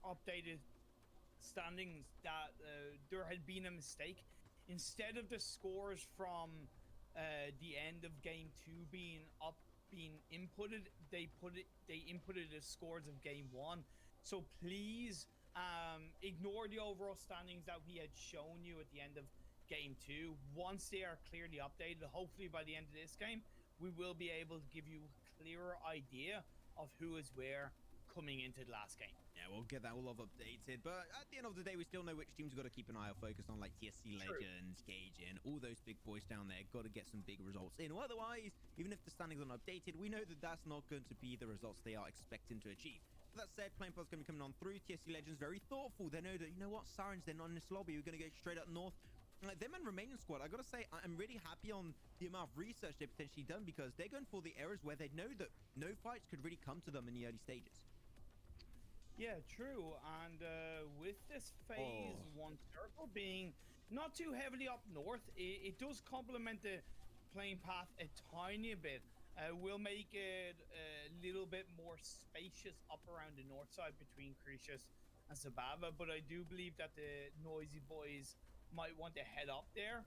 updated standings that there had been a mistake. Instead of the scores from the end of game 2 being inputted, they inputted the scores of game 1. So please ignore the overall standings that we had shown you at the end of game 2. Once they are clearly updated, hopefully by the end of this game, we will be able to give you a clearer idea of who is where coming into the last game. Yeah, we'll get that all updated, but at the end of the day, we still know which teams we've got to keep an eye out, focused on, like TSC Legends, Gaijin, all those big boys down there. Got to get some big results in. Well, otherwise, even if the standings are not updated, we know that that's not going to be the results they are expecting to achieve. With that said, Playing Pod's going to be coming on through. TSC Legends very thoughtful. They know that, you know what, Sirens, they're not in this lobby. We're going to go straight up north. Them and Romanian squad, I gotta say, I'm really happy on the amount of research they've potentially done, because they're going for the areas where they know that no fights could really come to them in the early stages. Yeah, true. And with this phase 1 circle being not too heavily up north, it does complement the playing path a tiny bit. We'll make it a little bit more spacious up around the north side between Cretius and Sabava, but I do believe that the noisy boys might want to head up there,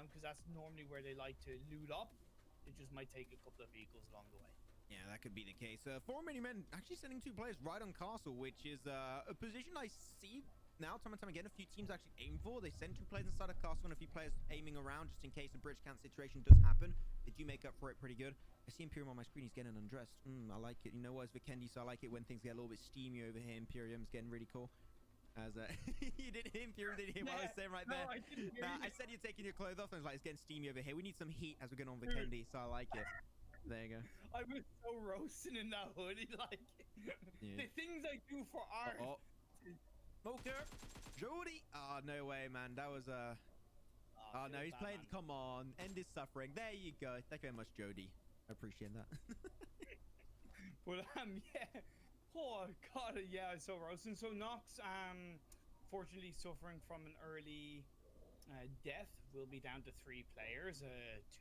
because that's normally where they like to loot up. It just might take a couple of vehicles along the way. Yeah, that could be the case. For many men actually sending 2 players right on Castle, which is a position I see now time and time again. A few teams actually aim for. They send 2 players inside of Castle and a few players aiming around just in case a bridge count situation does happen. They do make up for it pretty good. I see Imperium on my screen. He's getting undressed. I like it. You know what? It's Vikendi, so I like it when things get a little bit steamy over here. Imperium's getting really cool. As you didn't hear Imperium, didn't hear what I was saying right there. I didn't hear you. I said you're taking your clothes off, and it's like, it's getting steamy over here. We need some heat as we're going on Vikendi, so I like it. There you go. I was so roasting in that hoodie, like the things I do for art. Smoker, Jody. Oh, no way, man. That was oh no, he's playing. Man. Come on, end his suffering. There you go. Thank you very much, Jody. I appreciate that. But yeah. Oh god, yeah, it's so roasting. So Nox, fortunately suffering from an early death. Will be down to 3 players.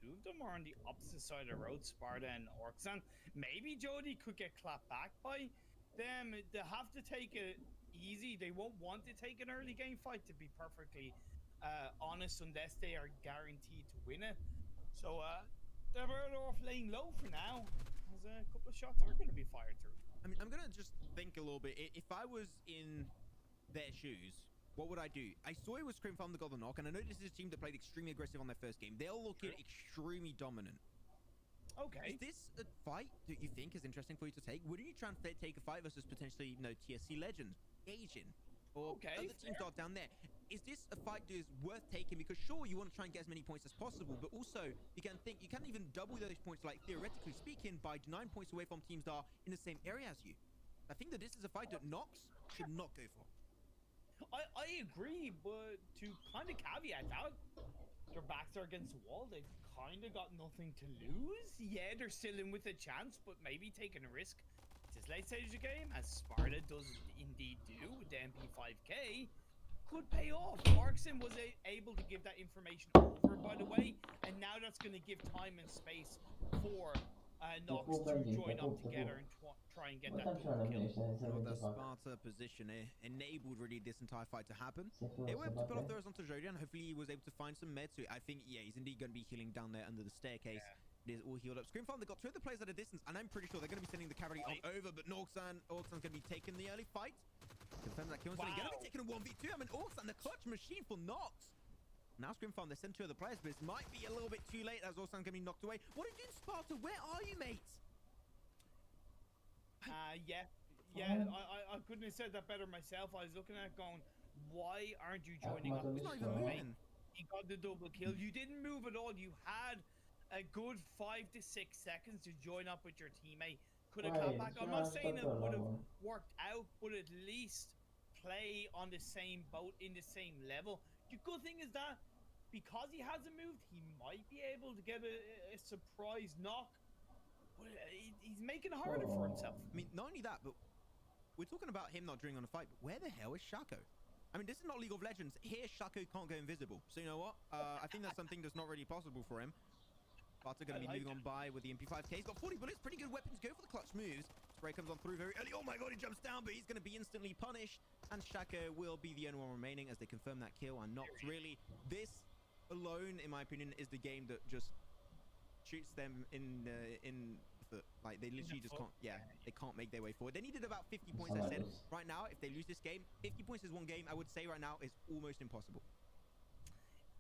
2 of them are on the opposite side of the road, Sparta and Orkzan. Maybe Jody could get clapped back by them. They have to take it easy. They won't want to take an early game fight, to be perfectly honest, unless they are guaranteed to win it. So they're better off laying low for now, as a couple of shots are going to be fired through. I mean, I'm gonna just think a little bit. If I was in their shoes, what would I do? I saw it was Scream Farm that got the knock, and I know this is a team that played extremely aggressive on their first game. They'll look extremely dominant. Okay. Is this a fight that you think is interesting for you to take? Wouldn't you try and take a fight versus potentially, you know, TSC Legends, Asian, or other teams that are down there? Is this a fight that is worth taking? Because sure, you want to try and get as many points as possible, but also you can think you can't even double those points, like theoretically speaking, by 9 points away from teams that are in the same area as you. I think that this is a fight that Nox should not go for. I agree, but to kind of caveat that, their backs are against the wall. They've kind of got nothing to lose. Yeah, they're still in with a chance, but maybe taking a risk. This late stage of the game, as Sparta does indeed do with the MP5K, could pay off. Markson was able to give that information over, by the way, and now that's going to give time and space for Nox to join up together and try and get that double kill. Well, the Sparta position enabled really this entire fight to happen. They were able to pull off the horizontal Jodian. Hopefully he was able to find some meds. So I think, yeah, he's indeed going to be healing down there under the staircase. Yeah. It is all healed up. Scream Farm, they got 2 of the players at a distance, and I'm pretty sure they're going to be sending the cavalry on over, but Orkzan's going to be taking the early fight. Confirm that kill. Wow. Going to be taking a 1v2. I mean, Orkzan, the clutch machine for Nox. Now Scrimfarm, they send 2 other players, but it might be a little bit too late as Orsan's going to be knocked away. What are you doing, Sparta? Where are you, mate? Yeah, I couldn't have said that better myself. I was looking at it going, why aren't you joining up? He's not even moving. He got the double kill. You didn't move at all. You had a good 5 to 6 seconds to join up with your teammate. Could have come back. I'm not saying it would have worked out, but at least play on the same boat in the same level. The good thing is that because he hasn't moved, he might be able to get a surprise knock. But he's making it harder for himself. I mean, not only that, but we're talking about him not drilling on a fight, but where the hell is Shaco? I mean, this is not League of Legends. Here, Shaco can't go invisible. So you know what? I think that's something that's not really possible for him. Sparta going to be moving on by with the MP5K. He's got 40 bullets, pretty good weapons. Go for the clutch moves. Spray comes on through very early. Oh my god, he jumps down, but he's going to be instantly punished. And Shaco will be the only one remaining as they confirm that kill. And not really. This alone, in my opinion, is the game that just shoots them in the foot. Like, they literally just can't, they can't make their way forward. They needed about 50 points, I said. Right now, if they lose this game, 50 points is one game. I would say right now is almost impossible.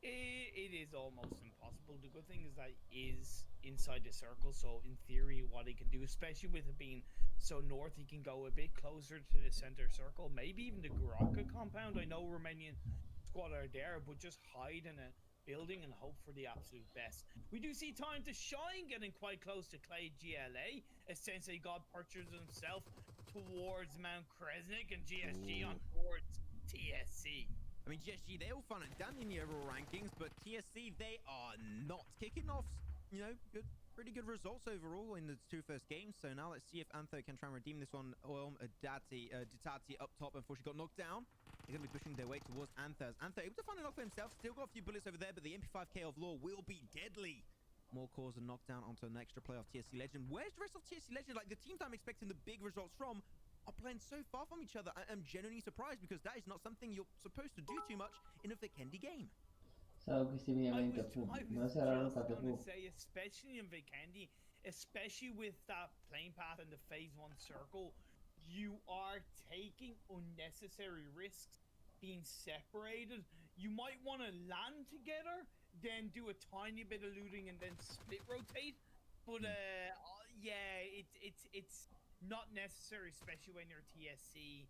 It is almost impossible. The good thing is that he is inside the circle, so in theory, what he can do, especially with it being so north, he can go a bit closer to the center circle, maybe even the Garaka compound. I know Romanian squad are there, but just hide in a building and hope for the absolute best. We do see Time to Shine getting quite close to Clay GLA. Essentially, God purchases himself towards Mount Kresnik and GSG on towards TSC. I mean, GSG, they're all fun and dandy in the overall rankings, but TSC, they are not kicking off, you know, pretty good results overall in the 2 first games. So now let's see if Antho can try and redeem this one. Ditati up top, unfortunately got knocked down. They're going to be pushing their way towards Antho. Antho able to find a knock for himself, still got a few bullets over there, but the MP5K of Law will be deadly. More cause and knockdown onto an extra play of TSC Legend. Where's the rest of TSC Legend? Like, the teams I'm expecting the big results from are playing so far from each other. I'm genuinely surprised because that is not something you're supposed to do too much in a Vikendi game. Sau questi ovviamente non saranno fatte I was just say, especially in Vikendi, especially with that plane path in the phase 1 circle, you are taking unnecessary risks being separated. You might want to land together, then do a tiny bit of looting and then split rotate. But yeah, it's not necessary, especially when you're TSC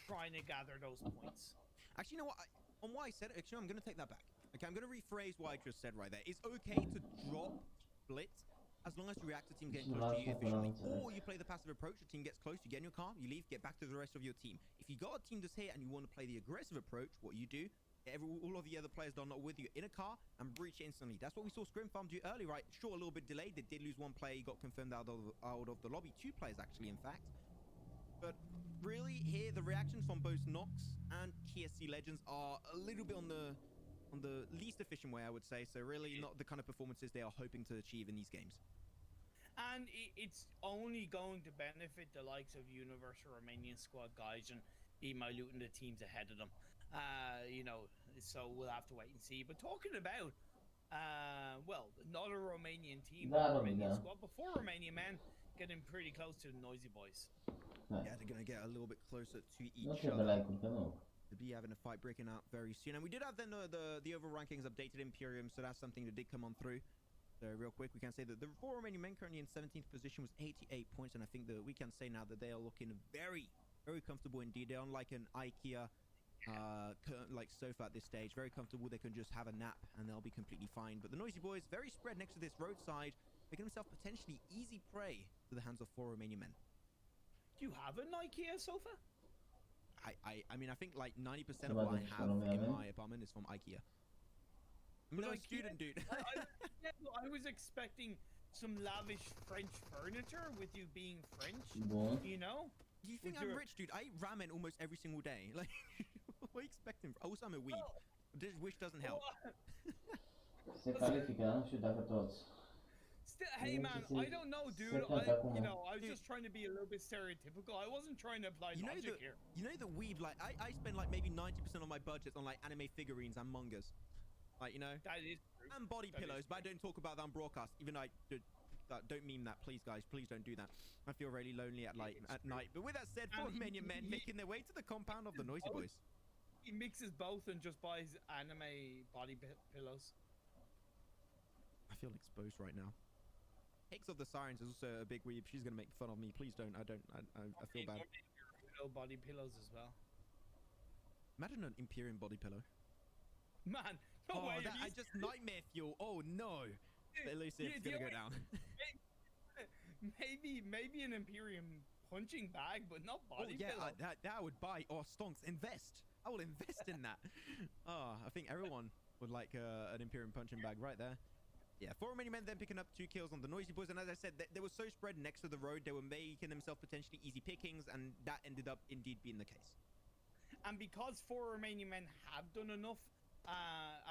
trying to gather those points. Actually, you know what? On what I said, actually, I'm going to take that back. Okay, I'm going to rephrase what I just said right there. It's okay to drop splits as long as you react to team getting close to you efficiently. Or you play the passive approach, the team gets close, you get in your car, you leave, get back to the rest of your team. If you got a team that's here and you want to play the aggressive approach, what you do, all of the other players that are not with you in a car and breach it instantly. That's what we saw Scrimfarm do early, right? Sure, a little bit delayed. They did lose one player. He got confirmed out of the lobby. 2 players, actually, in fact. But really, here, the reactions from both Nox and TSC Legends are a little bit on the least efficient way, I would say. So really not the kind of performances they are hoping to achieve in these games. And it's only going to benefit the likes of Universal Romanian squad guys and be my looting the teams ahead of them. You know, so we'll have to wait and see. But talking about, well, not a Romanian team, but a Romanian squad before Romania, man, getting pretty close to the Noisy Boys. Yeah, they're going to get a little bit closer to each other. They'll be having a fight breaking out very soon. And we did have then the overall rankings updated Imperium, so that's something that did come on through. So real quick, we can say that the 4 Romanian men currently in 17th position was 88 points, and I think that we can say now that they are looking very, very comfortable indeed. They're on like an IKEA like sofa at this stage, very comfortable. They can just have a nap and they'll be completely fine. But the Noisy Boys, very spread next to this roadside, making himself potentially easy prey to the hands of 4 Romanian men. Do you have an IKEA sofa? I mean, I think like 90% of what I have in my apartment is from IKEA. I'm not a student, dude. I was expecting some lavish French furniture with you being French, you know? Do you think I'm rich, dude? I eat ramen almost every single day. Like, what are you expecting? Also, I'm a weeb. This wish doesn't help. Se califică, nu știu dacă toți. Hey man, I don't know, dude. I was just trying to be a little bit stereotypical. I wasn't trying to apply logic here. You know the weeb, like I spend like maybe 90% of my budget on like anime figurines and mangas. Like, you know, that is true. And body pillows, but I don't talk about that on broadcast. Even though I don't meme that, please guys, please don't do that. I feel really lonely at night. But with that said, 4 Romanian men making their way to the compound of the Noisy Boys. he mixes both and just buys anime body pillows. I feel exposed right now. Hicks of the Sirens is also a big weeb. She's gonna make fun of me. Please don't. I feel bad. Body pillows as well. Imagine an Imperium body pillow. Man, no Oh, way. that, I just nightmare fuel. Oh no. Elusive's gonna go down. maybe an Imperium punching bag, but not body pillow. that I would buy. Oh, stonks, invest. I will invest in that. Oh, I think everyone would like an Imperium punching bag right there. Yeah, 4 Romanian men then picking up 2 kills on the Noisy Boys, and as I said, they were so spread next to the road, they were making themselves potentially easy pickings, and that ended up indeed being the case. And because 4 Romanian men have done enough,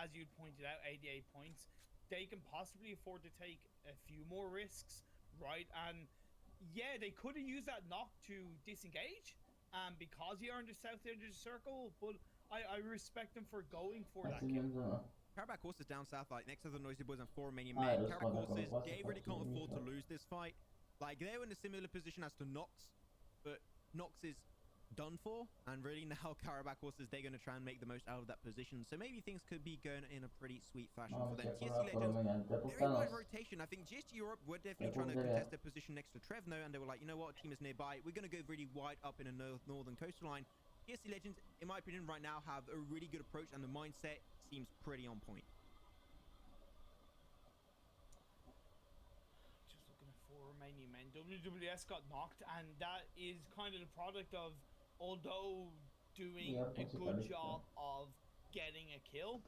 as you pointed out, 88 points, they can possibly afford to take a few more risks, right? And yeah, they could have used that knock to disengage, because he earned the south edge of the circle, but I respect them for going for that kill. Karabakh horses down south, like next to the Noisy Boys and 4 Romanian men. Karabakh horses, they really can't afford to lose this fight. Like, they're in a similar position as to Nox, but Nox is done for, and really now Karabakh horses, they're going to try and make the most out of that position. So maybe things could be going in a pretty sweet fashion for them. TSC Legends, they're in wide rotation. I think GSG Europe were definitely trying to contest their position next to Trevno, and they were like, you know what, team is nearby. We're going to go really wide up in a northern coastline. TSC Legends, in my opinion, right now have a really good approach, and the mindset seems pretty on point. Just looking at 4 Romanian men. WWS got knocked, and that is kind of the product of, although doing a good job of getting a kill,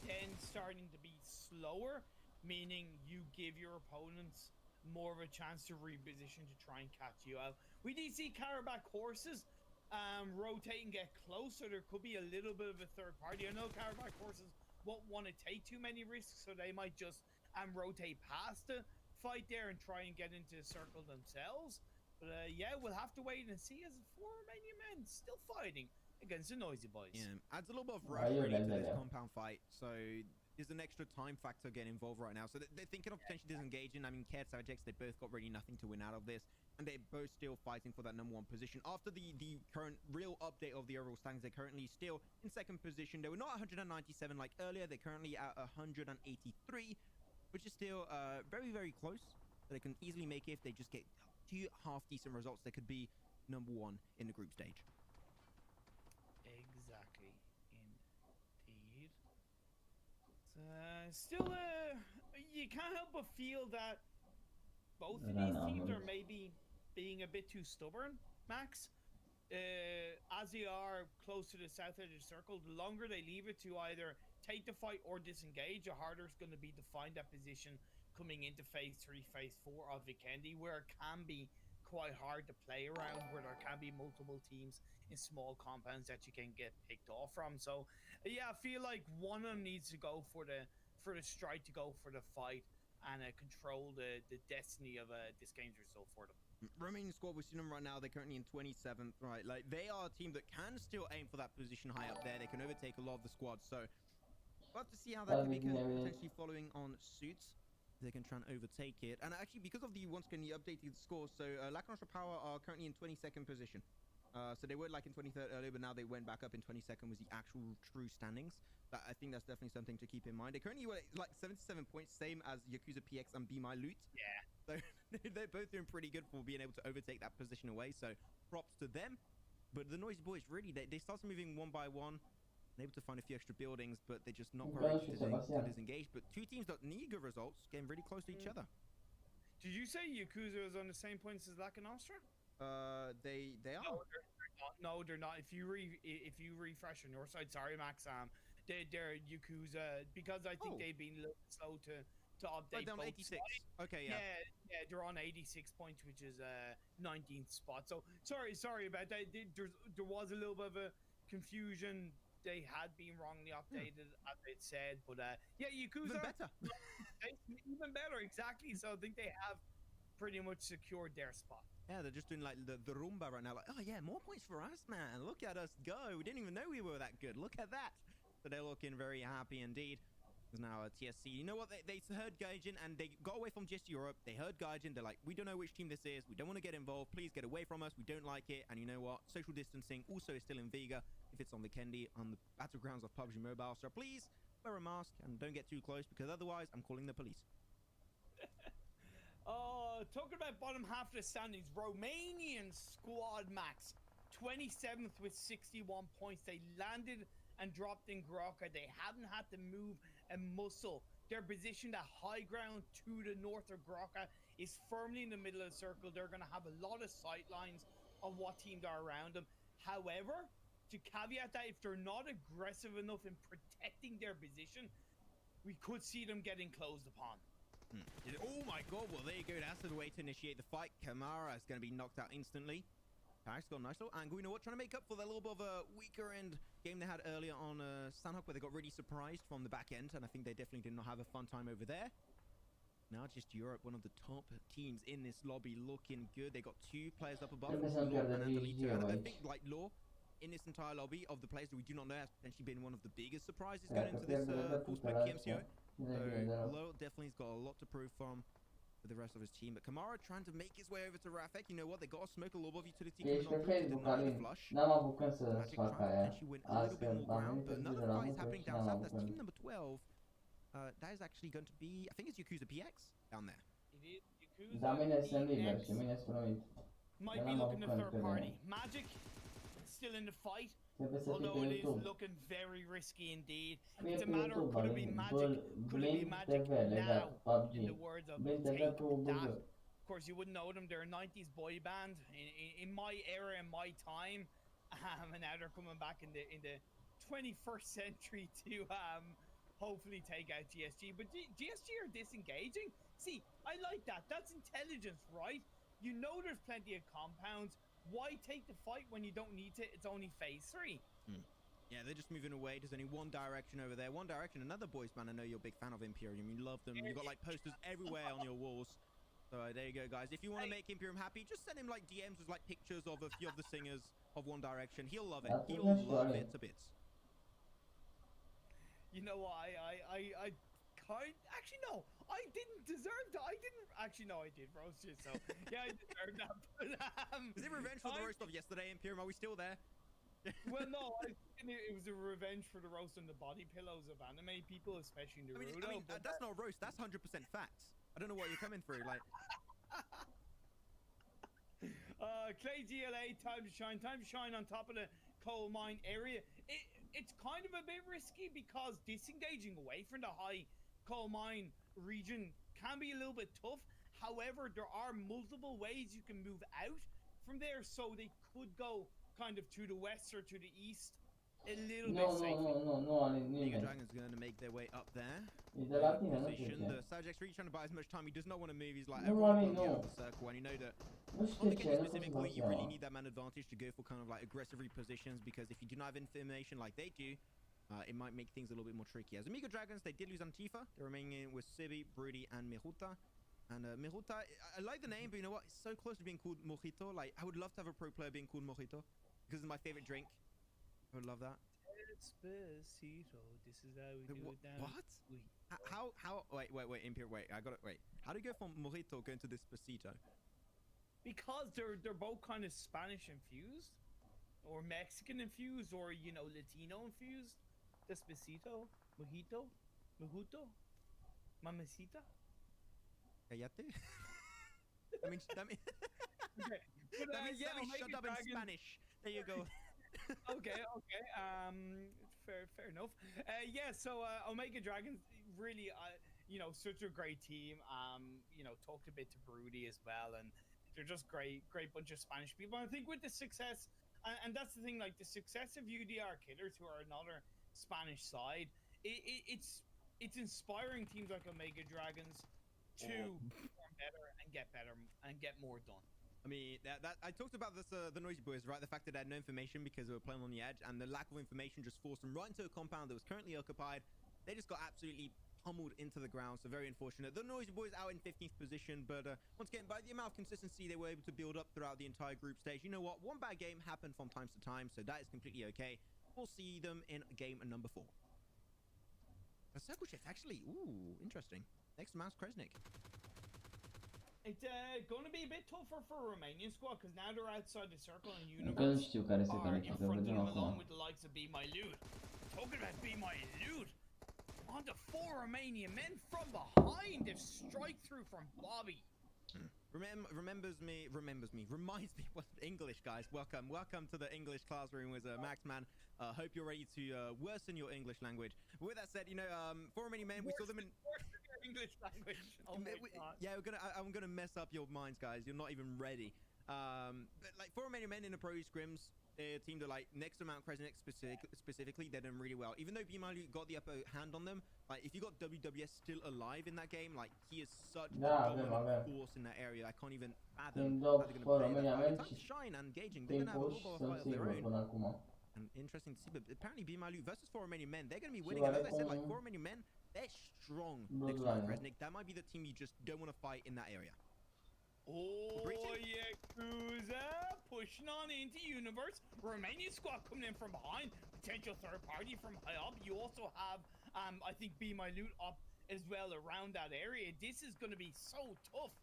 then starting to be slower, meaning you give your opponents more of a chance to reposition to try and catch you out. We did see Karabakh horses rotate and get close, so there could be a little bit of a third party. I know Karabakh horses won't want to take too many risks, so they might just rotate past the fight there and try and get into the circle themselves. But yeah, we'll have to wait and see, as 4 Romanian men still fighting against the Noisy Boys. Yeah, adds a little bit of rush really to this compound fight, so there's an extra time factor getting involved right now. So they're thinking of potentially disengaging. I mean, Cared Subjects, they both got really nothing to win out of this, and they're both still fighting for that #1 position. After the current real update of the overall standings, they're currently still in 2nd position. They were not 197 like earlier. They're currently at 183, which is still very, very close. So they can easily make it if they just get 2 half-decent results. They could be #1 in the group stage. Exactly. Indeed. Still, you can't help but feel that both of these teams are maybe being a bit too stubborn, Max. As they are close to the south edge of the circle, the longer they leave it to either take the fight or disengage, the harder it's going to be to find that position coming into phase 3, phase 4 of Vikendi, where it can be quite hard to play around, where there can be multiple teams in small compounds that you can get picked off from. So yeah, I feel like one of them needs to go for the strike, to go for the fight, and control the destiny of this game's result for them. Romanian squad, we see them right now. They're currently in 27th, right? Like, they are a team that can still aim for that position high up there. They can overtake a lot of the squad. So we'll have to see how that can be potentially following on suits. They can try and overtake it. And actually, because of the once again the updated scores, so Lacunostra Power are currently in 22nd position. So they were like in 23rd earlier, but now they went back up in 22nd was the actual true standings. But I think that's definitely something to keep in mind. They currently were like 77 points, same as Yakuza PX and Be My Loot. Yeah. So they're both doing pretty good for being able to overtake that position away. So props to them. But the Noisy Boys, really, they started moving one by one, able to find a few extra buildings, but they're just not very ready to disengage. But 2 teams that need good results, getting really close to each other. Did you say Yakuza is on the same points as Lacunostra? They are. No, they're not. If you refresh on your side, sorry, Max. They're Yakuza, because I think they've been a little slow to update. They're on both 86. sides. Okay, yeah. Yeah, they're on 86 points, which is 19th spot. So sorry about that. There was a little bit of a confusion. They had been wrongly updated, as it said, but yeah, Yakuza even better. Even better, exactly. So I think they have pretty much secured their spot. Yeah, they're just doing like the rumba right now. Like, oh yeah, more points for us, man. Look at us go. We didn't even know we were that good. Look at that. So they're looking very happy indeed. There's now a TSC. You know what? They heard Gaijin and they got away from just Europe. They heard Gaijin. They're like, we don't know which team this is. We don't want to get involved. Please get away from us. We don't like it. And you know what? Social distancing also is still in Vega if it's on the Kendi on the battlegrounds of PUBG Mobile. So please wear a mask and don't get too close because otherwise I'm calling the police. Talking about bottom half of the standings, Romanian squad max 27th with 61 points. They landed and dropped in Grocka. They haven't had to move a muscle. They're positioned at high ground to the north of Grocka, is firmly in the middle of the circle. They're going to have a lot of sight lines on what teams are around them. However, to caveat that, if they're not aggressive enough in protecting their position, we could see them getting closed upon. Oh my god, well there you go, that's the way to initiate the fight. Kamara is going to be knocked out instantly. Tarik's got a nice little angle, you know what, trying to make up for the little bit of a weaker end game they had earlier on Stanhook, where they got really surprised from the back end, and I think they definitely did not have a fun time over there. Now just Europe, one of the top teams in this lobby, looking good. They got 2 players up above, Law and Angelito, and I think like Law in this entire lobby of the players that we do not know has potentially been one of the biggest surprises going into this full spec PMCO. So Law definitely has got a lot to prove from for the rest of his team. But Kamara trying to make his way over to Rafek. You know what? They got to smoke a little bit of utility coming on through to deny the flush. N-am apucat să Magic fac trying to aia. potentially win a little Azi bit more că am ground, venit but târziu another de la guy is muncă happening și down n-am south. That's apucat. team number 12. That is actually going to be, I think it's Yakuza PX down there. It is Yakuza. Dar mine sunt liber PX și mine sunt promit. might be looking to third party. Magic still in the fight, Trebuie să fii although pe it is YouTube. looking very risky indeed. Scrie It's a pe matter of YouTube, could it be Alin. magic? Could it be Blind magic TV legat now? PUBG. In the words of Blind TV Take cu That. BG. Of course, you wouldn't know them. They're a 90s boy band in my era, in my time, and now they're coming back in the 21st century to hopefully take out GSG. But GSG are disengaging. See, I like that. That's intelligence, right? You know there's plenty of compounds. Why take the fight when you don't need to? It's only phase 3. Yeah, they're just moving away. There's only one direction over there. One direction. Another boys band. I know you're a big fan of Imperium. You love them. You've got like posters everywhere on your walls. So there you go, guys. If you want to make Imperium happy, just send him like DMs with like pictures of a few of the singers of One Direction. He'll love it. He'll love it to bits. You know what? I actually no. I didn't deserve that. I didn't actually no. I did roast you. So yeah, I deserved that. But, Is it revenge for the roast of yesterday, Imperium? Are we still there? Well, no, I think it was a revenge for the roast on the body pillows of anime people, especially Naruto. I mean but that's not roast. That's 100% facts. I don't know what you're coming through. Like, Clay GLA, time to shine on top of the coal mine area. It's kind of a bit risky because disengaging away from the high coal mine region can be a little bit tough. However, there are multiple ways you can move out from there, so they could go kind of to the west or to the east a little bit safely. Nu, Alin, Mega nimeni. Dragon's going to make their way up there. E de la tine, nu știu Position. ce. The Sajek's really trying to buy as much time. He does not want to move. He's like, No, everyone I mean, on the no. outer circle, and you know that Nu on știu the ce, game nu pot să specifically, dau you really seama. need that man advantage to go for kind of like aggressive repositions, because if you do not have information like they do, it might make things a little bit more tricky. As Amiga Dragons, they did lose Antifa. They're remaining with Sibi, Broody, and Miruta. And Miruta, I like the name, but you know what? It's so close to being called Mojito. Like, I would love to have a pro player being called Mojito because it's my favorite drink. I would love that. Despacito, this is how we do it down. What? How? Wait, Imperial, wait. I got it. Wait. How do you go from Mojito going to Despacito? Because they're both kind of Spanish infused, or Mexican infused, or you know Latino infused. Despacito, mojito, mojuto, mamacita. Cállate. I mean, that means Okay. But, that means yeah, let me Omega shut up in Dragon- Spanish. There you go. okay. Fair enough. Yeah. So Omega Dragons really, you know, such a great team. You know, talked a bit to Broody as well, and they're just great bunch of Spanish people. And I think with the success, and that's the thing, like the success of UDR Killers, who are another Spanish side, it's inspiring teams like Omega Dragons to perform better and get more done. I mean, that I talked about this, the Noisy Boys, right? The fact that they had no information because they were playing on the edge, and the lack of information just forced them right into a compound that was currently occupied. They just got absolutely pummeled into the ground, so very unfortunate. The Noisy Boys out in 15th position, but once again, by the amount of consistency they were able to build up throughout the entire group stage, you know what? One bad game happened from time to time, so that is completely okay. We'll see them in game number 4. A circle shift, actually. Ooh, interesting. Next to Mouse Kresnik. It's going to be a bit tougher for Romanian squad because now they're outside the circle and Încă nu Universe știu care se are in califică, front of vedem them along acum. with the likes of Be My Loot. Talking about Be My Loot, on to 4 Romanian men from behind. They've strike through from Bobby. Reminds me, what English, guys. Welcome to the English classroom with Max, man. Hope you're ready to worsen your English language. With that said, you know, for many men, we saw them in English language. Oh my God. Yeah, I'm gonna mess up your minds, guys. You're not even ready. But like for many men in the pro scrims, their team are like next to Mount Kresnik specifically, they're doing really well. Even though Bimalu got the upper hand on them, like if you got WWS still alive in that game, like he is such a dominant force in that area. I can't even fathom how they're gonna play that. Time to shine and engaging. They're gonna have a little bit of a fight of their own. And interesting to see, but apparently Bimalu versus 4 Romanian men, they're gonna be winning. And as I said, like 4 Romanian men, they're strong next to Mount Kresnik. That might be the team you just don't want to fight in that area. Oh, Yakuza pushing on into Universe. Romanian squad coming in from behind. Potential third party from high up. You also have, I think, Be My Loot up as well around that area. This is going to be so tough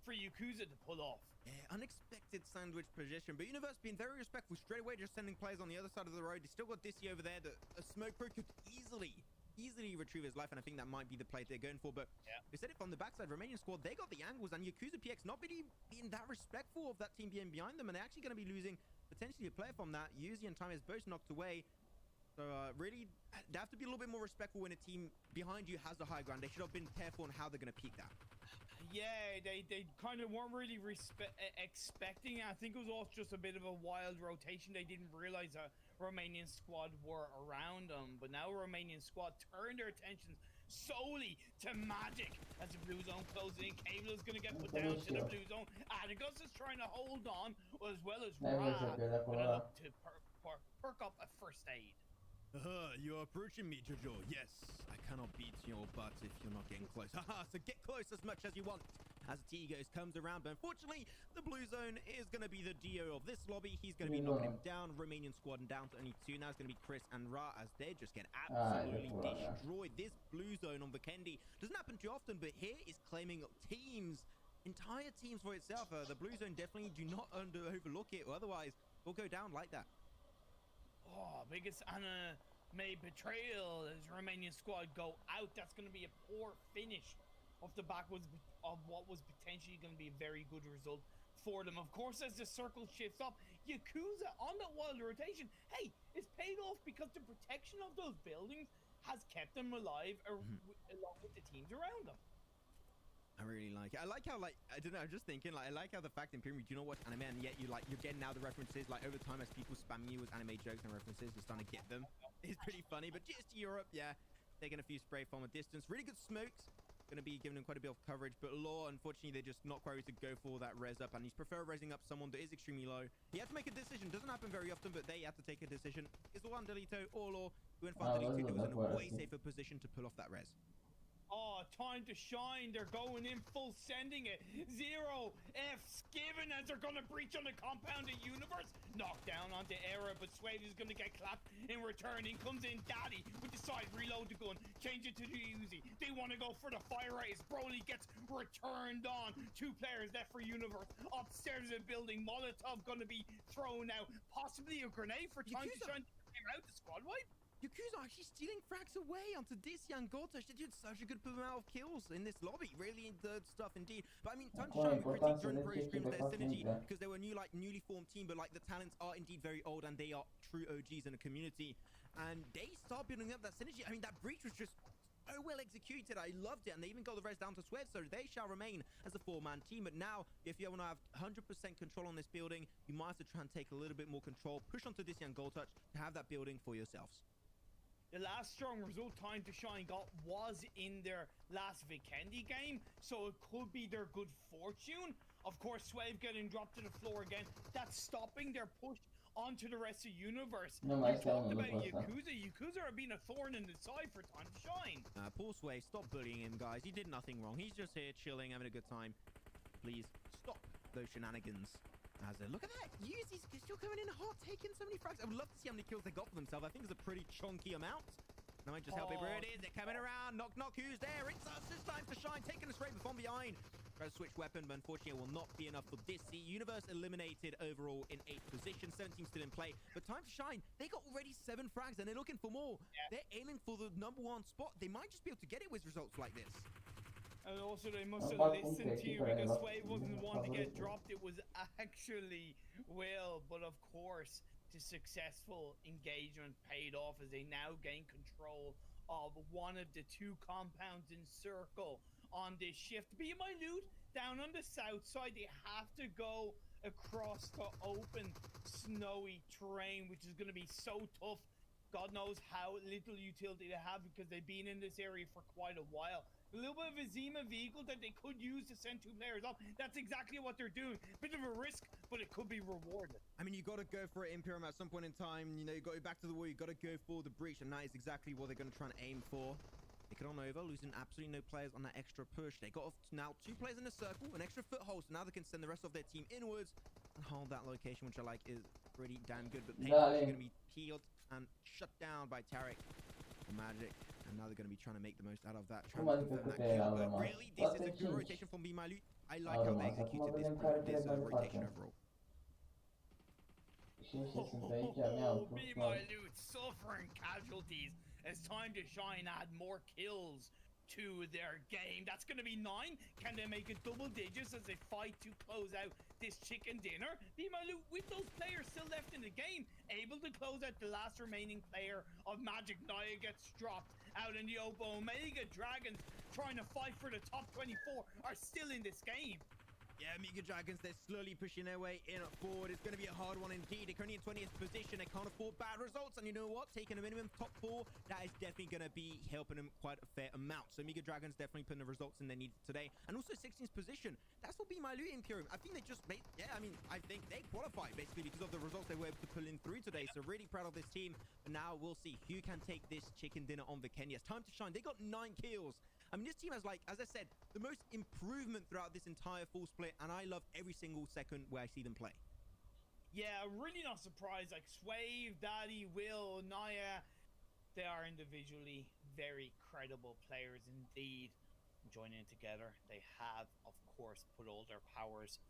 for Yakuza to pull off. Yeah, unexpected sandwich position, but Universe being very respectful straight away, just sending players on the other side of the road. They still got Dissy over there. A Smoke Pro could easily retrieve his life, and I think that might be the play they're going for. But we said it from the backside, Romanian squad, they got the angles, and Yakuza PX not really being that respectful of that team being behind them, and they're actually going to be losing potentially a player from that. Yuzi and Time is both knocked away. So really, they have to be a little bit more respectful when a team behind you has the high ground. They should have been careful on how they're going to peak that. Yeah, they kind of weren't really expecting. I think it was also just a bit of a wild rotation. They didn't realize a Romanian squad were around them, but now Romanian squad turned their attentions solely to Magic as the blue zone closes in. Cable is going to get put down to the blue zone. Atticus is trying to hold on as well as Ra. Gonna look to perk up a first aid. You're approaching me, Jojo. Yes, I cannot beat your butt if you're not getting close. Haha, so get close as much as you want. As Tigos comes around, but unfortunately, the blue zone is going to be the Dio of this lobby. He's going to be knocking him down. Romanian squad and down to only 2. Now it's going to be Chris and Ra as they just get absolutely destroyed. This blue zone on Vikendi doesn't happen too often, but here is claiming teams, entire teams for itself. The blue zone definitely do not overlook it, or otherwise we'll go down like that. Oh, biggest anime betrayal as Romanian squad go out. That's going to be a poor finish off the back of what was potentially going to be a very good result for them. Of course, as the circle shifts up, Yakuza on that wild rotation, hey, it's paid off because the protection of those buildings has kept them alive along with the teams around them. I really like it. I like how, like, I don't know, I'm just thinking, like, I like how the fact Imperium, you know what anime, and yet you're getting now the references, like, over time as people spamming you with anime jokes and references, you're starting to get them. It's pretty funny, but just Europe, yeah, taking a few spray from a distance. Really good smokes. Going to be giving him quite a bit of coverage, but Law, unfortunately, they're just not quite ready to go for that res up, and he's prefer resing up someone that is extremely low. He had to make a decision. Doesn't happen very often, but they had to take a decision. Is the one Delito or Law who in front of Delito was in a way safer position to pull off that res? Oh, time to shine. They're going in full sending it. 0 F's given as they're going to breach on the compound of Universe. Knocked down onto Era, but Swave is going to get clapped in return. In comes in Daddy with the side, reload the gun, change it to the Uzi. They want to go for the fire rate as Broly gets returned on. 2 players left for Universe. Upstairs of the building, Molotov going to be thrown out. Possibly a grenade for time to shine to clear out the squad wipe. Yakuza actually stealing frags away onto Dissy and Gortash. They did such a good amount of kills in this lobby. Really good stuff indeed. But I mean, time to show we critique during Pro Screams their synergy because they were newly formed team, but like the talents are indeed very old and they are true OGs in the community. And they start building up that synergy. I mean, that breach was just so well executed. I loved it. And they even got the rest down to Sweat, so they shall remain as a 4-man team. But now, if you want to have 100% control on this building, you might have to try and take a little bit more control. Push onto Dissy and Gortash to have that building for yourselves. The last strong result Time to Shine got was in their last Vikendi game, so it could be their good fortune. Of course, Swave getting dropped to the floor again. That's stopping their push onto the rest of the Universe. You talked about Yakuza. Yakuza are being a thorn in the side for Time to Shine. Poor Swave, stop bullying him, guys. He did nothing wrong. He's just here chilling, having a good time. Please, stop those shenanigans. Look at that! Yuzi's still coming in hot, taking so many frags. I would love to see how many kills they got for themselves. I think it's a pretty chunky amount. That might just help it. Where it is, they're coming around. Knock, knock, who's there? It's us. It's time to shine. Taking a straight from behind. Tries to switch weapon, but unfortunately it will not be enough for this. The Universe eliminated overall in 8th position. 17 still in play. But time to shine. They got already 7 frags, and they're looking for more. Yeah. They're aiming for the #1 spot. They might just be able to get it with results like this. And also they must have listened to you because Sway wasn't the one to get dropped. It was actually Will. But of course, the successful engagement paid off as they now gain control of one of the 2 compounds in circle on this shift. Be my loot down on the south side. They have to go across the open, snowy terrain, which is going to be so tough. God knows how little utility they have because they've been in this area for quite a while. A little bit of a Zima vehicle that they could use to send 2 players up. That's exactly what they're doing. Bit of a risk, but it could be rewarded. I mean, you got to go for it, Imperium, at some point in time. You know, you got to go back to the wall. You got to go for the breach, and that is exactly what they're going to try and aim for. Take it on over, losing absolutely no players on that extra push. They got off now 2 players in a circle, an extra foothold, so now they can send the rest of their team inwards and hold that location, which I like is pretty damn good. But Payne is going to be peeled and shut down by Tarek Magic, and now they're going to be trying to make the most out of that. Trying to confirm that kill, but really, this is a good rotation from BMILU. I like how they executed this rotation overall. BMILU suffering casualties. It's time to shine, add more kills to their game. That's going to be 9. Can they make it double digits as they fight to close out this chicken dinner? BMILU, with those players still left in the game, able to close out the last remaining player of Magic. Naya gets dropped out in the open. Omega Dragons trying to fight for the top 24 are still in this game. Yeah, Omega Dragons, they're slowly pushing their way in forward. It's going to be a hard one indeed. They're currently in 20th position. They can't afford bad results. And you know what? Taking a minimum top 4, that is definitely going to be helping them quite a fair amount. So Omega Dragons definitely putting the results in they need today. And also 16th position. That's what BMILU Imperium. I think they just made, yeah, I mean, I think they qualified basically because of the results they were able to pull in through today. So really proud of this team. But now we'll see who can take this chicken dinner on the Kenyas. Time to shine. They got 9 kills. I mean, this team has, like, as I said, the most improvement throughout this entire full split, and I love every single second where I see them play. Yeah, really not surprised. Like, Swave, Daddy, Will, Naya, they are individually very credible players indeed. Joining together, they have, of course, put all their powers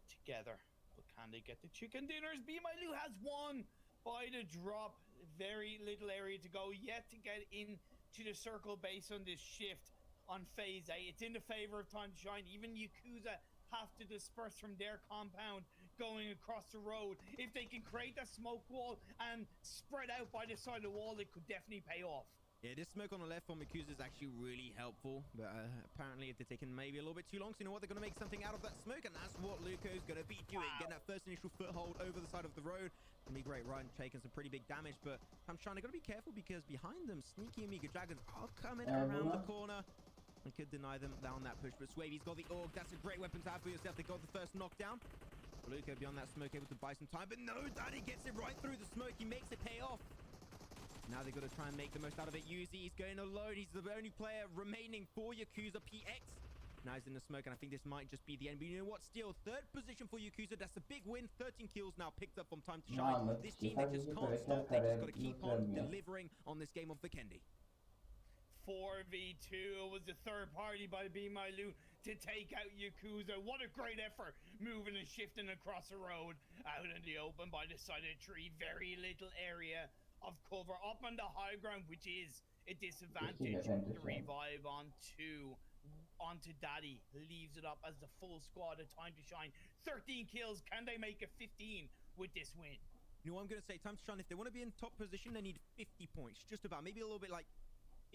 together. But can they get the chicken dinners? BMILU has won by the drop. Very little area to go yet to get into the circle base on this shift. On phase A, it's in the favor of Time to Shine. Even Yakuza have to disperse from their compound going across the road. If they can create that smoke wall and spread out by the side of the wall, it could definitely pay off. Yeah, this smoke on the left from Yakuza is actually really helpful, but apparently they're taking maybe a little bit too long, so you know what, they're going to make something out of that smoke, and that's what Luco's going to be doing. Wow. Getting that first initial foothold over the side of the road. Gonna be great run, taking some pretty big damage, but I'm trying to be careful because behind them, sneaky Omega Dragons are coming around the corner. We could deny them down that push, but Swavey's got the AUG. That's a great weapon to have for yourself. They got the first knockdown. Luca beyond that smoke, able to buy some time, but no, Daddy gets it right through the smoke. He makes it pay off. Now they've got to try and make the most out of it. Yuzi, he's going alone. He's the only player remaining for Yakuza PX. Now he's in the smoke, and I think this might just be the end. But you know what? Still, 3rd position for Yakuza. That's a big win. 13 kills now picked up from Time to Shine. This team, they just can't stop. They just got to keep on delivering on this game of Vikendi. 4v2. It was the 3rd party by BMILU to take out Yakuza. What a great effort, moving and shifting across the road out in the open by the side of the tree. Very little area of cover up on the high ground, which is a disadvantage. The revive onto Daddy leaves it up as the full squad of Time to Shine. 13 kills. Can they make it 15 with this win? You know what I'm going to say? Time to Shine, if they want to be in top position, they need 50 points. Just about. Maybe a little bit like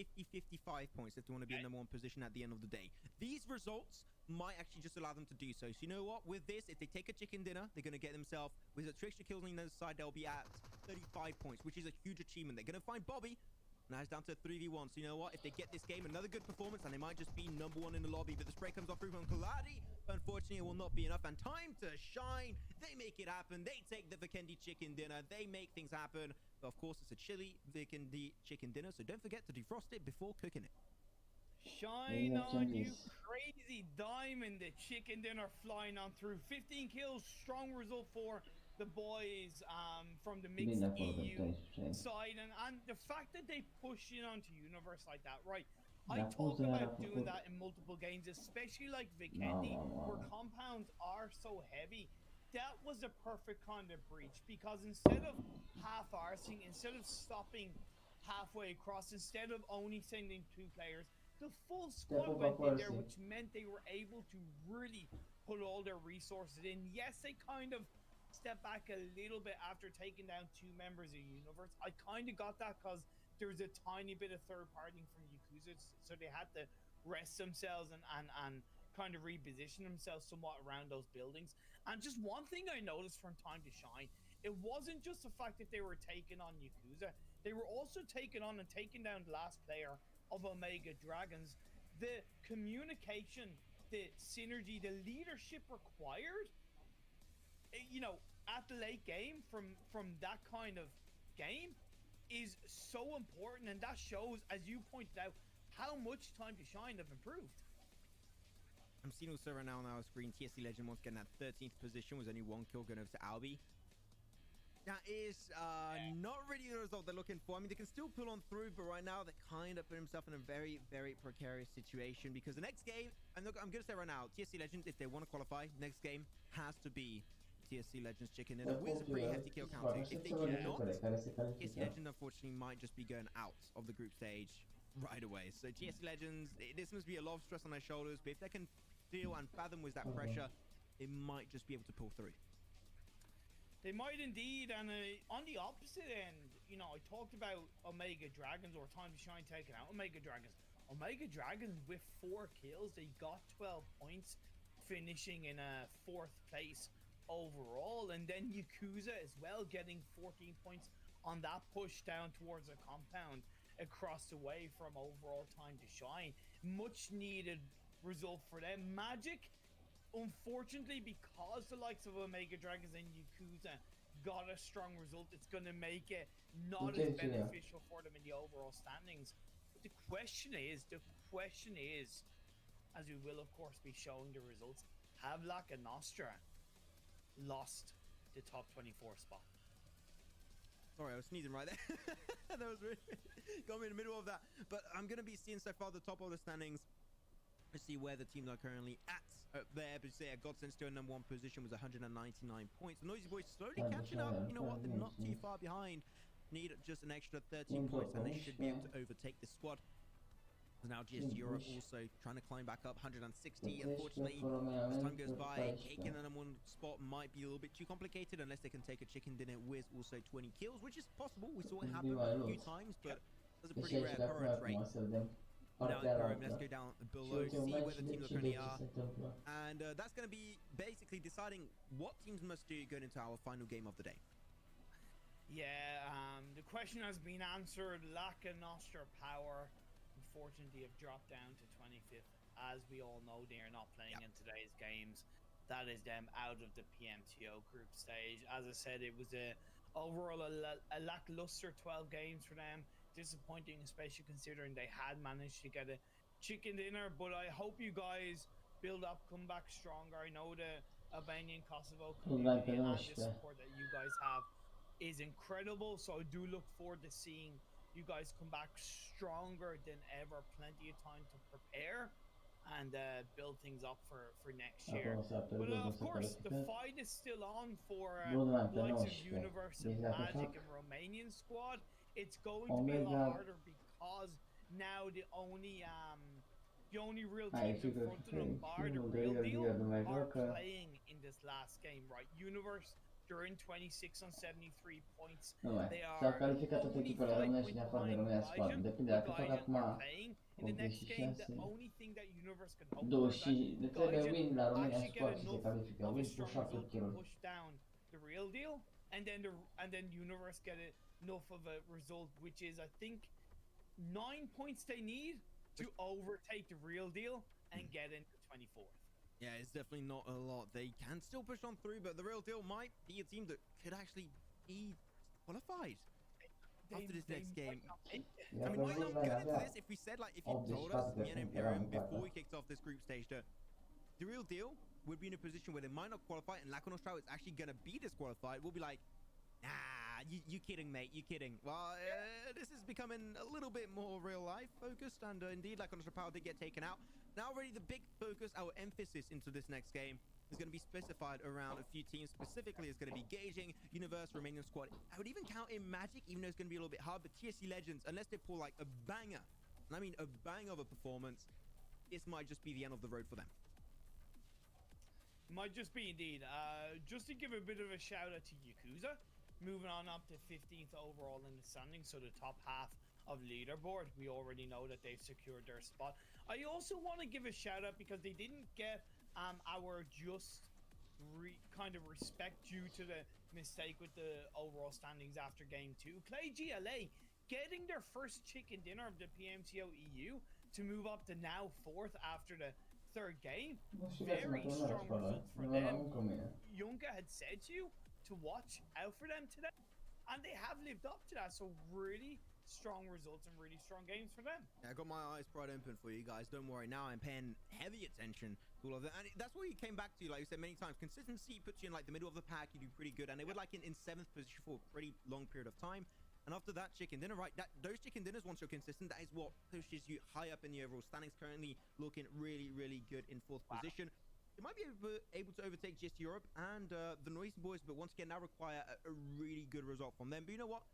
50-55 points if they want to be in number 1 position at the end of the day. These results might actually just allow them to do so. So you know what? With this, if they take a chicken dinner, they're going to get themselves, with the extra kills on the other side, they'll be at 35 points, which is a huge achievement. They're going to find Bobby. Now it's down to 3v1. So you know what? If they get this game, another good performance, and they might just be number 1 in the lobby. But the spray comes off through from Kaladi. Unfortunately, it will not be enough. And Time to Shine. They make it happen. They take the Vikendi chicken dinner. They make things happen. But of course, it's a chili Vikendi chicken dinner. So don't forget to defrost it before cooking it. Shine on you, crazy diamond. The chicken dinner flying on through. 15 kills, strong result for the boys from the Bine mixed acolo pe EU 13. side, and the fact that they push in onto Universe like that, right? I Dar talk poza era about doing făcut. that in multiple games, especially like Wow, Vikendi, wow, where wow. compounds are so heavy. That was a perfect kind of breach, because instead of half-arsing, instead of stopping halfway across, instead of only sending 2 players, the full squad Step up went in there, Percy. which meant they were able to really put all their resources in. Yes, they kind of stepped back a little bit after taking down 2 members of Universe. I kind of got that because there's a tiny bit of third partying from Yakuza, so they had to rest themselves and kind of reposition themselves somewhat around those buildings. And just one thing I noticed from Time to Shine, it wasn't just the fact that they were taking on Yakuza, they were also taking on and taking down the last player of Omega Dragons. The communication, the synergy, the leadership required, you know, at the late game from that kind of game is so important, and that shows, as you pointed out, how much Time to Shine have improved. I'm seeing also right now on our screen, TSC Legend once again at 13th position, was only 1 kill going over to Albi. That is not really the result they're looking for. I mean, they can still pull on through, but right now they kind of put themselves in a very, very precarious situation, because the next game, I'm going to say right now, TSC Legends, if they want to qualify, next game has to be TSC Legends chicken in with a pretty hefty kill counter. If they do not, TSC Legends unfortunately might just be going out of the group stage right away. So TSC Legends, this must be a lot of stress on their shoulders, but if they can deal and fathom with that pressure, they might just be able to pull through. They might indeed, and on the opposite end, you know, I talked about Omega Dragons, or Time to Shine taking out Omega Dragons. Omega Dragons with 4 kills, they got 12 points, finishing in 4th place overall, and then Yakuza as well, getting 14 points on that push down towards a compound across the way from overall Time to Shine. Much needed result for them. Magic, unfortunately, because the likes of Omega Dragons and Yakuza got a strong result, it's going to make it not as beneficial for them in the overall standings. But the question is, as we will of course be showing the results, have Laka Nostra lost the top 24 spot? Sorry, I was sneezing right there. That was really got me in the middle of that. But I'm going to be seeing so far the top of the standings to see where the teams are currently at there. But say Godsend still in #1 position was 199 points. The Noisy Boys slowly catching up. You know what? They're not too far behind. Need just an extra 13 points and they should be able to overtake this squad. Now GS Europe also trying to climb back up, 160. Unfortunately, as time goes by, taking the #1 spot might be a little bit too complicated unless they can take a chicken dinner with also 20 kills, which is possible. We saw it happen a few times, but that's a pretty rare occurrence rate. Now, let's go down below, see where the teams currently are, and that's going to be basically deciding what teams must do going into our final game of the day. Yeah, the question has been answered. Laka Nostra Power, unfortunately, have dropped down to 25th. As we all know, they are not playing in today's games. That is them out of the PMCO group stage. As I said, it was overall a lackluster 12 games for them. Disappointing, especially considering they had managed to get a chicken dinner. But I hope you guys build up, come back stronger. I know the Albanian Kosovo community and the support that you guys have is incredible. So I do look forward to seeing you guys come back stronger than ever. Plenty of time to prepare and build things up for next year. But of course, the fight is still on for the likes of Universe and Magic and Romanian squad. It's going to be a lot harder because now the only real teams in front of them, bar the real deal, are playing in this last game, right? Universe, they're in 26 on 73 points. They are only 5 points behind Gaijin. Gaijin are playing in the next game. The only thing that Universe can hope for is that Gaijin actually get enough of a strong result to push down the real deal, and then Universe get enough of a result, which is, I think, 9 points they need to overtake the real deal and get into 24th. Yeah, it's definitely not a lot. They can still push on through, but the real deal might be a team that could actually be qualified after this next game. I mean, going into this, if we said, like, if you told us, me and Imperium, before we kicked off this group stage, that the real deal would be in a position where they might not qualify and Laconostrow is actually going to be disqualified, we'll be like, nah, you kidding, mate, you kidding. Well, this is becoming a little bit more real life focused, and indeed Laconostrow did get taken out. Now already the big focus, our emphasis into this next game is going to be specified around a few teams. Specifically, it's going to be Gauging, Universe, Romanian Squad. I would even count in Magic, even though it's going to be a little bit hard, but TSC Legends, unless they pull like a banger, and I mean a bang of a performance, this might just be the end of the road for them. Might just be indeed. Just to give a bit of a shout out to Yakuza, moving on up to 15th overall in the standings, so the top half of leaderboard. We already know that they've secured their spot. I also want to give a shout out because they didn't get our just kind of respect due to the mistake with the overall standings after game 2. Clay GLA getting their first chicken dinner of the PMCO EU to move up to now 4th after the 3rd game. Very strong results for them. Junker had said to you to watch out for them today, and they have lived up to that. So really strong results and really strong games for them. Yeah, I got my eyes pried open for you guys. Don't worry, now I'm paying heavy attention to all of that. And that's what you came back to, like you said many times. Consistency puts you in like the middle of the pack. You do pretty good. And they were like in 7th position for a pretty long period of time. And after that chicken dinner, right, those chicken dinners, once you're consistent, that is what pushes you high up in the overall standings. Currently looking really, really good in 4th position. They might be able to overtake just Europe and the Noisy Boys, but once again, now require a really good result from them. But you know what?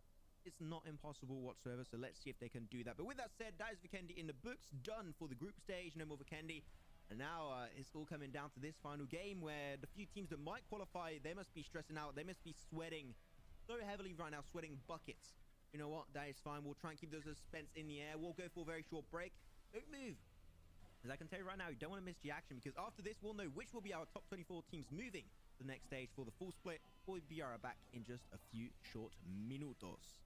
It's not impossible whatsoever, so let's see if they can do that. But with that said, that is Vikendi in the books, done for the group stage. No more Vikendi. And now it's all coming down to this final game where the few teams that might qualify, they must be stressing out. They must be sweating so heavily right now, sweating buckets. You know what? That is fine. We'll try and keep those suspense in the air. We'll go for a very short break. Don't move. As I can tell you right now, you don't want to miss the action, because after this, we'll know which will be our top 24 teams moving to the next stage for the full split. We'll be right back in just a few short minutos.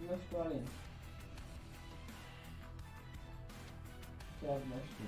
Nu știu, Alin. Chiar nu știu.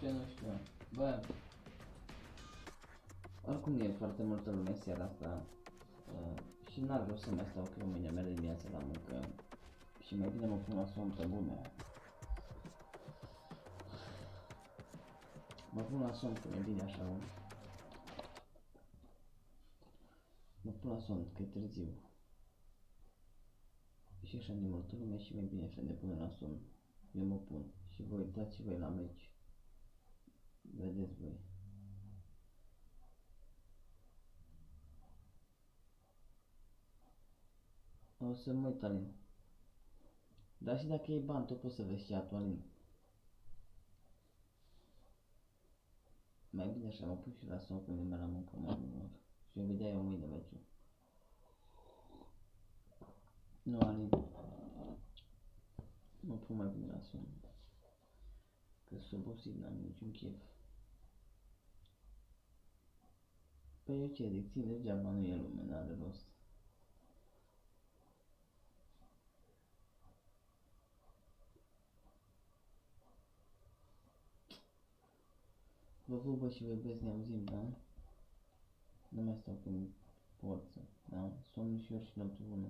Nu știu. Bă, oricum e foarte multă lume seara asta și n-ar vreau să mai stau că eu mâine merg dimineața la muncă și mai bine mă pun la somn pe bune. Mă pun la somn că e bine așa. Mă pun la somn că e târziu. Și așa de multă lume și mai bine așa de pune la somn. Eu mă pun și voi uitați și voi la meci. Vedeți voi. O să mă uit, Alin. Dar și dacă e bani, tot poți să vezi chat-ul, Alin. Mai bine așa, mă pun și la somn când merg la muncă mai mult. Și eu vedea eu mâine meciul. Nu, Alin. Mă pun mai bine la somn. Că sunt obosit, n-am niciun chef. Păi eu ce zic, ține degeaba, nu e lume, n-are rost. Vă pupă și vă iubesc, ne auzim, da? Nu mai stau când forță, da? Somn ușor și noapte bună.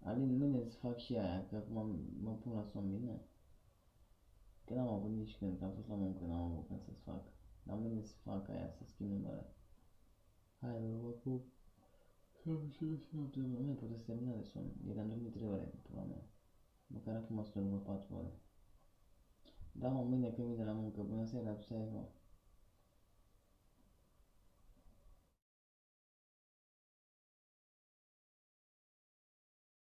Alin, mâine să fac și aia, că acum mă pun la somn bine. Că n-am avut nici când, că am fost la muncă, n-am avut când să-ți fac. Dar mâine să fac aia, să schimb numele. Hai, vă pup. Și noapte bună, mai puteți termina de somn. Ieri am dormit 3 ore, pula mea. Măcar acum să dorm 4 ore. Da, mă, mâine când vine la muncă, bună seara, tu stai, mă.